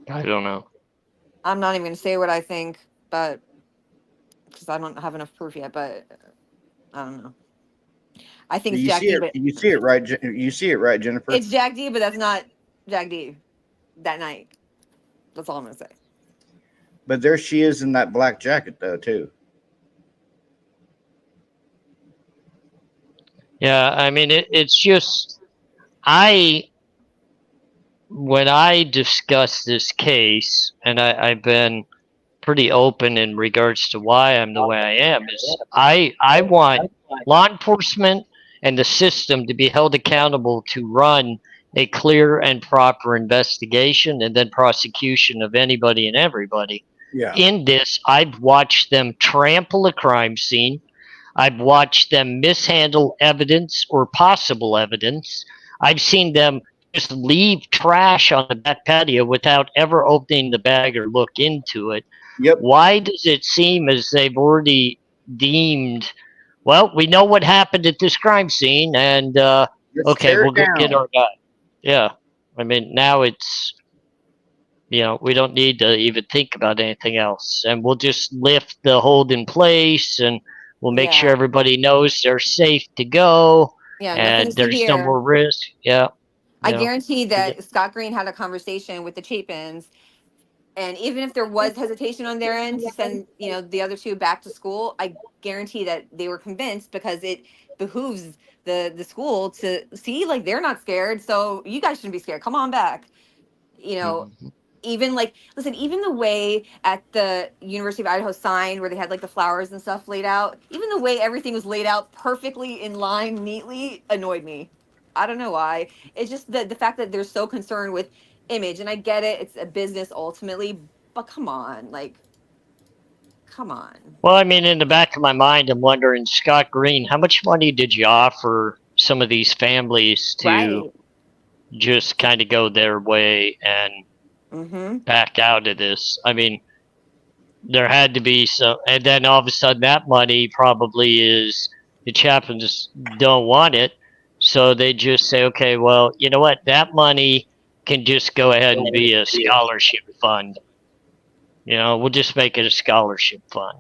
I don't know. I'm not even going to say what I think, but because I don't have enough proof yet. But I don't know. I think it's Jack D. You see it right. You see it right, Jennifer. It's Jack D, but that's not Jack D. That night. That's all I'm going to say. But there she is in that black jacket, though, too. Yeah, I mean, it's just when I discuss this case, and I've been pretty open in regards to why I'm the way I am, is I want law enforcement and the system to be held accountable to run a clear and proper investigation and then prosecution of anybody and everybody. Yeah. In this, I've watched them trample a crime scene. I've watched them mishandle evidence or possible evidence. I've seen them just leave trash on the back patio without ever opening the bag or look into it. Yep. Why does it seem as they've already deemed, well, we know what happened at this crime scene, and okay, we'll go get our guy. Yeah. I mean, now it's, we don't need to even think about anything else. And we'll just lift the hold in place, and we'll make sure everybody knows they're safe to go. Yeah, and there's no more risk. Yeah. I guarantee that Scott Green had a conversation with the Chapins, and even if there was hesitation on their end to send, the other two back to school, I guarantee that they were convinced, because it behooves the school to see, like, they're not scared, so you guys shouldn't be scared. Come on back. Even even the way at the University of Idaho sign where they had like the flowers and stuff laid out, even the way everything was laid out perfectly in line, neatly, annoyed me. I don't know why. It's just the fact that they're so concerned with image, and I get it. It's a business ultimately, but come on. Well, I mean, in the back of my mind, I'm wondering, Scott Green, how much money did you offer some of these families to just kind of go their way and back out of this? I mean, there had to be some, and then all of a sudden that money probably is, the Chapins don't want it, so they just say, okay, well, you know what, that money can just go ahead and be a scholarship fund. We'll just make it a scholarship fund.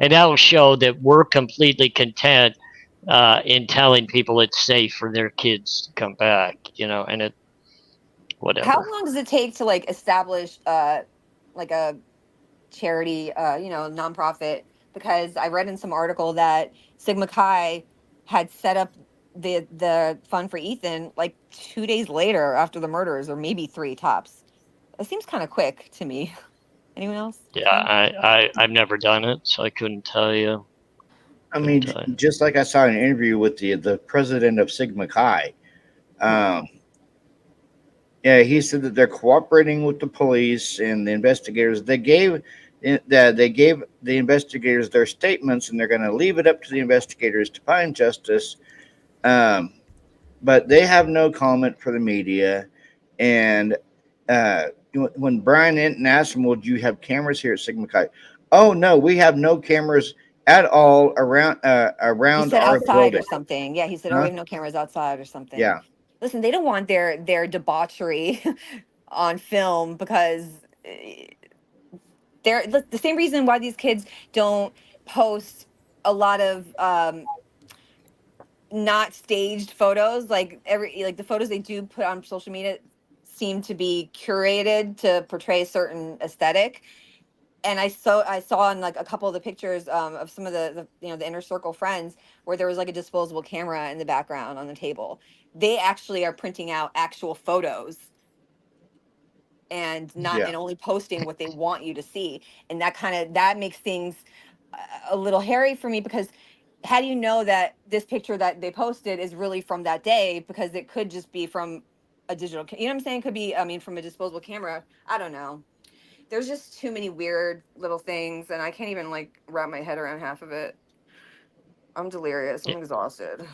And that will show that we're completely content in telling people it's safe for their kids to come back, and it, whatever. How long does it take to like establish like a charity, nonprofit? Because I read in some article that Sigma Chi had set up the fund for Ethan like 2 days later after the murders, or maybe 3 tops. It seems kind of quick to me. Anyone else? Yeah, I've never done it, so I couldn't tell you. I mean, just like I saw in an interview with the president of Sigma Chi. Yeah, he said that they're cooperating with the police and the investigators. They gave the investigators their statements, and they're going to leave it up to the investigators to find justice. But they have no comment for the media. And when Brian Enton asked him, "Well, do you have cameras here at Sigma Chi?" "Oh no, we have no cameras at all around He said our outside building." or something. Yeah, he said, "Oh, we have no cameras outside or something." Yeah. Listen, they don't want their debauchery on film because they're the same reason why these kids don't post a lot of not staged photos. Like the photos they do put on social media seem to be curated to portray a certain aesthetic. And I saw in like a couple of the pictures of some of the inner circle friends where there was like a disposable camera in the background on the table. They actually are printing out actual photos and not and only posting what they want you to see. And that makes things a little hairy for me, because how do you know that this picture that they posted is really from that day? Because it could just be from a digital, you know what I'm saying? It could be, from a disposable camera. I don't know. There's just too many weird little things, and I can't even like wrap my head around half of it. I'm delirious. I'm exhausted.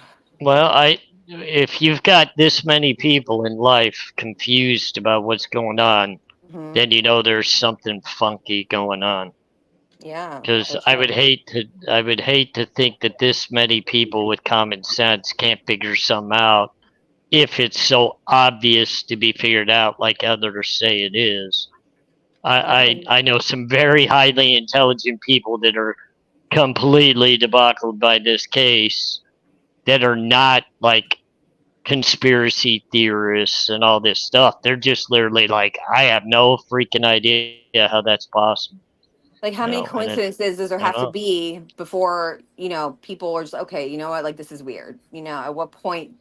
Well, if you've got this many people in life confused about what's going on, then there's something funky going on. Yeah. Because I would hate to think that this many people with common sense can't figure something out if it's so obvious to be figured out, like others say it is. I know some very highly intelligent people that are completely debauched by this case, that are not like conspiracy theorists and all this stuff. They're just literally like, I have no freaking idea how that's possible. Like, how many coincidences does there have to be before, people are just, okay, you know what, like, this is weird. At what point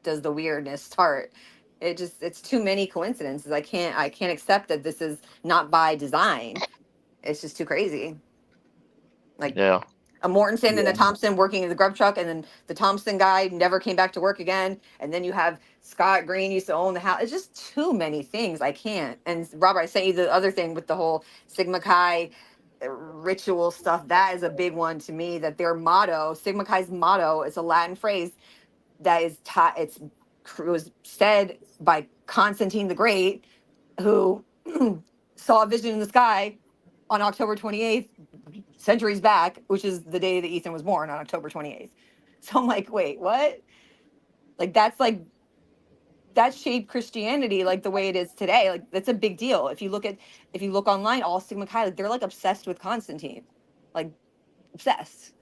does the weirdness start? It's too many coincidences. I can't accept that this is not by design. It's just too crazy. Like, a Mortensen and a Thompson working in the grub truck, and then the Thompson guy never came back to work again. And then you have Scott Green used to own the house. It's just too many things. I can't. And Robert, I sent you the other thing with the whole Sigma Chi ritual stuff. That is a big one to me, that their motto, Sigma Chi's motto, is a Latin phrase that is it was said by Constantine the Great, who saw a vision in the sky on October 28th, centuries back, which is the day that Ethan was born, on October 28th. So I'm like, wait, what? Like, that shaped Christianity like the way it is today. Like, that's a big deal. If you look online, all Sigma Chi, like, they're like obsessed with Constantine, like obsessed.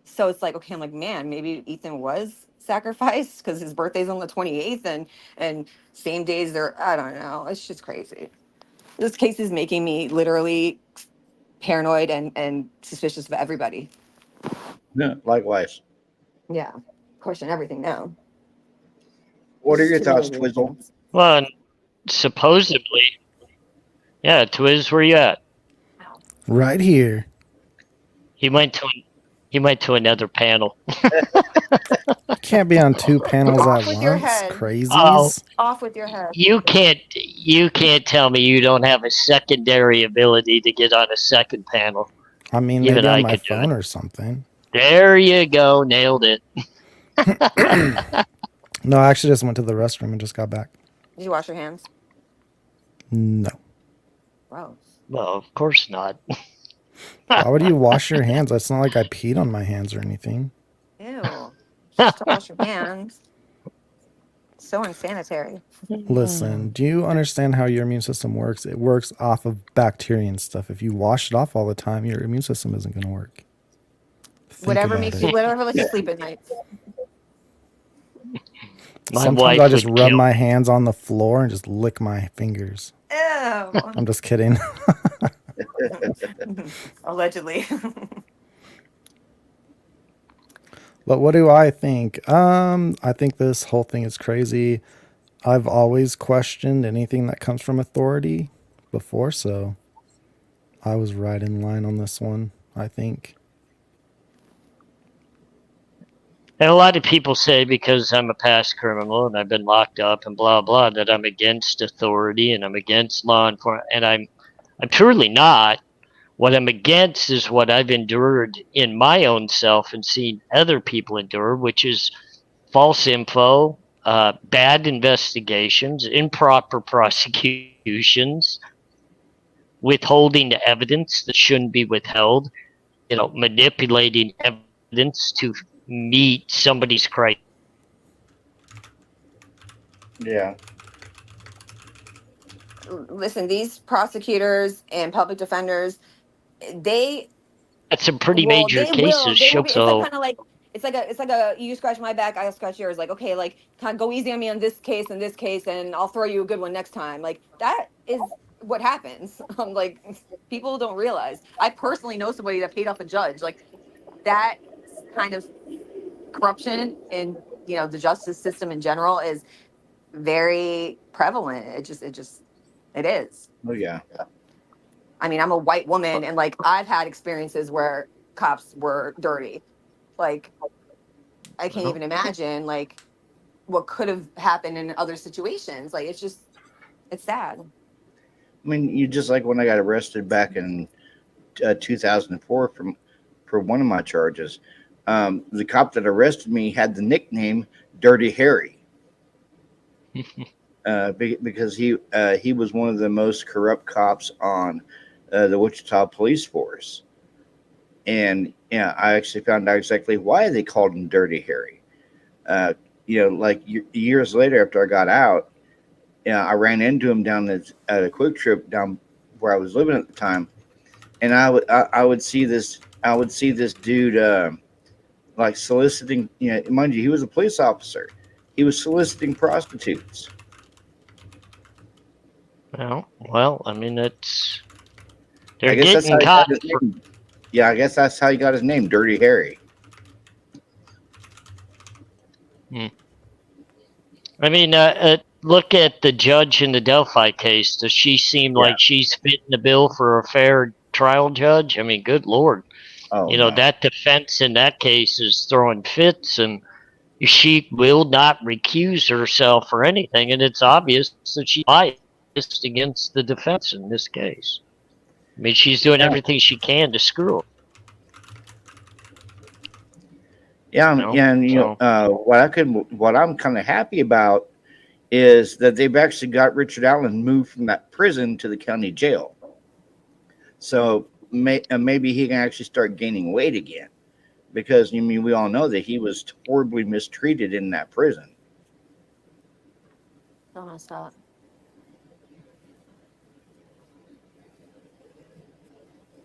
So it's like, okay, I'm like, man, maybe Ethan was sacrificed because his birthday's on the 28th, and same days I don't know. It's just crazy. This case is making me literally paranoid and suspicious of everybody. Yeah, likewise. Yeah, question everything now. What are your thoughts, Twizzle? Well, supposedly, Twiz, where you at? Right here. He went to another panel. Can't be on 2 panels Off at with your once. head. Crazies. Off with your head. You can't tell me you don't have a secondary ability to get on a second panel. I mean, Even maybe I on my could do phone it. or something. There you go, nailed it. No, I actually just went to the restroom and just got back. Did you wash your hands? No. Wow. Well, of course not. Why would you wash your hands? It's not like I peed on my hands or anything. Ew. Just don't wash your hands. So unsanitary. Listen, do you understand how your immune system works? It works off of bacteria and stuff. If you wash it off all the time, your immune system isn't going to work. Think Whatever about makes it. you, whatever lets you sleep at night. My Sometimes wife I just would rub kill my me. hands on the floor and just lick my fingers. Ew. I'm just kidding. Allegedly. But what do I think? I think this whole thing is crazy. I've always questioned anything that comes from authority before, so I was right in line on this one, I think. And a lot of people say because I'm a past criminal and I've been locked up and blah blah that I'm against authority and I'm against law enforcement, and I'm truly not. What I'm against is what I've endured in my own self and seen other people endure, which is false info, bad investigations, improper prosecutions, withholding evidence that shouldn't be withheld, manipulating evidence to meet somebody's criteria. Yeah. Listen, these prosecutors and public defenders, they That's some pretty well, major they will. cases. They will be. It's like So kind of like it's like a you scratch my back, I'll scratch yours. Like, okay, like kind of go easy on me on this case and this case, and I'll throw you a good one next time. Like that is what happens. Like people don't realize. I personally know somebody that paid off a judge. Like that kind of corruption in the justice system in general is very prevalent. It is. Oh yeah. I mean, I'm a white woman, and like I've had experiences where cops were dirty. Like I can't even imagine like what could have happened in other situations. Like it's sad. I mean, you just like when I got arrested back in 2004 for one of my charges. The cop that arrested me had the nickname Dirty Harry because he was one of the most corrupt cops on the Wichita police force. And yeah, I actually found out exactly why they called him Dirty Harry. Like years later after I got out, I ran into him down at a Quick Trip down where I was living at the time, and I would see this dude like soliciting. Mind you, he was a police officer. He was soliciting prostitutes. well, I mean, it's I they're guess that's getting how he caught. got his name. Yeah, I guess that's how he got his name, Dirty Harry. I mean, look at the judge in the Delphi case. Does she seem like she's fitting the bill for a fair trial judge? I mean, good Lord. Oh, no. That defense in that case is throwing fits, and she will not recuse herself for anything, and it's obvious that she's biased against the defense in this case. I mean, she's doing everything she can to screw up. Yeah, and what I'm kind of happy about is that they've actually got Richard Allen moved from that prison to the county jail. So maybe he can actually start gaining weight again, because we all know that he was horribly mistreated in that prison. So messed up.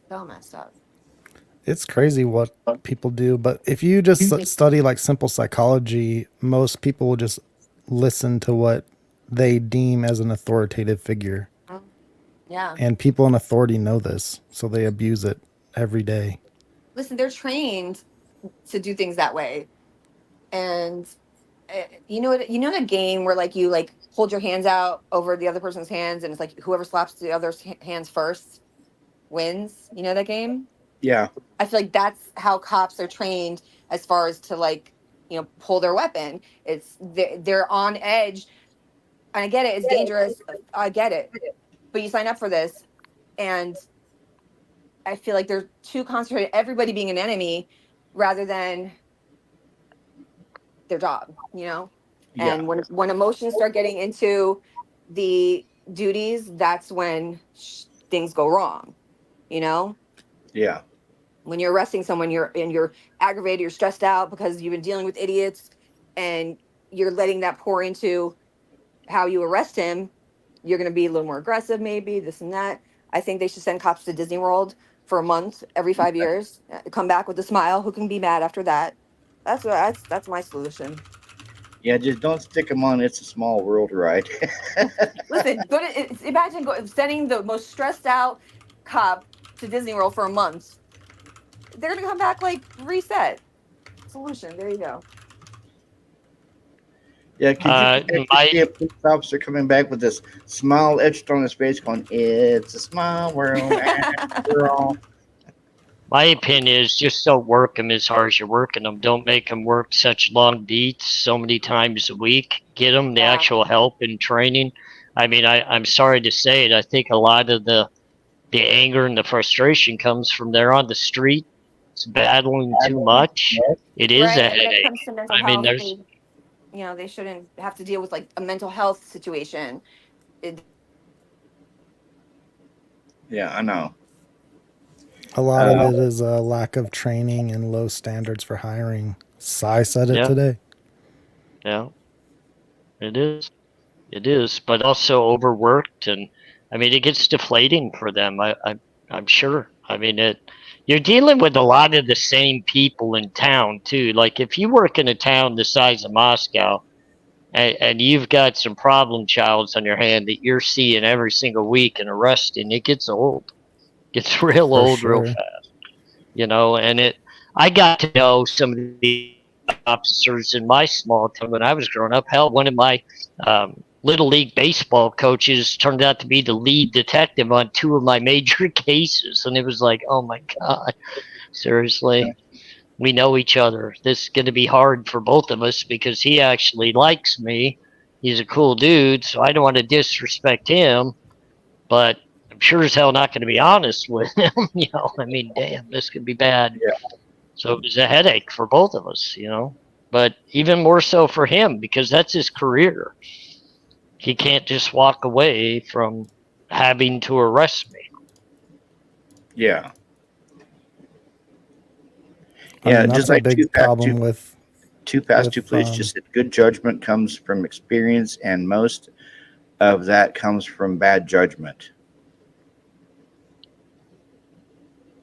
So messed up. It's crazy what people do, but if you just study like simple psychology, most people will just listen to what they deem as an authoritative figure. Yeah. And people in authority know this, so they abuse it every day. Listen, they're trained to do things that way. And the game where like you like hold your hands out over the other person's hands, and it's like whoever slaps the other's hands first wins. You know that game? Yeah. I feel like that's how cops are trained as far as to like, pull their weapon. It's they're on edge. And I get it. It's dangerous. I get it. But you sign up for this, and I feel like they're too concentrated, everybody being an enemy rather than their job, Yeah. And when emotions start getting into the duties, that's when things go wrong, Yeah. When you're arresting someone, you're aggravated, you're stressed out because you've been dealing with idiots, and you're letting that pour into how you arrest him. You're going to be a little more aggressive, maybe this and that. I think they should send cops to Disney World for a month every 5 years. Come back with a smile. Who can be mad after that? That's my solution. Yeah, just don't stick them on It's a Small World ride. Listen, imagine sending the most stressed out cop to Disney World for a month. They're gonna come back like reset. Solution. There you go. Yeah, could you see a police officer coming back with this smile etched on his face going, "It's a small world after all." My opinion is just don't work them as hard as you're working them. Don't make them work such long beats so many times a week. Get them the actual help and training. I mean, I'm sorry to say it. I think a lot of the anger and the frustration comes from they're on the street. It's battling too much. It is a headache. I mean, there's... they shouldn't have to deal with like a mental health situation. Yeah, I know. A lot of it is a lack of training and low standards for hiring. Sai said it today. Yeah, it is. It is, but also overworked, and I mean, it gets deflating for them. I'm sure. I mean, you're dealing with a lot of the same people in town too. Like if you work in a town the size of Moscow, and you've got some problem childs on your hand that you're seeing every single week and arresting, it gets old. Gets real old real fast, and I got to know some of the officers in my small town when I was growing up. Hell, one of my little league baseball coaches turned out to be the lead detective on 2 of my major cases, and it was like, oh my God, seriously, we know each other. This is going to be hard for both of us because he actually likes me. He's a cool dude, so I don't want to disrespect him, but I'm sure as hell not going to be honest with him. I mean, damn, this could be bad. Yeah. So it was a headache for both of us, but even more so for him because that's his career. He can't just walk away from having to arrest me. Yeah. I mean, just like a big problem with Two Past Two Please just said good judgment comes from experience, and most of that comes from bad judgment.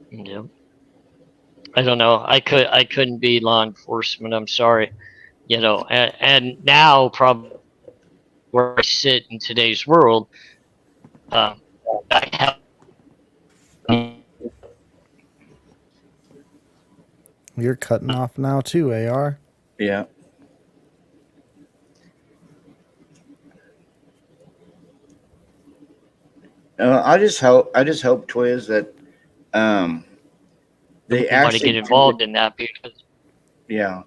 Yeah. I don't know. I couldn't be law enforcement. I'm sorry. And now probably where I sit in today's world, I have. You're cutting off now too, AR. Yeah. I just hope, Twiz, that they actually get involved in that because. Yeah,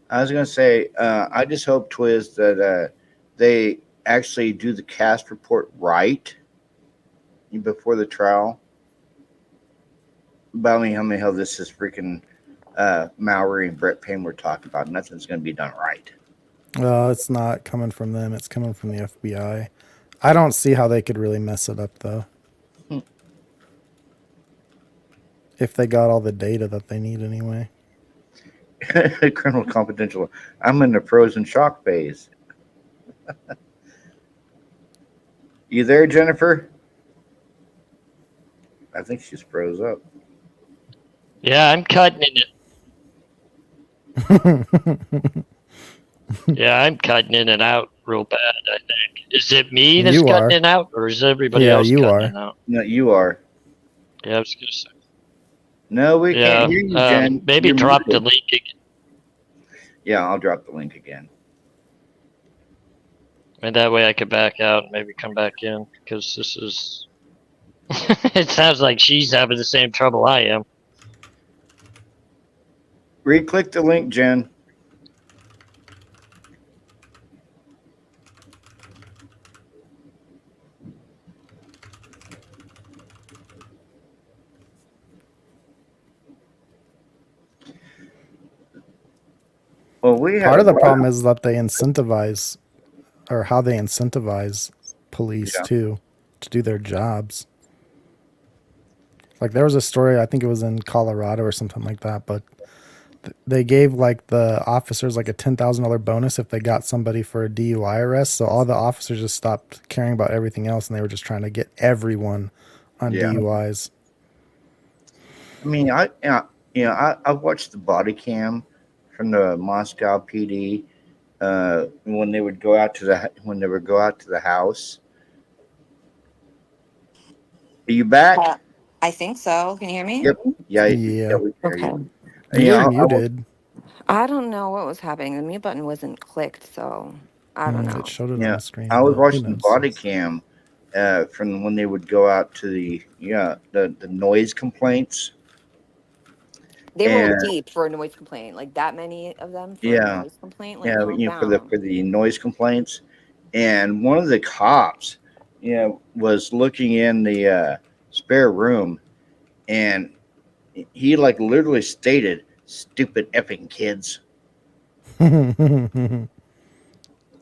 I was gonna say, I just hope, Twiz, that they actually do the cast report right before the trial. But I mean, how many hell this is freaking Mallory and Brett Payne we're talking about? Nothing's gonna be done right. It's not coming from them. It's coming from the FBI. I don't see how they could really mess it up, though. If they got all the data that they need anyway. Criminal Confidential. I'm in the frozen shock phase. You there, Jennifer? I think she's froze up. Yeah, I'm cutting in. Yeah, I'm cutting in and out real bad, I think. Is it me that's cutting in and out, or is everybody else cutting in and out? No, you are. Yeah, I was going to say. No, we can't hear you, Jen. Maybe You're drop muted. the link again. Yeah, I'll drop the link again. And that way I could back out and maybe come back in, because this is... It sounds like she's having the same trouble I am. Re-click the link, Jen. Well, part of the problem is that they incentivize, or how they incentivize police too, to do their jobs. Like there was a story, I think it was in Colorado or something like that, but they gave like the officers like a $10,000 bonus if they got somebody for a DUI arrest. So all the officers just stopped caring about everything else, and they were just trying to get everyone on Yeah. DUIs. I mean, I watched the body cam from the Moscow PD when they would go out to the house. Are you back? I think so. Can you hear me? Yep. Yeah. Yeah. We hear Okay. you. You Yeah, were muted. I don't know what was happening. The mute button wasn't clicked, so I don't know. It showed it on Yeah, the screen. I was but who watching the knows? body cam from when they would go out to the noise complaints. They rolled And deep for a noise complaint. Like that many of them for a yeah, noise complaint. Like yeah, calm for down. the noise complaints. And one of the cops, was looking in the spare room, and he like literally stated, "Stupid effing kids."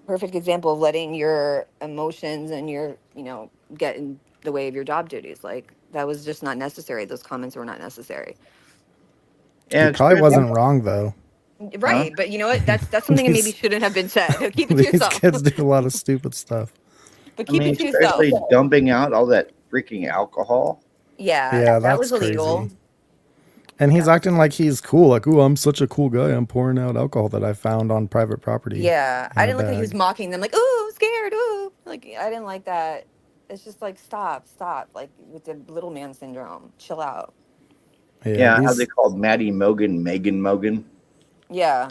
Perfect example of letting your emotions and your, get in the way of your job duties. Like that was just not necessary. Those comments were not necessary. He Yeah, probably especially, wasn't wrong though. Right. But you know what? That's something that maybe These shouldn't have been said. Keep it to these yourself. kids do a lot of stupid stuff. But I keep mean, it to yourself. especially dumping out all that freaking alcohol. Yeah. Yeah, That was that's illegal. crazy. And he's That- acting like he's cool. Like, oh, I'm such a cool guy. I'm pouring out alcohol that I found on private property. Yeah. in I a didn't like that he was bag. mocking them like, ooh, I'm scared. Ooh. Like I didn't like that. It's just like stop. Like with the little man syndrome. Chill out. Yeah, Yeah, how they these called Maddie Mogan Megan Mogan. Yeah.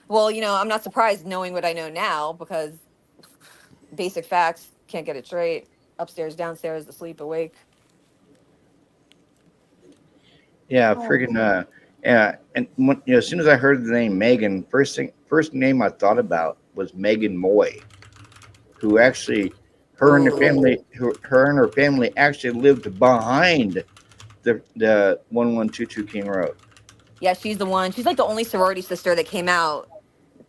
Well, I'm not surprised knowing what I know now because basic facts, can't get it straight. Upstairs, downstairs, asleep, awake. Yeah, Oh. friggin' yeah. And when, as soon as I heard the name Megan, first name I thought about was Megan Moy, who actually her and her family actually lived behind the 1122 King Road. Yeah, she's the one. She's like the only sorority sister that came out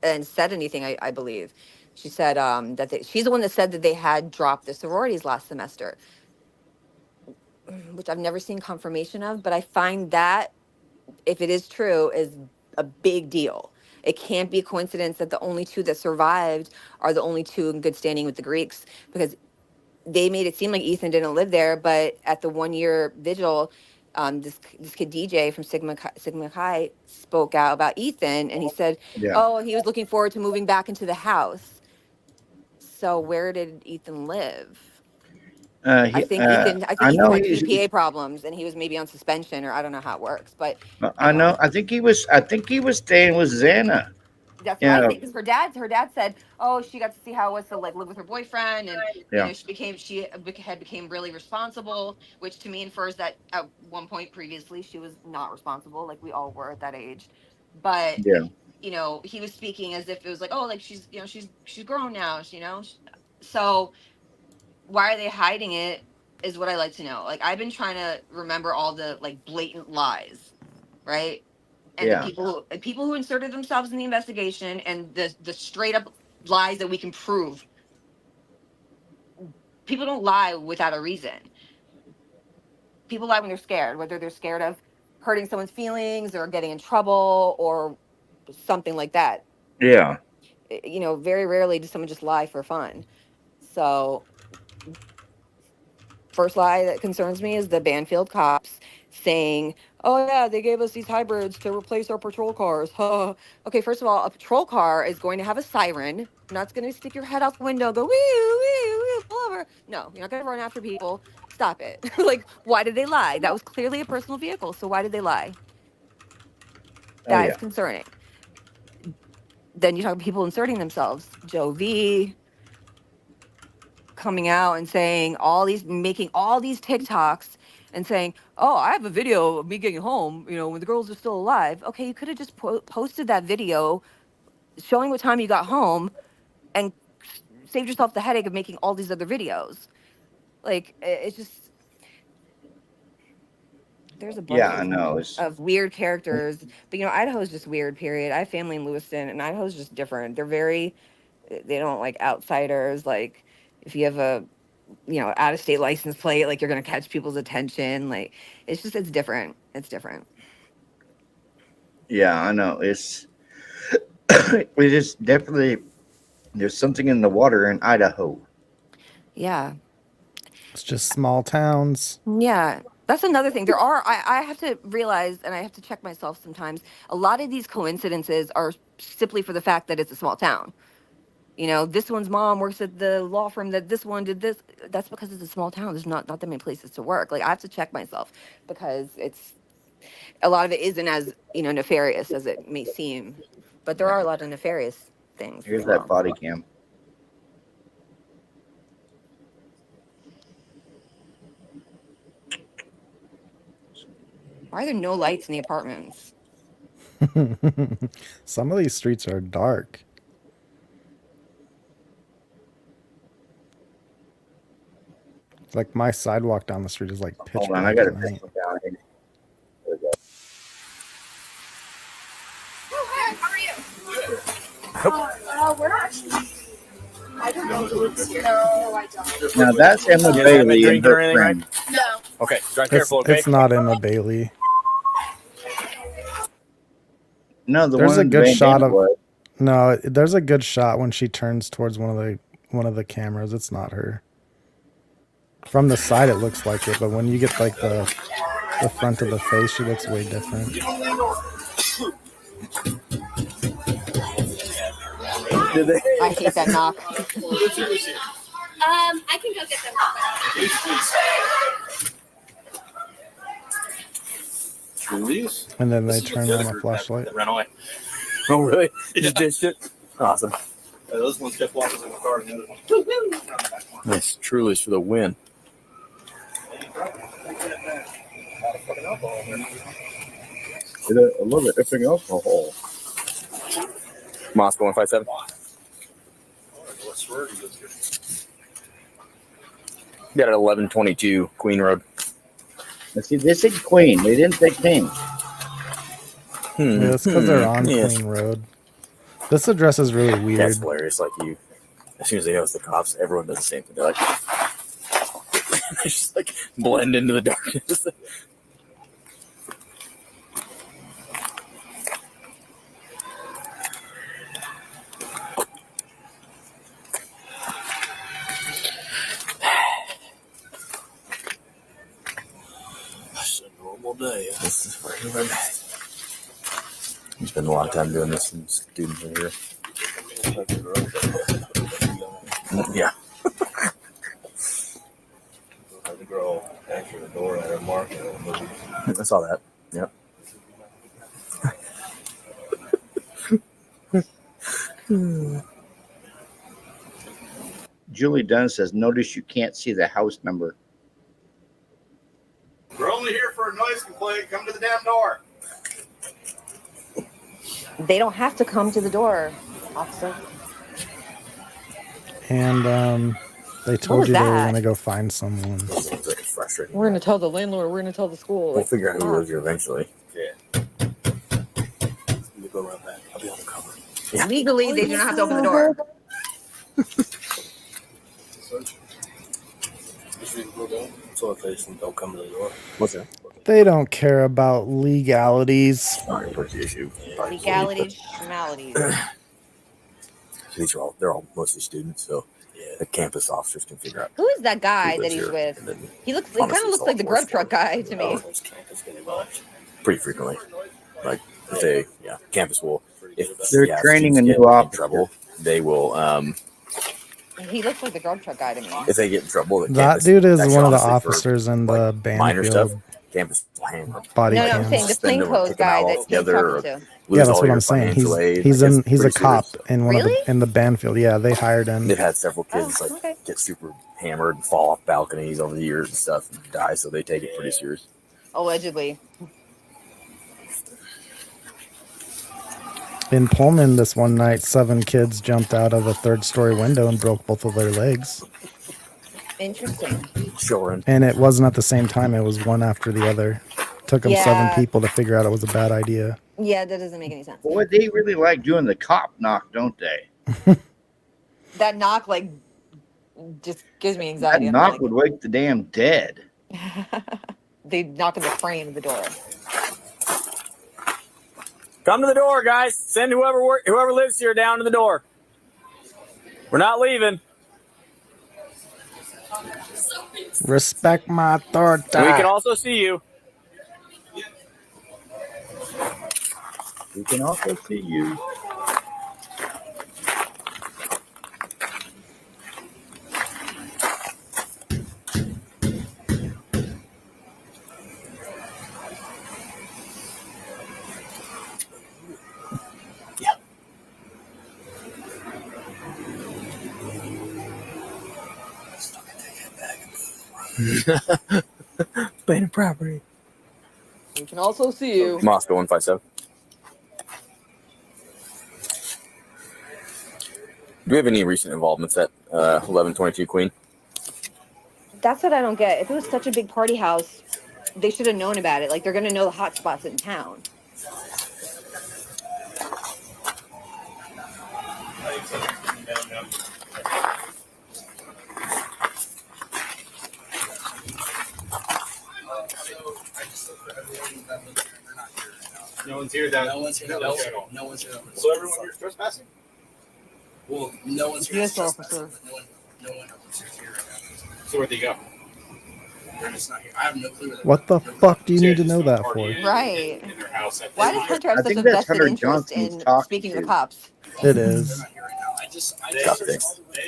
and said anything, I believe. She said she's the one that said that they had dropped the sororities last semester, which I've never seen confirmation of, but I find that if it is true, is a big deal. It can't be a coincidence that the only two that survived are the only two in good standing with the Greeks because they made it seem like Ethan didn't live there, but at the 1 year vigil, this kid DJ from Sigma Chi spoke out about Ethan, and he said, Yeah. "Oh, he was looking forward to moving back into the house." So where did Ethan live? I think Ethan I know had GPA problems, and he was maybe on suspension, or I don't know how it works, but I know. I think he was staying with Xana. that's Yeah. what I think. Because her dad said, "Oh, she got to see how it was to like live with her boyfriend, and Yeah. she became really responsible." Which to me infers that at one point previously she was not responsible, like we all were at that age. But Yeah. he was speaking as if it was like, "Oh, like she's she's grown now," So why are they hiding it? Is what I like to know. Like I've been trying to remember all the like blatant lies, right? And Yeah. the people who inserted themselves in the investigation and the straight up lies that we can prove. People don't lie without a reason. People lie when they're scared, whether they're scared of hurting someone's feelings or getting in trouble or something like that. Yeah. Very rarely does someone just lie for fun. So first lie that concerns me is the Banfield cops saying, "Oh yeah, they gave us these hybrids to replace our patrol cars." Okay, first of all, a patrol car is going to have a siren. You're not going to stick your head out the window, go wee wee wee, pull over. No, you're not going to run after people. Stop it. Like, why did they lie? That was clearly a personal vehicle. So why did they lie? That is concerning. Then you talk about people inserting themselves. Joe V coming out and saying making all these TikToks and saying, "Oh, I have a video of me getting home, when the girls are still alive." Okay, you could have just posted that video showing what time you got home and saved yourself the headache of making all these other videos. Like, it's just, there's a bunch Yeah. I know. of weird characters. But, Idaho is just weird, period. I have family in Lewiston, and Idaho's just different. They don't like outsiders. Like, if you have a out of state license plate, like you're gonna catch people's attention. Like it's different. It's different. Yeah, I know. It's it is definitely there's something in the water in Idaho. Yeah. It's just small towns. Yeah. That's another thing. There are, I have to realize, and I have to check myself sometimes, a lot of these coincidences are simply for the fact that it's a small town. You know, this one's mom works at the law firm that this one did this. That's because it's a small town. There's not that many places to work. Like, I have to check myself because it's, a lot of it isn't as, you know, nefarious as it may seem. But there are a lot of nefarious things. Here's as that well. body cam. Why are there no lights in the apartments? Some of these streets are dark. Like my sidewalk down the street is like pitch Hold on, I black gotta at take night. one down here. There we go. We're not actually. I don't know who lives here. No, I don't. Now that's Emma You guys haven't Bailey been and drinking her or anything, friend. No. Okay, drive careful, okay? It's not Emma Bailey. No, the There's one a good Van shot Damme of was. no. There's a good shot when she turns towards one of the cameras. It's not her. From the side, it looks like it, but when you get like the front of the face, she looks way different. I hate that knock. I can go get them. Julie's? And then they turn on a flashlight. That ran away. Oh, really? You just ditched it? Awesome. Those ones kept walking in the car. And the other one. Nice. Truly's for the win. A little bit effing alcohol. Moscow 157. Got it at 1122 Queen Road. Let's see, they said Queen. They didn't say King. Yeah, that's because they're on Yes. Queen Road. This address is really weird. That's hilarious. Like you, as soon as they know it's the cops, everyone does the same thing. They're like, they just like blend into the darkness. It's a normal day. This is regular. You spend a lot of time doing this, and students are here. Yeah. The girl answered the door at her market. I saw that. Yep. Julie Dunn says, notice you can't see the house number. We're only here for a noise complaint. Come to the damn door. They don't have to come to the door, officer. And they told was you they were that? gonna go find someone. It's like it's frustrating. We're gonna tell the landlord. We're gonna tell the school. We'll figure out who lives here eventually. Yeah. Let me go around back. I'll be on the cover. Yeah. Legally, they do not have to open the door. So if they just don't come to the door. What's that? They don't care about legalities. Not gonna push the issue. Legalities, schmalities. These are they're all mostly students, so the campus officers can figure out Who is that guy who that lives he's here, with? and then He looks. He kind honestly, of looks like the grub truck guy to me. pretty frequently. Like if they, campus will. If They're yeah, training students a new get in officer. trouble, they will. He looks like the grub truck guy to me. If they get in trouble, the That campus, dude is actually, one of the honestly, for, officers in the minor stuff. Banfield Campus will hammer. body No, no, I'm cams. saying the Suspend them or plainclothes kick them guy out that he's altogether, talking or to. lose Yeah, that's all what your I'm saying. financial aid. He's Like, in. it's He's a pretty cop serious. in one of Really? the Banfield. Yeah, they hired him. They've had several kids Oh, like okay. get super hammered and fall off balconies over the years and stuff and die, so they take it pretty serious. Allegedly. In Pullman, this one night, 7 kids jumped out of a 3rd-story window and broke both of their legs. Interesting. Sure. And it wasn't at the same time. It was one after the other. Took them 7 Yeah. people to figure out it was a bad idea. Yeah, that doesn't make any sense. Boy, they really like doing the cop knock, don't they? That knock like just gives me That anxiety. I'm knock like, would wake the damn dead. they knock on the frame of the door. Come to the door, guys. Send whoever lives here down to the door. We're not leaving. Respect my authority. We can also see you. We can also see you. Abandoned property. We can also see you. Moscow 157. Do we have any recent involvements at 1122 Queen? That's what I don't get. If it was such a big party house, they should have known about it. Like, they're going to know the hot spots in town. No one's here, Dad. No one's here. No one's here. So everyone here is trespassing? Well, no one's here. Yes, officer. No one else is here right now. So where'd they go? They're just not here. I have no clue. What the fuck do you need to know that for? Right. In their house. Why does Hunter have I such a think that's vested Hunter interest Johnson's in talking speaking to to. cops? It is. They're not here right now. I They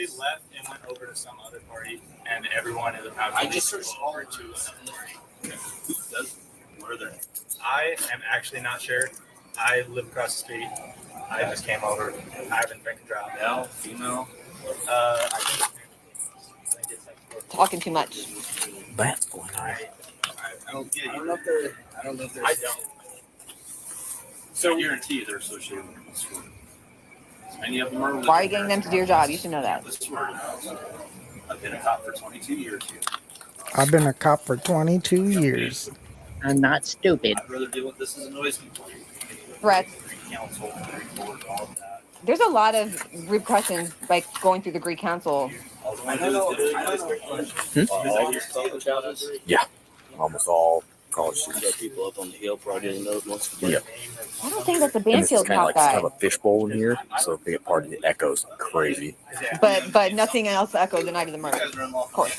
just left and went over to some other party, and everyone in the house. I just searched all over to Who does? Where are they? I am actually not sure. I live across the street. I just came over. I haven't drank and drive. Male, female. I think it's like Talking too much. That's going on. I don't know if they're. I don't know if they're. I don't. So I guarantee they're associated with this one. Many of them are. Why are you getting them to do your job? You should know that. This is where I've been a cop for 22 years here. I've been a cop for 22 years. I'm not stupid. I'd rather deal with this as a noise complaint. Threats. Council, report, all of that. There's a lot of repercussions by going through the Greek Council. All I know is all these college houses. Yeah. Almost all college students. Got people up on the hill probably didn't know it once. Yeah. I don't think that's a And this is Banfield kind of cop like guy, kind of a fishbowl in here, so if they get party, it echoes crazy. but nothing else echoed the night of the murder. Of course.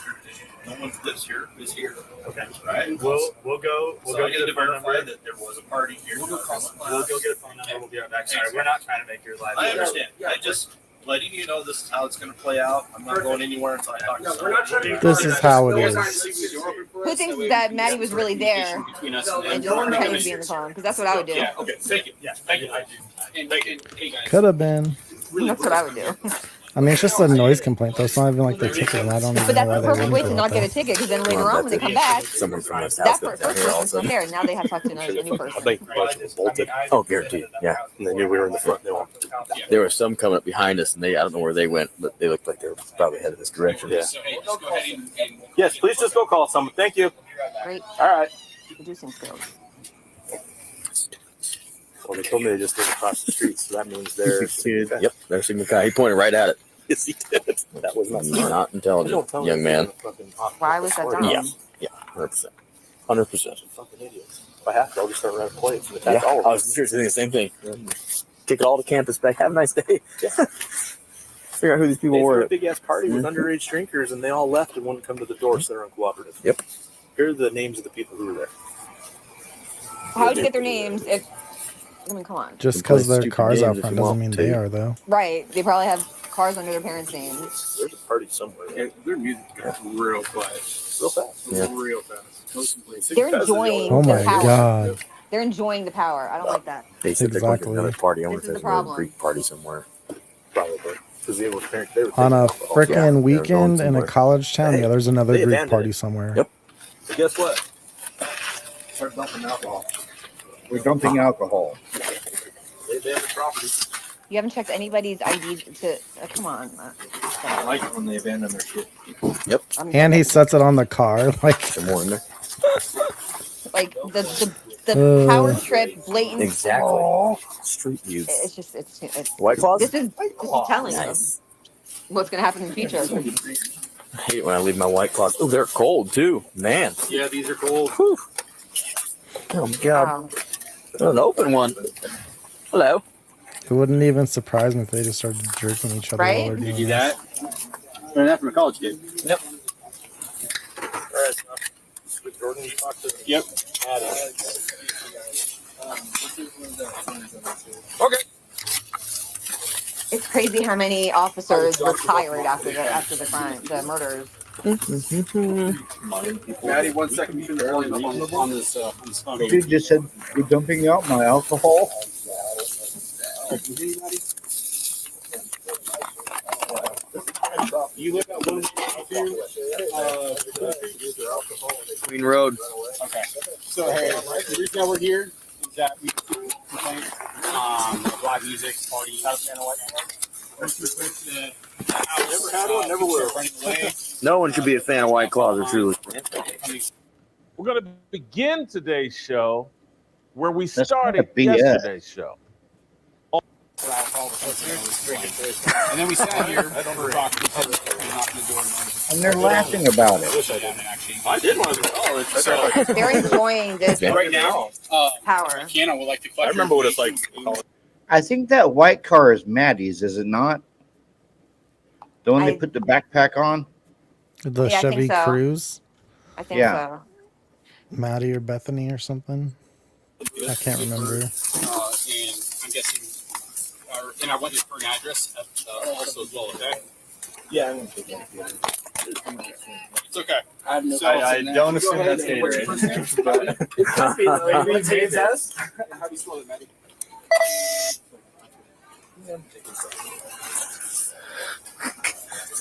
No one lives here. Is here. Okay. Right. We'll go So I get need a to phone verify number. that there was a party here. We'll go get a phone number. We'll be right back. Sorry, we're not trying to make your life. I understand. I just letting you know this is how it's going to play out. I'm not going anywhere until I talk to someone. This is how it is. Who thinks that Maddie was really there Between us and just pretending to be in the phone? Because that's what I would do. Yeah. Okay. Thank you. Yeah, thank you. And hey guys. Could have been. That's what I would do. I mean, it's just a noise complaint, though. It's not even like the ticket, and I don't even But know that's why the they perfect wouldn't way do to it, not get a though. ticket. Because then later on, when they come back, Someone from this that house first got here all of a person's not sudden. there, and now they have to talk to a new person. Bolted. Oh, guaranteed. Yeah. And they knew we were in the front. They walked. There was some coming up behind us, and I don't know where they went, but they looked like they were probably headed this direction. Yeah. So hey, just go ahead and Yes, please just go call someone. Thank you. Great All right. producing skills. Well, they told me they just lived across the street, so that means they're. Yep, there's Sigma Chi. He pointed right at it. Yes, he did. That was not. Not intelligent, young man. Why was that done? Yeah, 100%. 100%. Fucking idiots. If I have to, I'll just start running plates. And Yeah, attack all I of them. was seriously thinking the same thing. Take it all to campus back. Have a nice day. Figure out who these people They threw were. a big ass party with underage drinkers, and they all left and wouldn't come to the door, so they're uncooperative. Yep. Here are the names of the people who were there. How would you get their names if? I mean, come on. Just You play because their stupid car's games out if front you doesn't want mean they to. are, though. Right. They probably have cars under their parents' names. There's a party somewhere. Yeah, their music got real quiet. Real fast. Yeah. Real fast. They're enjoying Oh the my power. god. They're enjoying the power. I don't like that. They said they're going to Exactly. another party. I wonder This if is there's the another problem. Greek party somewhere. Probably. Because they were taking On a alcohol. Yeah, frickin' they're going weekend in a somewhere. college town, yeah, there's another They Greek abandoned party it. somewhere. Yep. But guess what? Start dumping alcohol. We're dumping alcohol. They abandoned property. You haven't checked anybody's ID to. Come on. I like it when they abandon their shit. I mean, And he sets it on the car. Like, Some more in there. like the power trip, blatant. Exactly. Street views. It's just it's. White Claws? This is telling Nice. us what's gonna happen in the future. I hate it when I leave my White Claws. Oh, they're cold too. Man. Yeah, these are cold. Whew. Oh, my God. Wow. An open one. Hello. It wouldn't even surprise me if they just started jerking each other Right? while they're You doing do this. that? Learned that from a college kid. Yep. Yep. Okay. It's crazy how many officers retired after the crime, the murders. Maddie, 1 second. You can on this phone. Dude just said you're dumping out my alcohol. You live at one Green Road. Okay. So hey, the reason why we're here is that we complaint, live music, parties. Never had one, never will. Running away. No one could be a fan of White Claws, truly. We're going to begin today's show where we That's started kinda BS. yesterday's show. And then we sat here, talking, knocking the door. And they're laughing about it. I did want to call. They're enjoying this Right now, power. Keanu would like to I collect. remember what it's like. I think that white car is Maddie's, is it not? The one they I- put the backpack on? The Yeah, I think Chevy so. Cruise, I think Yeah. so. Maddie or Bethany or something. I can't remember. And I'm guessing, and I want your current address also as well. Okay. Yeah, It's okay. I don't assume that's Gatorade. How do you spell it, Maddie?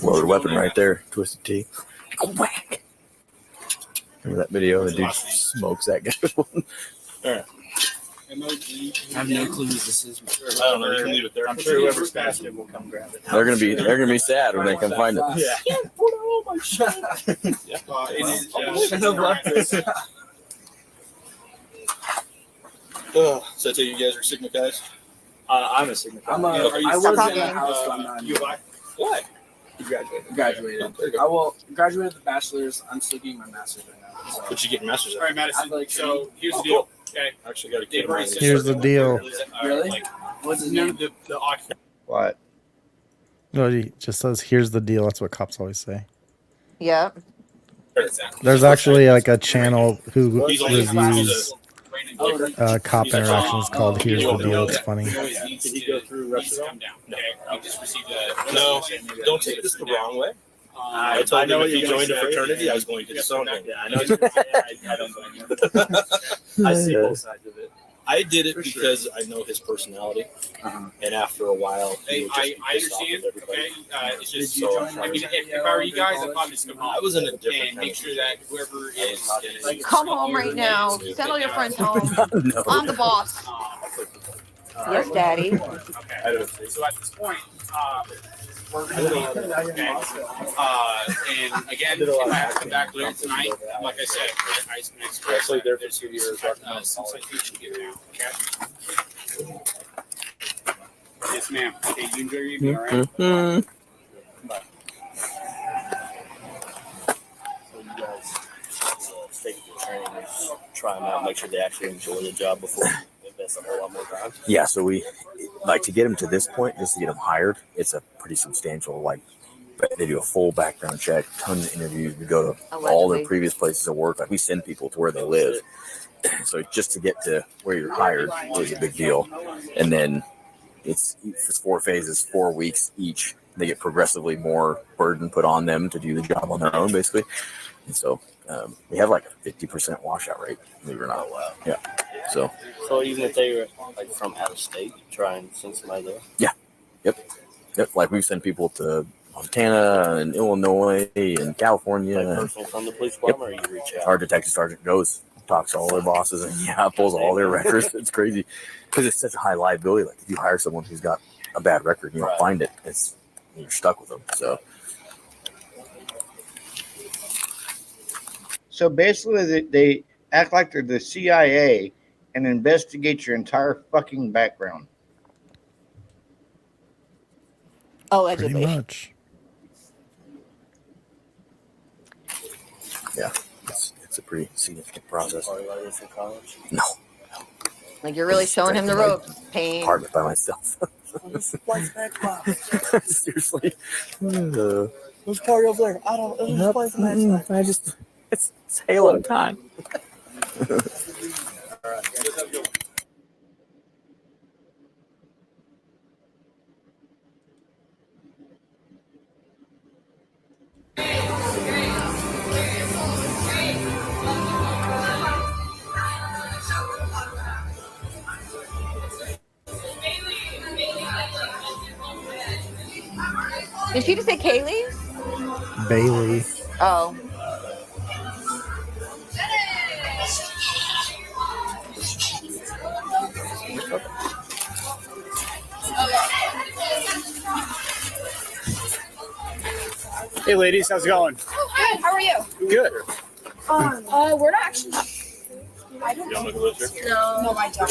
Loaded weapon right there. Twisted Tea. Whack. Remember that video? The dude smokes that guy. I have no clue who this is. I don't know. You can leave it there. I'm sure whoever's passed it will come grab it. They're gonna be sad when they come find it. Yeah. So I tell you guys are Sigma guys. I'm a Sigma. I was in in the house, but I'm not. You like what? You graduated. There you go. I will graduated with a bachelor's. I'm still getting my master's right now. So. But you get masters. All right, Madison. So here's the Oh, deal. cool. Okay. I actually got a kid of mine. Here's the deal. Really? What's his name? The What? No, he just says, "Here's the deal." That's what cops always say. Yep. There's actually like a channel who He's only- reviews cop He's a- interactions called "Here's the Deal." It's funny. Did he go through Russia? No. Okay. You just received a. No, don't take this the wrong way. I told him if he joined a fraternity, I was going to disown him. Yeah, I know. I don't blame you. I see both sides of it. I did it because I know his personality, and after a while, he would just be I pissed off understand. with everybody. Okay. It's just. So I mean, if I were you guys, I'd probably just come home. I was in a different and kind make of sure that whoever is Come home right now. Send all your friends home. No. I'm the boss. Yes, Daddy. Okay. So at this point, we're going to leave. Okay. And again, if I have to come back later tonight, like I said, I Actually, there for 2 years. some citation get now. Okay. Yes, ma'am. Okay, you enjoy your evening, all right? Mhm. So you guys take the training and try them out, make sure they actually enjoy the job before you invest a whole lot more time. Yeah, so we like to get them to this point, just to get them hired. It's a pretty substantial, like, they do a full background check, tons of interviews. We go to all Allegedly. their previous places of work. Like, we send people to where they live. So just to get to where you're hired is a big deal. And then it's 4 phases, 4 weeks each. They get progressively more burden put on them to do the job on their own, basically. And so we have like a 50% washout rate, believe it or not. wow. Yeah. So So even if they were like from out of state, you try and send somebody there. Yep, like we send people to Montana and Illinois and California. Like And personally from the police department, or you reach out. our detective sergeant goes, talks to all their bosses, and pulls all their records. It's crazy because it's such a high liability. Like if you hire someone who's got a bad record and you don't Right. find it, you're stuck with them. So basically, they act like they're the CIA and investigate your entire fucking background. Pretty Allegedly. much. It's a pretty significant process. Are you from college? No, Like you're really showing him the ropes, Payne. Apartment by myself. Seriously. Who's party over there? I don't know. I just it's Halo time. Did she just say Kaylee? Bailey. Oh. Hey, ladies, how's it going? Good. How are you? Good. We're not actually. I don't know. No, I don't.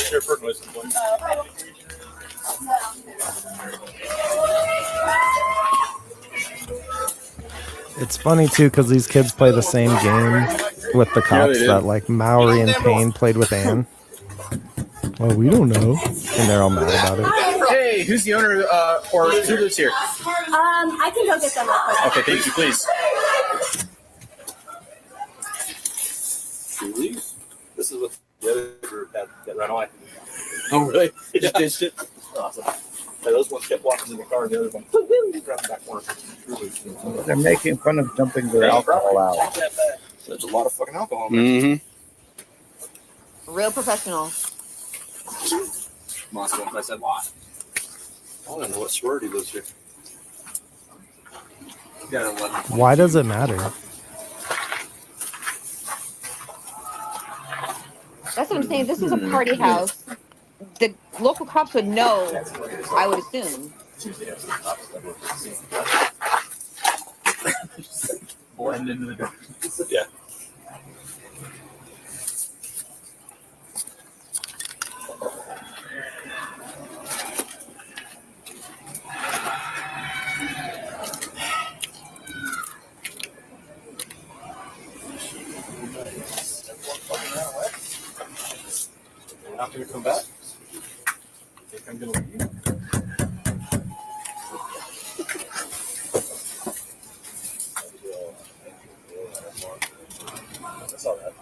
It's funny too because these kids play the same game with the cops that like Maury and Payne played with Ann. Well, we don't know, and they're all mad about it. Hey, who's the owner or who lives here? I can go get them real quick. Okay, thank you, please. This is what the other group had that ran away. Oh, really? They just ditched it. Awesome. And those ones kept walking in the car, and the other one grabbed the back corner. They're making fun of dumping their alcohol out. There's a lot of fucking alcohol in there. Mm-hmm. Real professional. Moscow, I said, why? I don't know what sorority lives here. Yeah, Why does it matter? That's what I'm saying. This is a party house. The local cops would know, I would assume. blend into the dark. Yeah. Not gonna come back. Think I'm gonna leave. I saw that.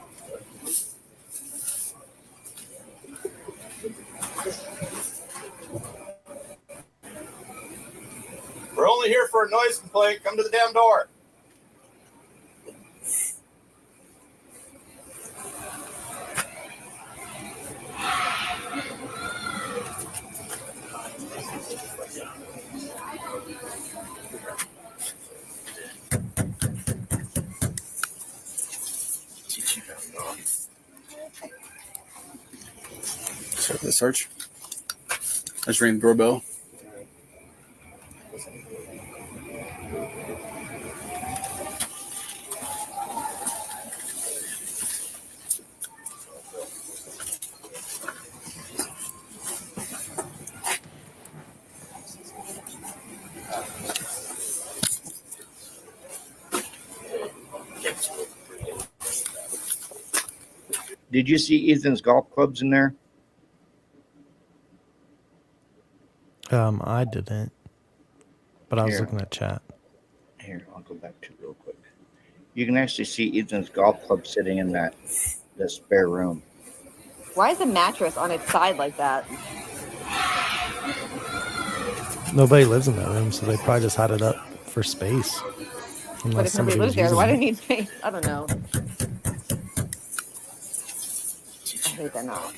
We're only here for a noise complaint. Come to the damn door. Start the search. I just rang the doorbell. Did you see Ethan's golf clubs in there? I didn't, but I was Here. looking at chat. Here, I'll go back to it real quick. You can actually see Ethan's golf club sitting in the spare room. Why is the mattress on its side like that? Nobody lives in that room, so they probably just had it up for space. But if somebody lives there, why do they need space? I don't know. I hate that now.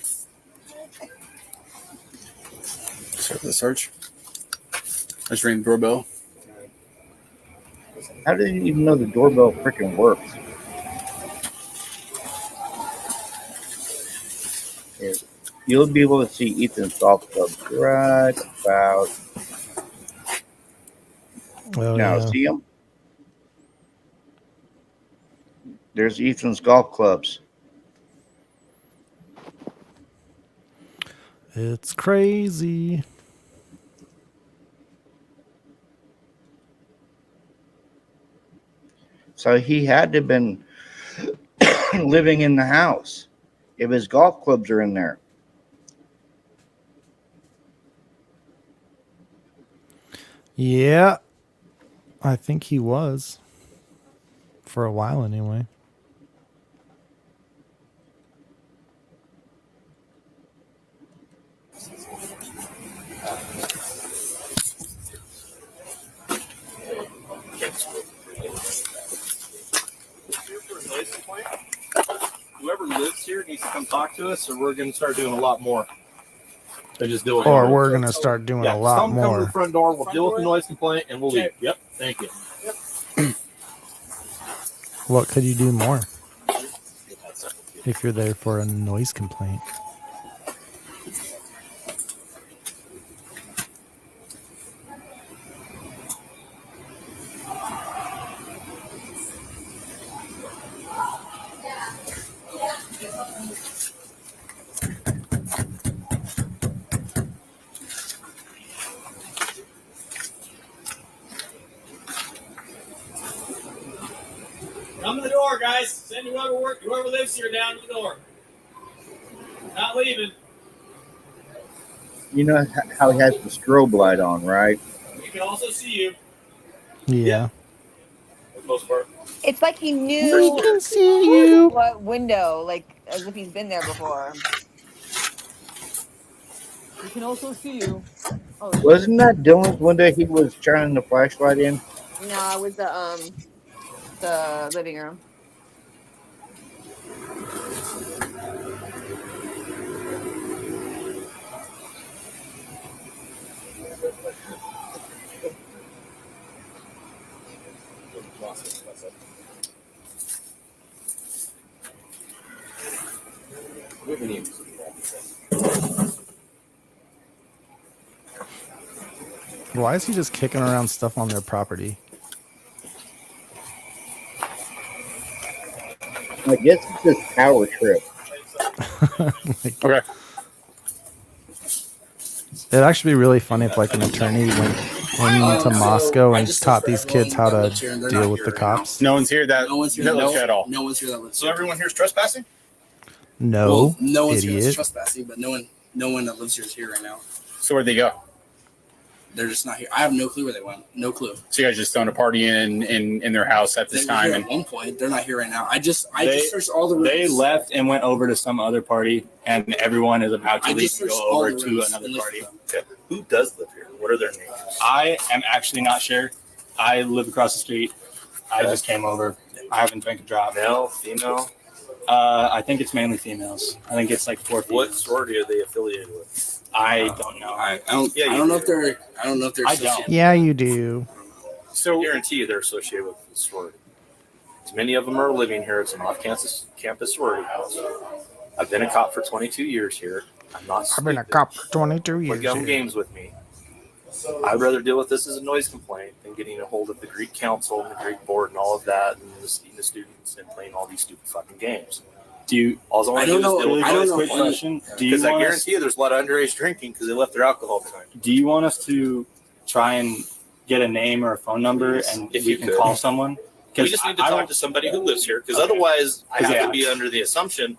Start the search. I just rang the doorbell. How did you even know the doorbell freaking works? Here. You'll be able to see Ethan's golf club right about Oh, now. yeah. See him? There's Ethan's golf clubs. It's crazy. So he had to have been living in the house if his golf clubs are in there. Yeah, I think he was for a while anyway. Whoever lives here needs to come talk to us, or we're going to start doing a lot more. They just do it. Or we're gonna start doing a lot come to the more. front door. We'll deal with the noise complaint, and we'll leave. Yep. Thank you. What could you do more if you're there for a noise complaint? Come to the door, guys. Send whoever lives here down to the door. Not leaving. You know how he has the strobe light on, right? We can also see you. Yeah. For the most part. It's like he knew We can see you. what window, like as if he's been there before. We can also see you. Oh, Wasn't that Dylan's window he was shining the flashlight in? no, it was the living room. Why is he just kicking around stuff on their property? I guess it's this power trip. Okay. It'd actually be really funny if like an attorney went into Moscow and taught these kids how to deal with the cops. No one's here that No one's here that that lives here at all. No one's here that lives So here. everyone here is trespassing? No, Well, no one's here that's idiot. trespassing, but no one that lives here is here right now. So where'd they go? They're just not here. I have no clue where they went. No clue. So you guys just throwing a party in their house at this They were time, here and at one point. They're not here right now. I just They- searched all the rooms. They left and went over to some other party, and everyone is about to I leave just and searched go all over the to rooms another and party. listed them. Who does live here? What are their names? I am actually not sure. I live across the street. I just came over. I haven't drank a drop. Male, female? I think it's mainly females. I think it's like 4 females. What sorority are they affiliated with? I don't know. I don't. Yeah, I you don't know do. if they're. I don't know if they're. I don't. associated. Yeah, you do. So I guarantee you they're associated with the sorority. As many of them are living here. It's an off-campus sorority house. I've been a cop for 22 years here. I'm not I've been a stupid. cop for 22 Play years. dumb here. games with me. I'd rather deal with this as a noise complaint than getting a hold of the Greek council and the Greek board and all of that and the students and playing all these stupid fucking games. Do you? All I want I to don't do is know. deal with I don't noise know. Quick complaints. question. Do you Because I want us? guarantee you there's a lot of underage drinking because they left their alcohol behind. Do you want us to try and get a name or a phone number, and If we you can could. call someone? We just need to I talk don't- to somebody who lives here because Okay. otherwise I have Yeah. to be under the assumption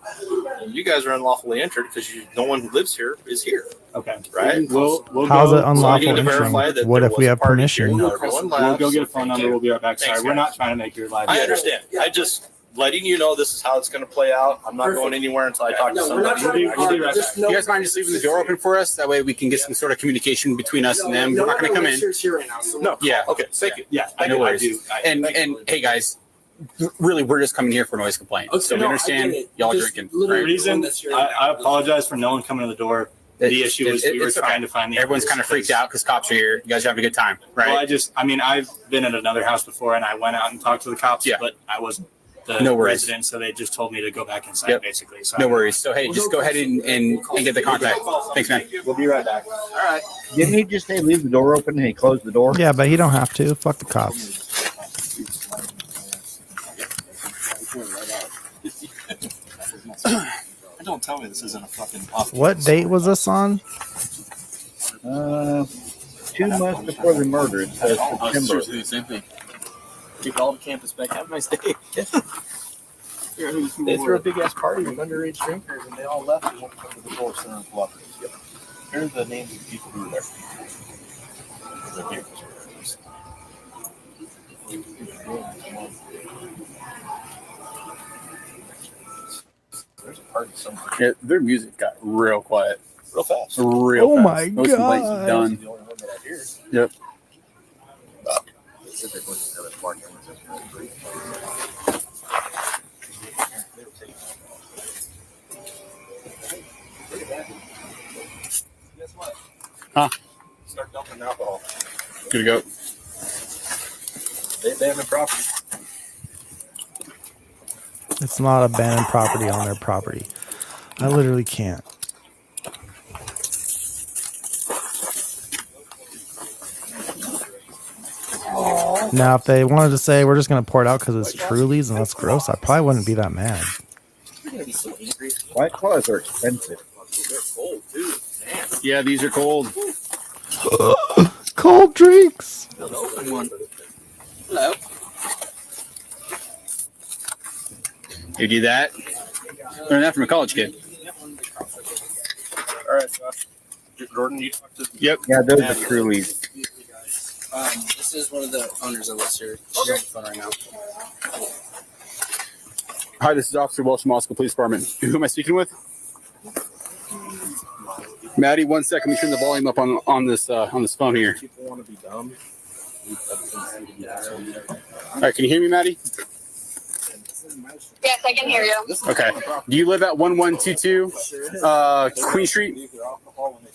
you guys are unlawfully entered because no one who lives here is here, Okay. right? We'll How's go, it So I unlawful need to verify entering? that What there if we was a have party permission? here. No, everyone We'll left. go get a phone number. We'll be right back. Thanks, Sorry, we're guys. not trying to make your life. I understand. I just letting you know this is how it's going to play out. I'm not going anywhere until I talk to No, we're not somebody. trying to. We'll be right Just back. no- You guys mind just leaving the door open for us? That way we can get some sort of communication between us and them. No, We're not going to come in. Richard's here right now. So No, Yeah. okay, thank you. Yeah, I No know. I worries. do. And hey guys, really we're just coming here for noise complaint. Okay, So we no, I understand get it. y'all Just drinking. literally- The reason That's your- I apologize for no one coming to the door. The issue was we were It's okay. trying to find the. Everyone's kind of freaked out because cops are here. You guys are having a good time, right? Well, I've been at another house before, and I went out and talked to the cops, Yeah. but I wasn't the No worries. resident, so they just told me to go back inside, Yep. basically. So No worries. So hey, just go ahead and get the contact. Thanks, man. We'll be right back. All right. Didn't he just say leave the door open and he closed the door? Yeah, but he don't have to. Fuck the cops. Don't tell me this isn't a fucking off. What date was this on? 2 months before the murder. It says September. the same thing. Keep all the campus back. Have a nice day. They threw a big ass party with underage drinkers and they all left and went to the door center of Here are the names of the people who were there. Their vehicles were there. There's a party somewhere. Yeah, their music got real quiet. Real fast. Real Oh fast. my Most complaints God. done. The only one that I hear. Yep. Guess what? Huh? Start dumping alcohol. Good to go. They abandoned property. It's not abandoned property on their property. I literally can't. Now, if they wanted to say we're just going to pour it out because it's Truly's and that's gross, I probably wouldn't be that mad. You're gonna be so angry. White Claws are expensive. They're cold too. Damn. Yeah, these are cold. Cold drinks. Open one. Hello. You do that? Learned that from a college kid. All right, Josh. Jordan, you talk to. Yep. Yeah, those are Trulies. This is one of the owners that lives here. She's on the phone right now. Hi, this is Officer Welsh from Moscow Police Department. Who am I speaking with? Maddie, 1 second. Let me turn the volume up on this phone here. People want to be dumb. All right, can you hear me, Maddie? Yes, I can hear you. Okay. Do you live at 1122 Queen Street?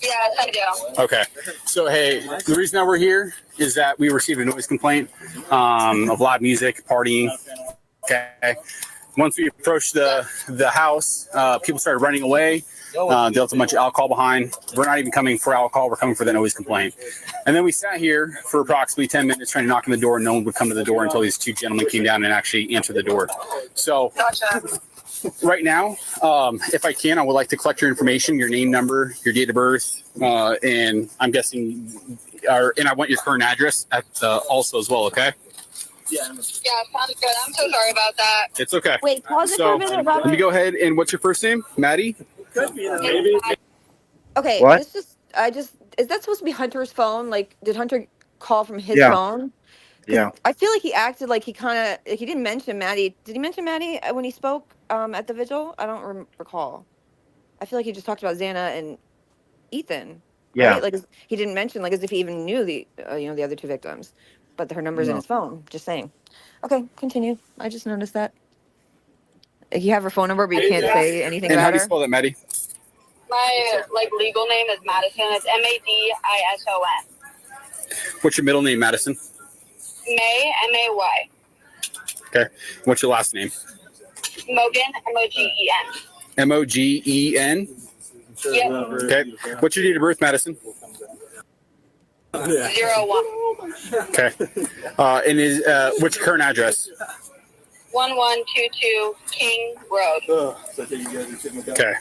Yes, I do. Okay. So, hey, the reason that we're here is that we received a noise complaint of loud music, partying. Okay. Once we approached the house, people started running away. They left a bunch of alcohol behind. We're not even coming for alcohol. We're coming for the noise complaint. And then we sat here for approximately 10 minutes trying to knock on the door, and no one would come to the door until these two gentlemen came down and actually answered the door. So right now, if I can, I would like to collect your information, your name, number, your date of birth, and I'm guessing, and I want your current address also as well, okay? Yeah, sounds good. I'm so sorry about that. It's okay. Wait, pause it for So a minute, let Robert. me go ahead, and what's your first name? Maddie? Okay, What? is that supposed to be Hunter's phone? Like, did Hunter call from his Yeah. phone? 'Cause Yeah. I feel like he acted like he didn't mention Maddie. Did he mention Maddie when he spoke at the vigil? I don't recall. I feel like he just talked about Xana and Ethan. Yeah. Right? Like he didn't mention as if he even knew the the other two victims, but her number's in No. his phone. Just saying. Okay, continue. I just noticed that. You have her phone number, but you can't say anything And how about do you her. spell that, Maddie? My legal name is Madison. It's Madison. What's your middle name, Madison? May May. Okay. What's your last name? Mogen Mogen. Mogen? Yep. Okay. What's your date of birth, Madison? 01. Okay. And what's your current address? 1122 King Road. Okay.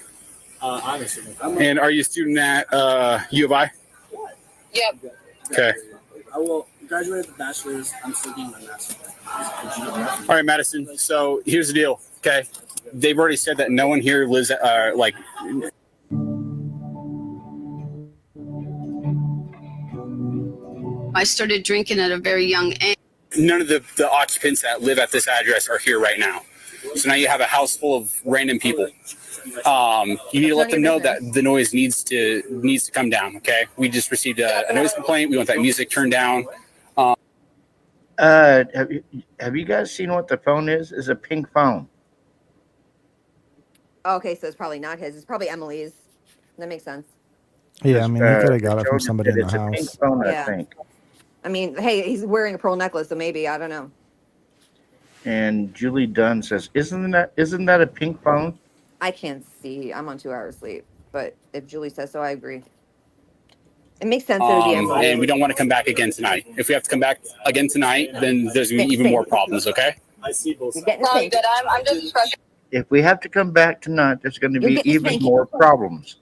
And are you a student at U of I? Yep. Okay. I will graduate with a bachelor's. I'm still getting my master's. All right, Madison. So here's the deal. Okay. They've already said that no one here lives I started drinking at a very young age. none of the occupants that live at this address are here right now. So now you have a house full of random people. You need to let them know that the noise needs to come down. Okay. We just received a noise complaint. We want that music turned down. Have you guys seen what the phone is? It's a pink phone. Okay, so it's probably not his. It's probably Emily's. That makes sense. Yeah, I mean, he could have got it from Jordan somebody said in it's the a pink house. phone, I Yeah. think. I mean, hey, he's wearing a pearl necklace, so maybe I don't know. And Julie Dunn says, "Isn't that a pink phone?" I can't see. I'm on 2 hours sleep, but if Julie says so, I agree. It makes sense. It would be Emily. And we don't want to come back again tonight. If we have to come back again tonight, then there's going to be even more problems. Okay. I see both You're sides. getting Sounds good. I'm just frustrated. If we have to come back tonight, there's going to You're be getting even shaky. more problems.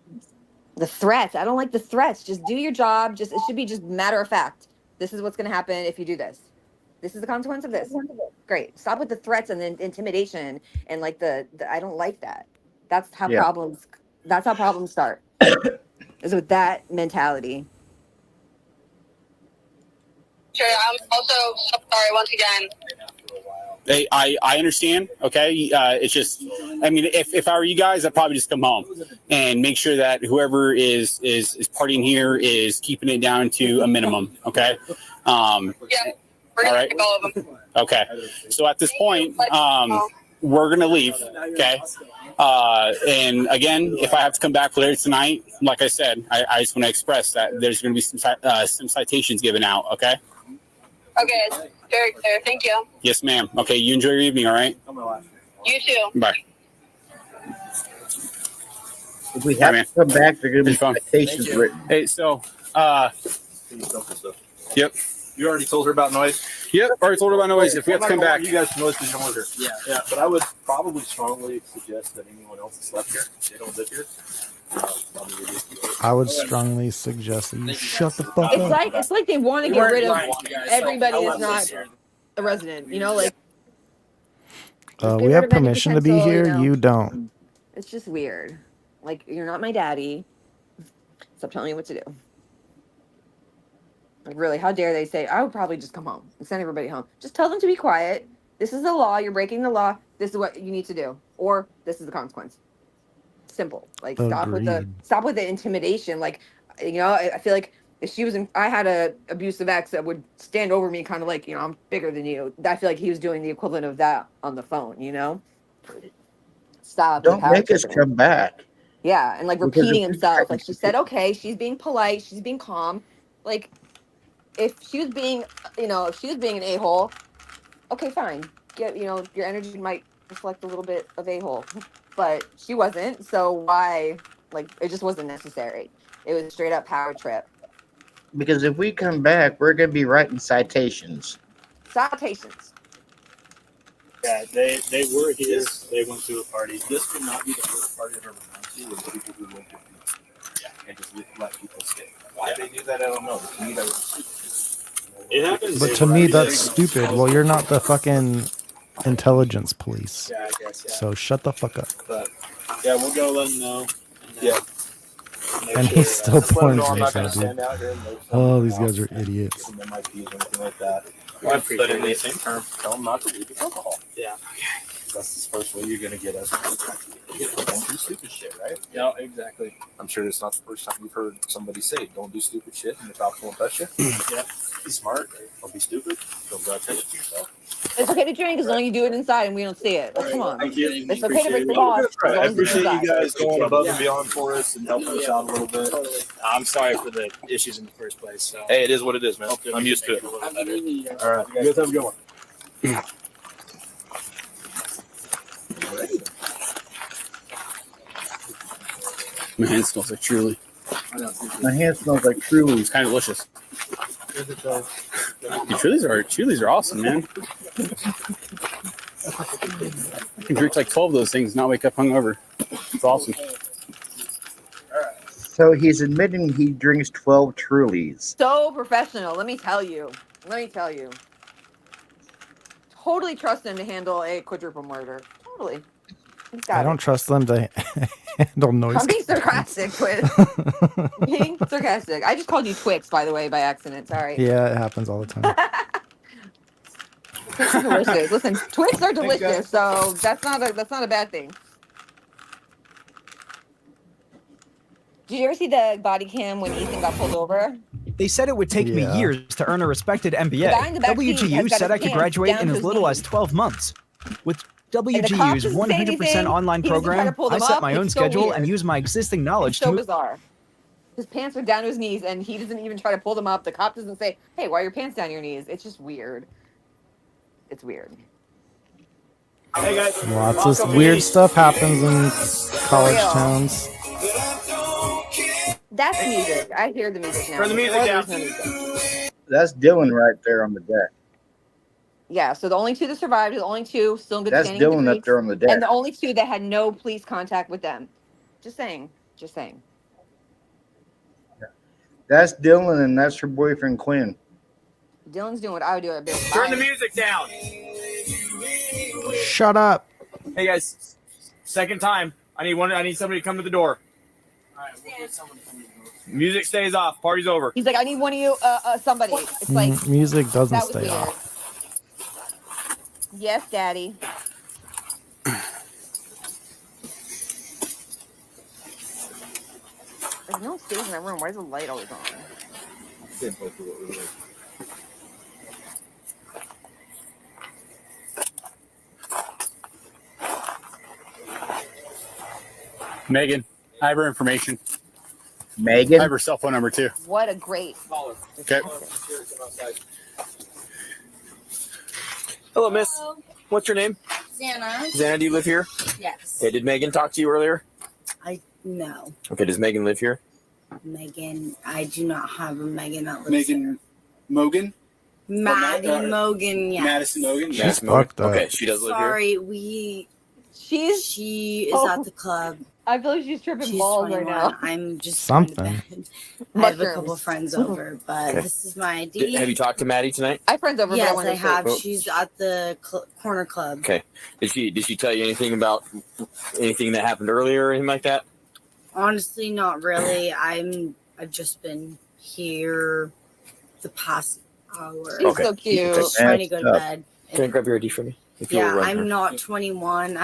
The threats. I don't like the threats. Just do your job. It should be just matter of fact. This is what's going to happen if you do this. This is the consequence of this. Great. Stop with the threats and the intimidation and like the I don't like that. That's how Yeah. problems start. Is with that mentality. Sure. I'm also so sorry once again. Hey, I understand. Okay. It's just, I mean, if I were you guys, I'd probably just come home and make sure that whoever is partying here is keeping it down to a minimum. Okay. Yeah. We're gonna All right. take all of them. Okay. So at this point, we're going to leave. Okay. And again, if I have to come back later tonight, like I said, I just want to express that there's going to be some citations given out. Okay. Okay. It's very clear. Thank you. Yes, ma'am. Okay. You enjoy your evening. All right. You too. Bye. If we have to come back, they're going to be citations Thank you. written. Hey, so, yep. You already told her about noise? Yep, already told her about noise. If we have to come back. You guys noise because you don't live here. Yeah. But I would probably strongly suggest that anyone else that's left here, they don't live here. I would strongly suggest that you shut the fuck It's up. like they want to get rid of everybody I that's not a resident. You know, like We have permission to be potential, here. you know. You don't. it's just weird. Like you're not my daddy. Stop telling me what to do. Like really, how dare they say I would probably just come home and send everybody home. Just tell them to be quiet. This is the law. You're breaking the law. This is what you need to do, or this is the consequence. Simple. Like stop with the intimidation. Like, you know, I feel like if she was in, I had a abusive ex that would stand over me, kind of like, you know, I'm bigger than you. I feel like he was doing the equivalent of that on the phone. You know, stop. Don't make us come back. Yeah, and like Because repeating if we himself. Like she said, okay, she's being polite, she's being calm. Like if she was being, you know, if she was being an a-hole, okay, fine. Get, you know, your energy might reflect a little bit of a-hole, but she wasn't. So why? Like it just wasn't necessary. It was a straight up power trip. Because if we come back, we're going to be writing citations. Citations. Yeah, they were here. They went to a party. This would not be the first party I've ever gone to with people who went to pizza. Yeah, and just let people stay. Why they do that, I don't know. But to me, that was stupid. It happens. But to me, that's stupid. Well, you're not the fucking intelligence police. Yeah, I guess. Yeah. So shut the fuck up. But yeah, we'll go let them know. Yeah. And he's still Just let them pointing know I'm to not going me, to stand dude. out here and make Oh, these guys are idiots. there might be anything like that. Well, But in the same term, tell them not to leave with alcohol. Yeah. That's the first way you're going to get us. Don't do stupid shit, right? Yeah, exactly. I'm sure it's not the first time you've heard somebody say, don't do stupid shit, and the cops won't touch you. Yeah. Be smart. Don't be stupid. Don't go out to yourself. It's okay to drink as long as you do it inside and we don't see it. Like, come on. Thank you. It's okay to break the law. as long I as it's appreciate you inside. guys going above and beyond for us and helping us out a little bit. Totally. I'm sorry for the issues in the first place. So. Hey, it is what it is, man. Hopefully I'm we used can to make it. a little better. All right, you guys have a good one. My hand smells like Truly. My hand smells like Truly. It's kind of delicious. Trulies are awesome, man. I can drink like 12 of those things and not wake up hungover. It's awesome. So he's admitting he drinks 12 Trulies. So professional. Let me tell you. Totally trust him to handle a quadruple murder. Totally. He's got I it. don't trust them to handle noise. I'm being sarcastic, Twix. Being sarcastic. I just called you Twix, by the way, by accident. Sorry. Yeah, it happens all the time. Twix are delicious. Listen, Twix are delicious, so that's not a bad thing. Did you ever see the body cam when Ethan got pulled over? They said it would take me Yeah. years to earn a respected guy in MBA. the back seat has WGU got said his I could pants graduate down in to as his little as knees. 12 months. With the cop WGU's doesn't say 100% anything. online He doesn't try to program, pull I them set up. my own It's so schedule weird. and use my existing It's knowledge so to bizarre. His pants are down to his knees, and he doesn't even try to pull them up. The cop doesn't say, "Hey, why are your pants down to your knees?" It's just weird. It's weird. Hey guys. Lots of weird stuff happens in college towns. That's music. I hear the music now. Turn the music Before, down. there was no music. That's Dylan right there on the deck. Yeah, so the only two that survived, the only two still in good That's standing with Dylan the up there on the deck. and the only two that had no police contact with them. Just saying. Just saying. That's Dylan, and that's her boyfriend Quinn. Dylan's doing what I would do at Bill. Turn the music down. Shut up. Hey guys, second time. I need somebody to come to the door. All right, we'll get someone to come in. Music stays off. Party's over. He's like, I need one of you, somebody. It's like Music doesn't that was stay weird. off. Yes, Daddy. There's no stage in that room. Why is the light always on? Megan, I have her information. Megan? I have her cell phone number too. What a great. Okay. Hello, miss. What's your name? Xana. Xana, do you live here? Yes. Okay, did Megan talk to you earlier? No. Okay, does Megan live here? Megan. I do not have a Megan that lives Megan Mogan? Maddie Mogan, yes. Madison Mogan? She's Yes. fucked up. Okay, she does live here. Sorry, she is Oh. at the club. I feel like she's tripping She's balls 21. right now. I'm just Something. going to bed. I have a couple Mushrooms. friends over, but Okay. this is my ID. Have you talked to Maddie tonight? I have friends over. but Yes, wanna I have. Oh. She's at the corner club. Okay. Did she tell you anything about anything that happened earlier or anything like that? Honestly, not really. I've just been here the past hour. She's so cute. Just trying to go to bed. Can I grab your ID from you? If you Yeah, will run her. I'm not 21.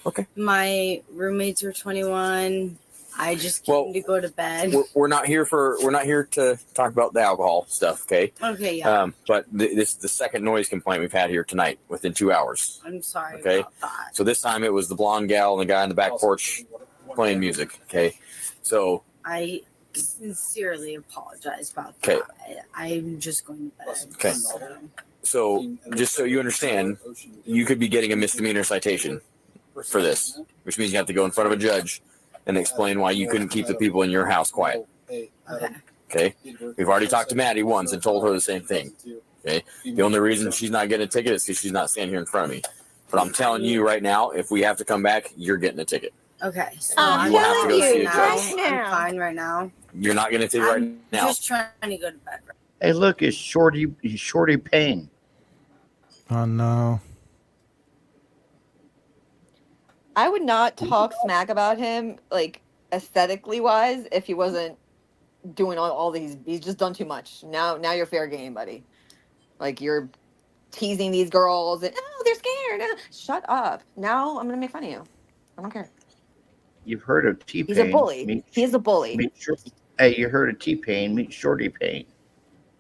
Okay. My roommates are 21. I just came to go to bed. We're not here to talk about the alcohol stuff, okay? Okay, yeah. But this is the second noise complaint we've had here tonight within 2 hours. I'm sorry Okay. about that. So this time it was the blonde gal and the guy on the back porch playing music. Okay. So I sincerely apologize about Okay. that. I'm just going to bed. Okay. So just so you understand, you could be getting a misdemeanor citation for this, which means you have to go in front of a judge and explain why you couldn't keep the people in your house quiet. Okay. Okay. We've already talked to Maddie once and told her the same thing. Okay. The only reason she's not getting a ticket is because she's not standing here in front of me. But I'm telling you right now, if we have to come back, you're getting a ticket. Okay. So I'm We'll have to go see a now. judge. I'm fine right now. You're not getting a ticket right I'm now. just trying to go to bed. Hey, look, it's Shorty Payne. Oh no. I would not talk smack about him, like aesthetically wise, if he wasn't doing all these. He's just done too much. Now you're fair game, buddy. Like you're teasing these girls and they're scared. Shut up. Now I'm gonna make fun of you. I don't care. You've heard of T-Pain. He's a bully. He's a bully. Hey, you heard of T-Pain. Meet Shorty Payne.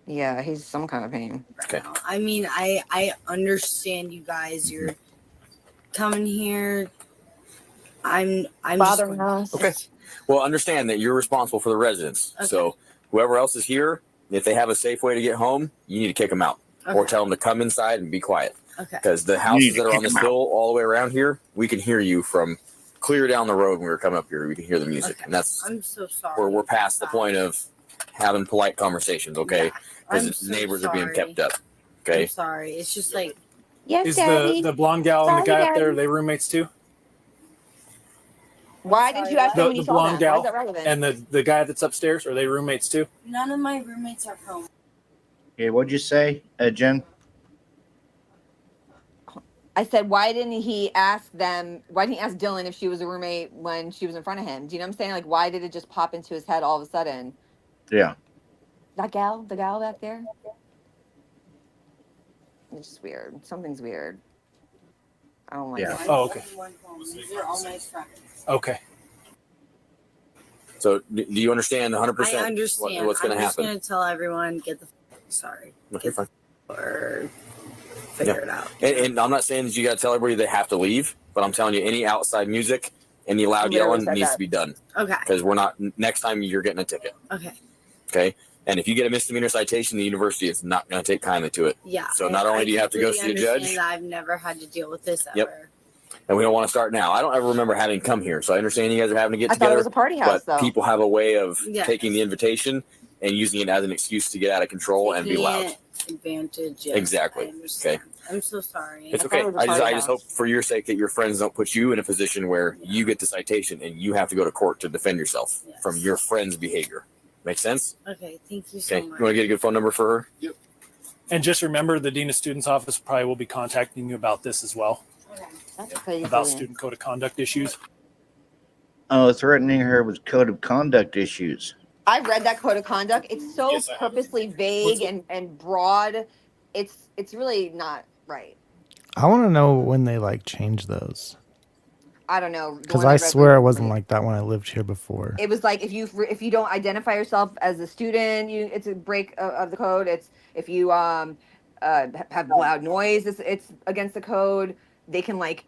Yeah, he's some kind of pain. Okay. I mean, I understand you guys. You're coming here. I'm bothering just, us. Okay. Well, understand that you're responsible for the residents. Okay. So whoever else is here, if they have a safe way to get home, you need to kick them out or Okay. tell them to come inside and be quiet. Okay. Because the houses that are on this hill all the way around here, we can hear you from clear down the road when we were coming up here. We can hear the music. And that's I'm so sorry. where we're past the point of having polite conversations, okay? I'm Because so neighbors are being sorry. kept up. Okay. I'm sorry. It's just like Yes, Is Daddy. the blonde gal and the Sorry, guy up there, Daddy. are they roommates too? Why did you ask me when The you saw blonde that? Why gal is that relevant? and the guy that's upstairs, are they roommates too? none of my roommates are home. Yeah, what'd you say, Jen? I said, why didn't he ask them? Why didn't he ask Dylan if she was a roommate when she was in front of him? Do you know what I'm saying? Like, why did it just pop into his head all of a sudden? Yeah. The gal back there? It's just weird. Something's weird. I don't like Yeah. it. Oh, okay. These are all my friends. Okay. So do you understand 100% I understand. what's going to I'm just happen? going to tell everyone, get the sorry. Okay, fine. Or figure it out. And I'm not saying that you got to tell everybody they have to leave, but I'm telling you, any outside music, any loud Literally yelling said needs that. to be done. Okay. Because we're not, next time you're getting a ticket. Okay. Okay. And if you get a misdemeanor citation, the university is not going to take kindly to it. Yeah. So not only do you have to go see a completely judge, understand that I've never had to deal with this ever. Yep. and we don't want to start now. I don't ever remember having come here. So I understand you guys are having to get I thought together. it was a party house, but though. people have a way of Yes. taking the invitation and using it as an excuse to get out of control and be loud. Taking advantage. Yes, Exactly. I understand. Okay. I'm so sorry. It's okay. I just hope for your sake that your friends don't put you in a position where you get the citation and you have to go to court to defend yourself from your friend's behavior. Make sense? Okay, thank you so Okay. much. You want to get a good phone number for her? Yep. And just remember, the Dean of Students Office probably will be contacting you about this as well, That's crazy. about student code of conduct issues. Oh, threatening her with code of conduct issues. I read that code of conduct. It's so Yes, I have. purposely vague and broad. It's really not right. I want to know when they like change those. I don't know. The Because one I read swear it was wasn't like that when I lived here before. it was like if you don't identify yourself as a student, it's a break of the code. It's if you have loud noise, it's against the code. They can like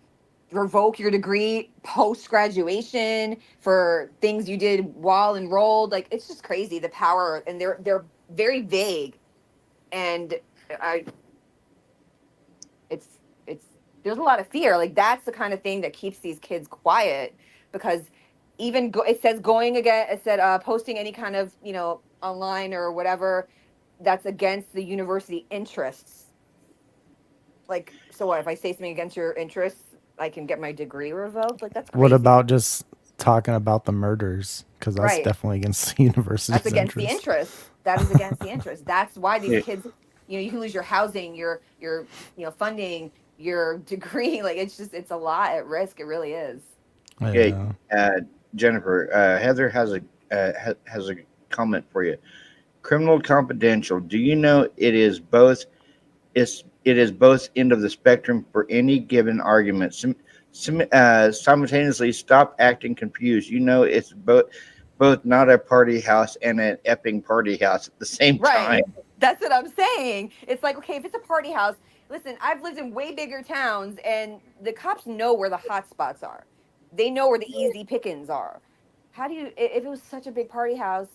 revoke your degree post graduation for things you did while enrolled. Like it's just crazy the power, and they're very vague, and it's there's a lot of fear. Like that's the kind of thing that keeps these kids quiet, because even it says going again. It said posting any kind of online or whatever that's against the university interests. Like, so what if I say something against your interests, I can get my degree revoked? Like that's crazy. What about just talking about the murders? Because that's Right. definitely against the university's That's against the interest. interest. That is against the interest. That's why these Yeah. kids, you can lose your housing, your funding, your degree. Like it's a lot at risk. It really is. Yeah, Jennifer, Heather has a comment for you. Criminal Confidential. Do you know it is both end of the spectrum for any given argument? Simultaneously, stop acting confused. It's both not a party house and an Epping party house at the same time. That's what I'm saying. It's like, okay, if it's a party house, listen, I've lived in way bigger towns, and the cops know where the hot spots are. They know where the easy pickings are. How do you, if it was such a big party house,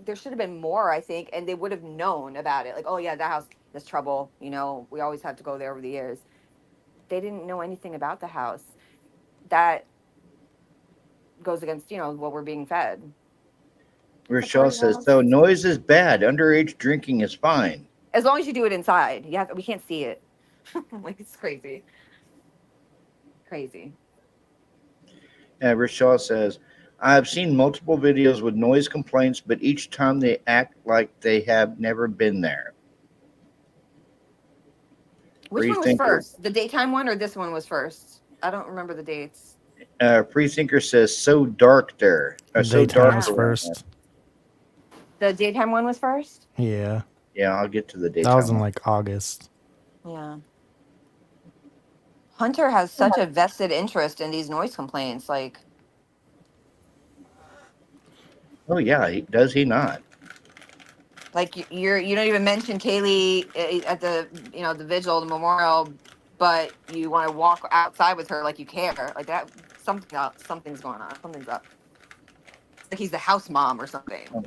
there should have been more, I think, and they would have known about it. Like, oh yeah, that house, there's trouble. We always have to go there over the years. They didn't know anything about the house. That goes against, what we're being fed. Rochelle says, so noise is bad. Underage drinking is fine. As long as you do it inside. We can't see it. Like, it's crazy. Crazy. Rochelle says, I've seen multiple videos with noise complaints, but each time they act like they have never been there. Which one was first? The daytime one or this one was first? I don't remember the dates. Freethinker says, so dark there. So dark Daytime's first. The daytime one was first? Yeah. Yeah, I'll get to the daytime. That was in like August. Yeah. Hunter has such a vested interest in these noise complaints. Like, oh yeah, does he not? Like you don't even mention Kaylee at the the vigil, the memorial, but you want to walk outside with her like you care. Like that, something's going on. Something's up. It's like he's the house mom or something. Oh,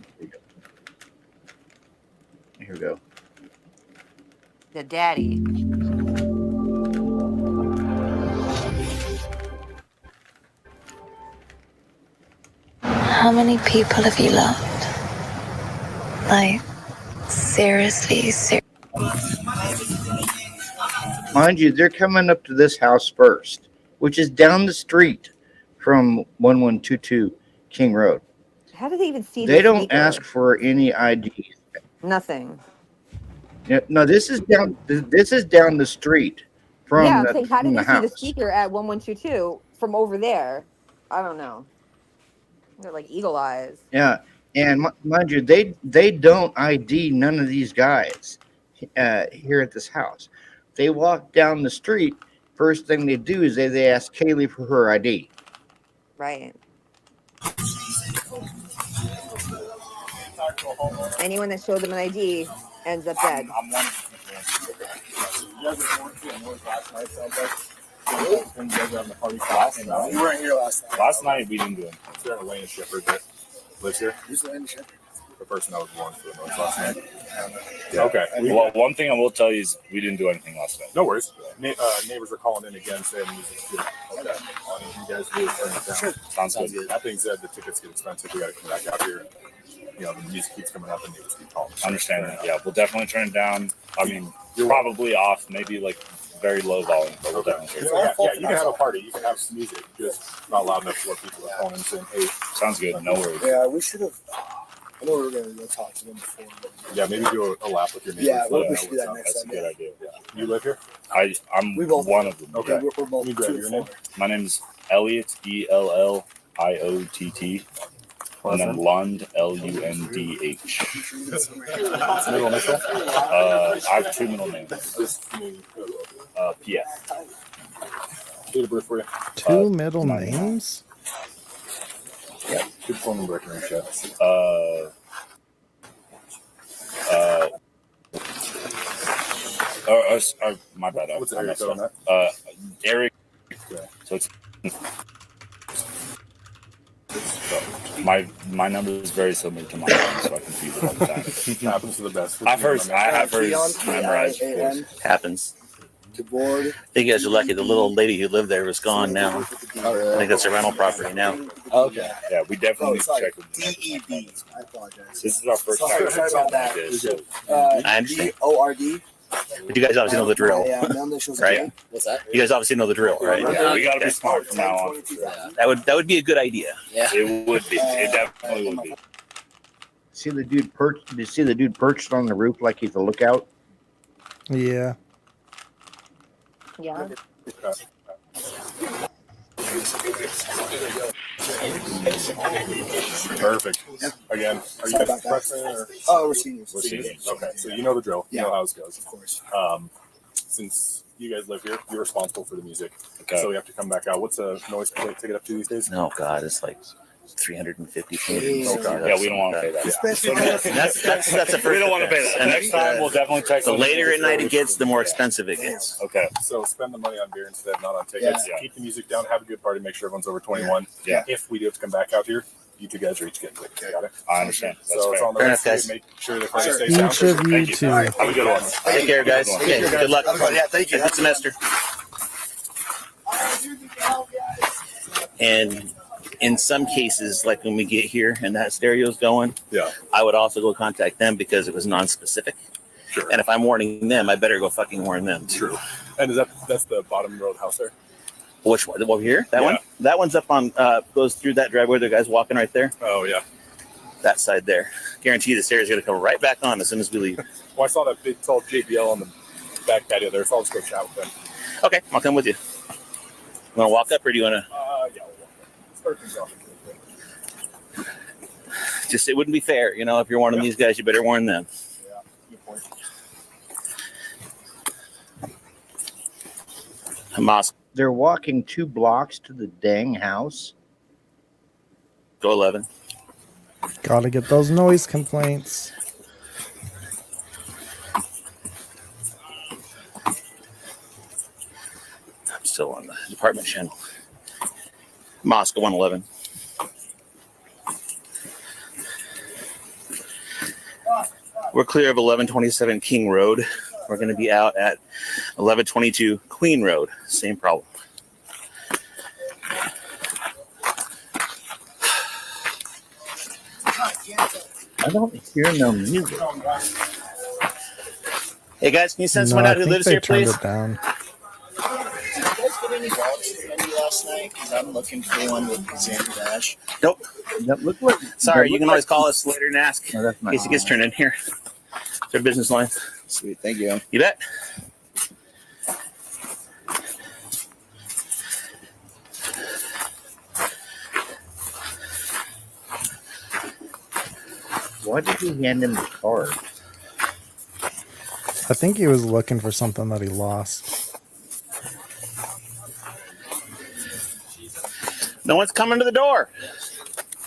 here we go. The daddy. How many people have you loved? Like, seriously. Mind you, they're coming up to this house first, which is down the street from 1122 King Road. How do they even see? They the don't speaker? ask for any ID. Nothing. Yeah, no, this is down. This is down the street from Yeah, I'm the, saying, how from did the they see the house. speaker at 1122 from over there? I don't know. They're like eagle eyes. Yeah, and mind you, they don't ID none of these guys here at this house. They walk down the street. First thing they do is they ask Kaylee for her ID. Right. Anyone that showed them an ID ends up dead. We weren't here last night. Last night we didn't do it. Is there a Lane Shepherd that lives here? Who's Lane Shepherd? The person that was born for the North last night. Okay. Well, one thing I will tell you is we didn't do anything last night. No worries. Neighbors are calling in again saying music's good. Okay. You guys do turn it down. Sure. Sounds good. That being said, the tickets get expensive. We got to come back out here. The music keeps coming up and neighbors keep calling. Understand that. Yeah, we'll definitely turn it down. I mean, you're probably off, maybe like very low volume, but we'll definitely turn it down. Yeah, you can have a party. You can have some music. Just not loud enough for people are calling and saying, hey. Sounds good. No worries. Yeah, we should have. I know we were going to go talk to them before. But yeah, maybe do a lap with your neighbors. Yeah, we should do that next That's time. a good idea. Yeah. You live here? I'm one of them. Okay. Yeah, we're both Let me grab your name. My name is Elliott, Elliott. And then Lund, Lundh. Middle initial? I have two middle names. PF. Date of birth for you. Two middle names? Yeah. Good phone number I can reach out. My bad. What's the I area messed code on up. that? Eric. Okay. So it's my number is very similar to mine, so I confuse it all the time. Happens to the best. I have hers memorized. Happens. DeBoard. I think you guys are lucky. The little lady who lived there was gone now. I think that's a rental property now. Okay. Yeah, we definitely need to check with DEB. I apologize. This is our first Sorry time. about that. I understand. DORD. But you guys obviously know the drill, Yeah, middle initials right? again. What's that? You guys obviously know the drill, right? Yeah, we gotta be Okay. smart from now on. That would be a good idea. Yeah. It would be. It definitely would be. See the dude perched? Did you see the dude perched on the roof like he's a lookout? Yeah. Yeah. Perfect. Again, are you guys freshmen or? Oh, we're seniors. We're seniors. Okay, so you know the drill. You Yeah. know how this goes. Of course. Since you guys live here, you're responsible for the music. Okay. So we have to come back out. What's a noise complaint ticket up to these days? Oh God, it's like 350. Oh, God. Yeah, we don't want to pay that. That's a first. We don't want to pay that. And Next time, we'll definitely check. The later at night it gets, the more expensive it gets. Okay. So spend the money on beer instead, not on tickets. Yeah. Keep the music down. Have a good party. Make sure everyone's over 21. Yeah. If we do have to come back out here, you two guys are each getting tickets. Got it? I understand. That's So it's fair. on the Fair rest enough, of guys. you. Make sure the party stays Each down. of you Thank you. two. Have a good one. Take care, guys. Okay, good luck. Yeah, thank you. Good semester. And in some cases, like when we get here and that stereo's going, Yeah. I would also go contact them because it was non-specific. Sure. And if I'm warning them, I better go fucking warn them. True. And that's the bottom road house there? Which one? Over here? That Yeah. one? That one's up on, goes through that driveway. The guy's walking right there. Oh, yeah. That side there. Guarantee the stairs are going to come right back on as soon as we leave. Well, I saw that big tall JBL on the back patio there, so I'll just go chat with them. Okay, I'll come with you. You want to walk up or do you want to? Yeah, we'll start things off. Just, it wouldn't be fair. You know, if you're one of these guys, you better warn them. Yeah, good point. Hamas, They're walking 2 blocks to the dang house. go 11. Gotta get those noise complaints. I'm still on the department channel. Moscow 111. We're clear of 1127 King Road. We're going to be out at 1122 Queen Road. Same problem. I don't hear no music. Hey guys, can you send No, someone I out who think lives they here, turned please? it down. Did you guys get any dogs any last night? Because I'm looking for one with Xander Dash. Nope. Look what. Sorry, you can always call us later and ask No, that's in not. case it gets turned in here. It's our business line. Sweet, thank you. You bet. Why did he hand him the card? I think he was looking for something that he lost. No one's coming to the door.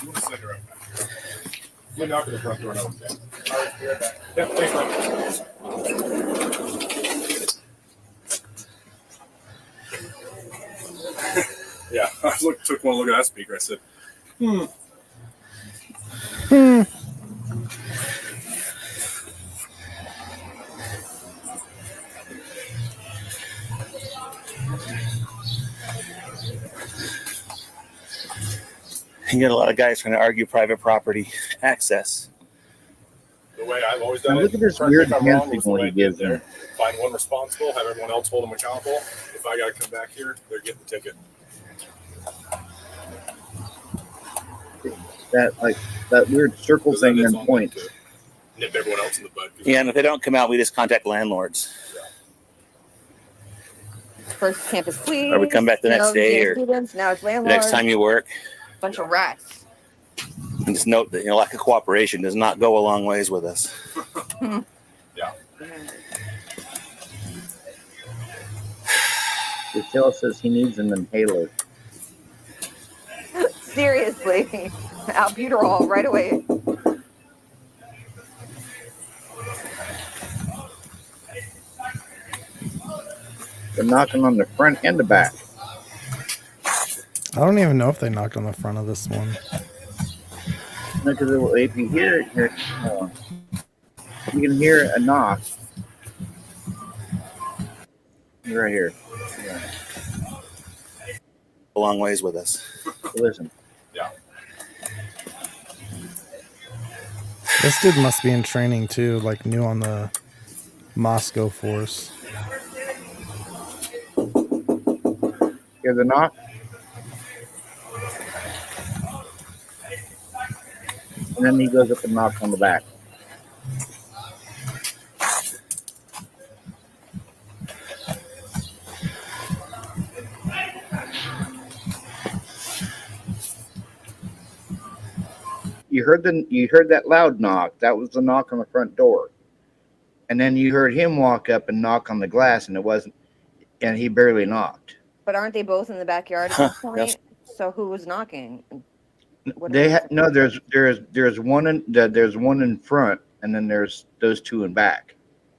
You want to send her up. We'll knock at the front door now. Okay. All right, be right back. Yeah, thanks, man. Yeah, I took one look at that speaker. I said, You get a lot of guys trying to argue private property access. the way I've always done Now it. look at this correct me weird if I'm hand wrong, was the signal way he I did gives there. him. Find one responsible, have everyone else hold them accountable. If I got to come back here, they're getting the ticket. That weird circle Because then thing it's and on point. them to nip everyone else in the bud. Yeah, and if they don't come out, we just contact landlords. First campus please. Or we come back the next day, or students. Now it's The landlord. next time you work. Bunch of rats. And just note that lack of cooperation does not go a long ways with us. Yeah. Michelle says he needs an inhaler. Seriously. Albuterol right away. They're knocking on the front and the back. I don't even know if they knocked on the front of this one. Because if you hear it here, you can hear a knock. Right here. Yeah. A long ways with us. Listen. Yeah. This dude must be in training too, like new on the Moscow force. Hear the knock? And then he goes up and knocks on the back. You heard that loud knock. That was the knock on the front door. And then you heard him walk up and knock on the glass, and it wasn't, and he barely knocked. But aren't they both in the backyard at this point? Yes. So who was knocking? No. There's one in front, and then there's those two in back.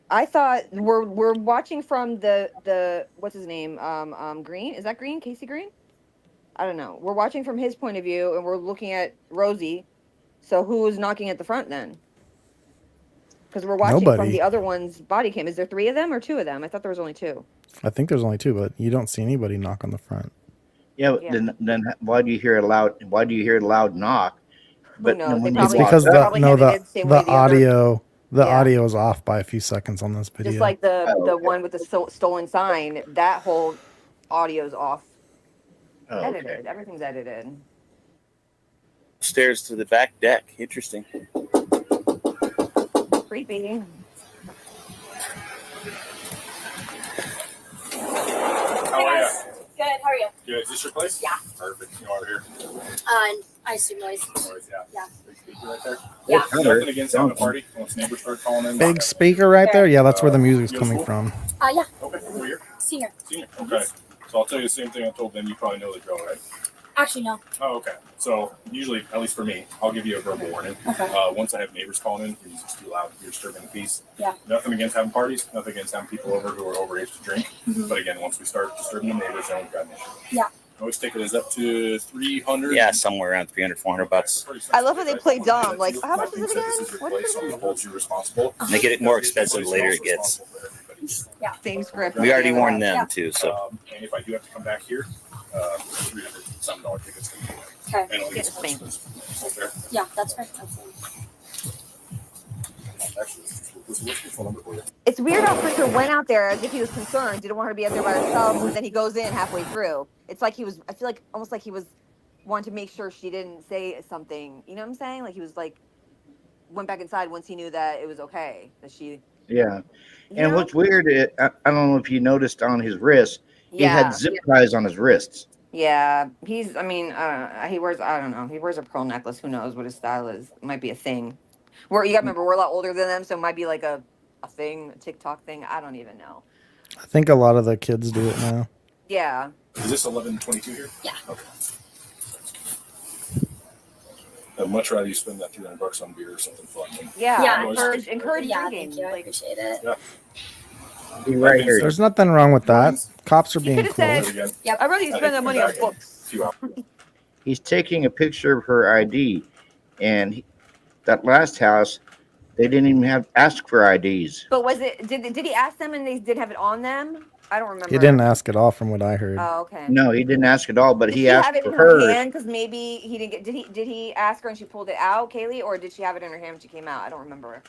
I thought we're watching from the what's his name? Green. Is that Green? Casey Green? I don't know. We're watching from his point of view, and we're looking at Rosie. So who was knocking at the front then? Because we're watching from Nobody. the other one's body cam. Is there 3 of them or 2 of them? I thought there was only 2. I think there's only 2, but you don't see anybody knock on the front. Yeah, but then why do you hear a loud knock? But knows? They when It's you because walk up- the audio audio is off by a few seconds on this video. Just like the one with the stolen sign, that whole audio's off. Oh, Edited. Everything's edited. Stairs to the back deck. Interesting. Creepy. How are you? Good. How are you? Good. Is this your place? Yeah. Perfect. You over here. I assume noise. Yeah. Yeah. Big speaker right there. Yeah. Nothing against having a party. Once neighbors start calling in. Big speaker right there? Yeah, that's where the music's middle coming school? from. Yeah. Okay. Over here. Senior. Senior. Okay. So I'll tell you the same thing I told them. You probably know the drill, right? Actually, no. Oh, okay. So usually, at least for me, I'll give you a verbal warning. Okay. Once I have neighbors calling in, you're just too loud. You're disturbing the peace. Yeah. Nothing against having parties. Nothing against having people over who are overage to drink. Mhm. But again, once we start disturbing the neighbors, then we've got an issue. Yeah. Always ticket is up to 300. Yeah, somewhere around 300, 400 bucks. I love how they play dumb. Like, how much is it This again? is your What is place. it I'm again? gonna hold you responsible. They get it more expensive the later it gets. Yeah. Same script. We already warned them too, so. And if I do have to come back here, $300 tickets. Okay. And I'll Get get the same. Okay. Yeah, that's fair. Actually, what's the phone number for you? It's weird how Hunter went out there as if he was concerned, didn't want her to be out there by herself, and then he goes in halfway through. It's like he was, I feel like almost like he was wanting to make sure she didn't say something. You know what I'm saying? Like he was like, went back inside once he knew that it was okay, that she. Yeah. You And know? what's weird, I don't know if you noticed on his wrist, he Yeah. had zip ties on his wrists. Yeah, he's, I mean, he wears, I don't know, he wears a pearl necklace. Who knows what his style is? It might be a thing. You gotta remember, we're a lot older than them, so it might be like a thing, a TikTok thing. I don't even know. I think a lot of the kids do it now. Yeah. Is this 1122 here? Yeah. Okay. I'd much rather you spend that $300 on beer or something fun. Than Yeah, noise. encourage Yeah, drinking. thank you. I Like, appreciate it. Yeah. Be right here. There's nothing wrong with that. Cops are being could've cool. said- I'd rather you spend the money on books. He's taking a picture of her ID, and that last house, they didn't even have ask for IDs. But was it? Did he ask them and they did have it on them? I don't remember. He didn't ask at all, from what I heard. Oh, okay. No, he didn't ask at all, but Did he she asked have it for in her her. hand? Because maybe he didn't get. Did he ask her and she pulled it out, Kaylee, or did she have it in her hand when she came out? I don't remember.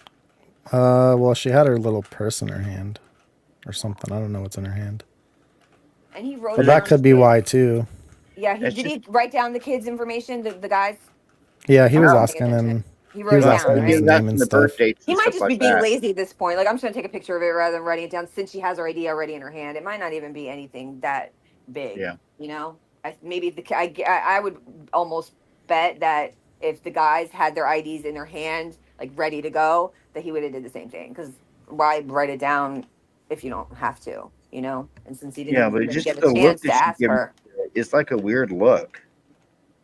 Well, she had her little purse in her hand, or something. I don't know what's in her hand. And he wrote. But it that down. could be why too. Yeah. That's Did he write down the kids' information? The guys. Yeah, he was Oh. asking him. He He wrote was it asking down, him right? his name and the stuff. birth dates He and might stuff just like be being that. lazy at this point. Like, I'm just gonna take a picture of it rather than writing it down. Since she has her ID already in her hand, it might not even be anything that big. Yeah. You know, maybe I would almost bet that if the guys had their IDs in their hand, like ready to go, that he would have did the same thing. Because why write it down if you don't have to, you know? And since he didn't Yeah, but even just get the a look chance to that she ask gave her. it's like a weird look.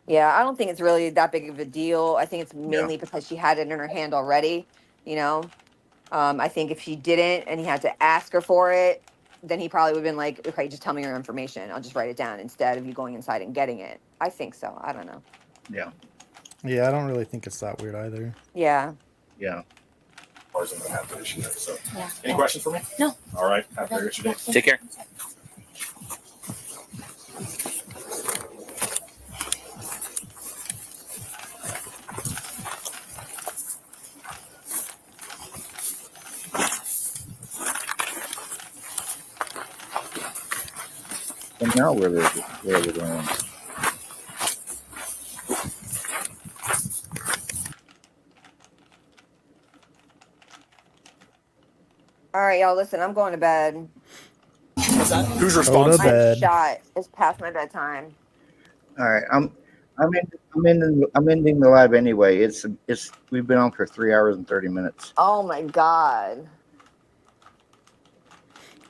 Yeah, I don't think it's really that big of a deal. I think it's mainly because she had it in her hand already, you know? I think if she didn't and he had to ask her for it, then he probably would have been like, okay, just tell me your information. I'll just write it down instead of you going inside and getting it. I think so. I don't know. Yeah. Yeah, I don't really think it's that weird either. Yeah. Yeah. Ours isn't gonna have the issue, so. Yeah. Any questions for me? No. All right. Have a great day. Take care. And now where they're going. All right, y'all. Listen, I'm going to bed. Who's Go to responsible? I'm bed. shot. It's past my bedtime. All right, I'm ending the live anyway. It's we've been on for 3 hours and 30 minutes. Oh my god.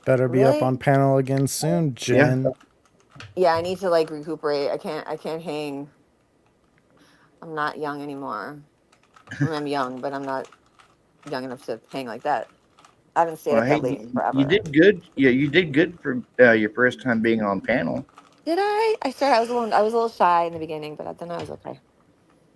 Better be Really? up on panel again soon, Jen. Yeah, I need to like recuperate. I can't hang. I'm not young anymore. I mean, I'm young, but I'm not young enough to hang like that. I haven't stayed Well, up hey, that late in forever. you did good. Yeah, you did good for your first time being on panel. Did I? I was a little shy in the beginning, but then I was okay.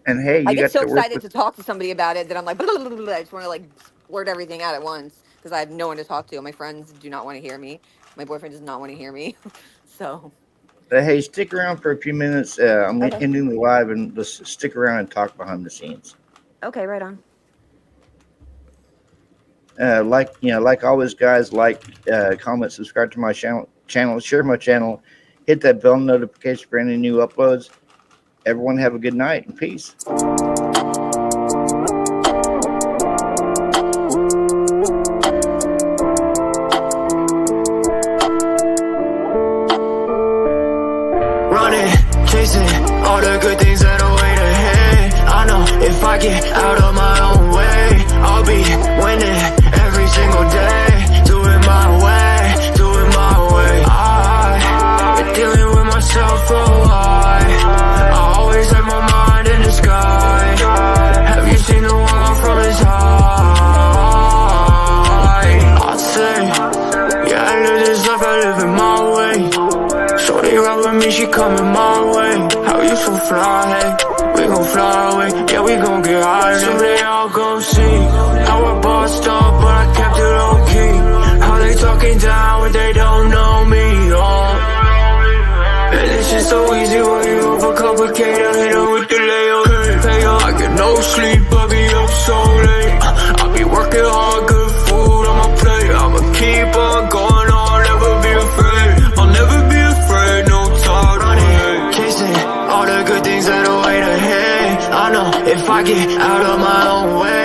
And hey, you I got get so to work excited with, to talk to somebody about it that I'm like, blah, blah, blah, blah, blah. I just want to like blurt everything out at once because I have no one to talk to. My friends do not want to hear me. My boyfriend does not want to hear me. So hey, stick around for a few minutes. I'm Okay. ending the live, and let's stick around and talk behind the scenes. okay, right on. Like always, guys, comment, subscribe to my channel, share my channel, hit that bell notification for any new uploads. Everyone have a good night and peace. Running, chasing all the good things that await ahead. I know if I get out of my own way, I'll be winning every single day. Do it my way, do it my way. I've been dealing with myself for a while. I always have my mind in the sky. Have you seen the one from his high? I say, yeah, I live this life, I live it my way. Shorty ride with me, she coming my way. How you so fly, hey? We gon' fly away, yeah, we gon' get high. Someday I'll go see how I bossed up, but I kept it low key. How they talking down when they don't know me, oh. And it's just so easy when you overcomplicate. I hit her with the layout, hey, I get no sleep, I be up so late. I be working hard, good food on my plate. I'ma keep on going on, never be afraid. I'll never be afraid, no time running, chasing all the good things that await ahead. I know if I get out of my own way.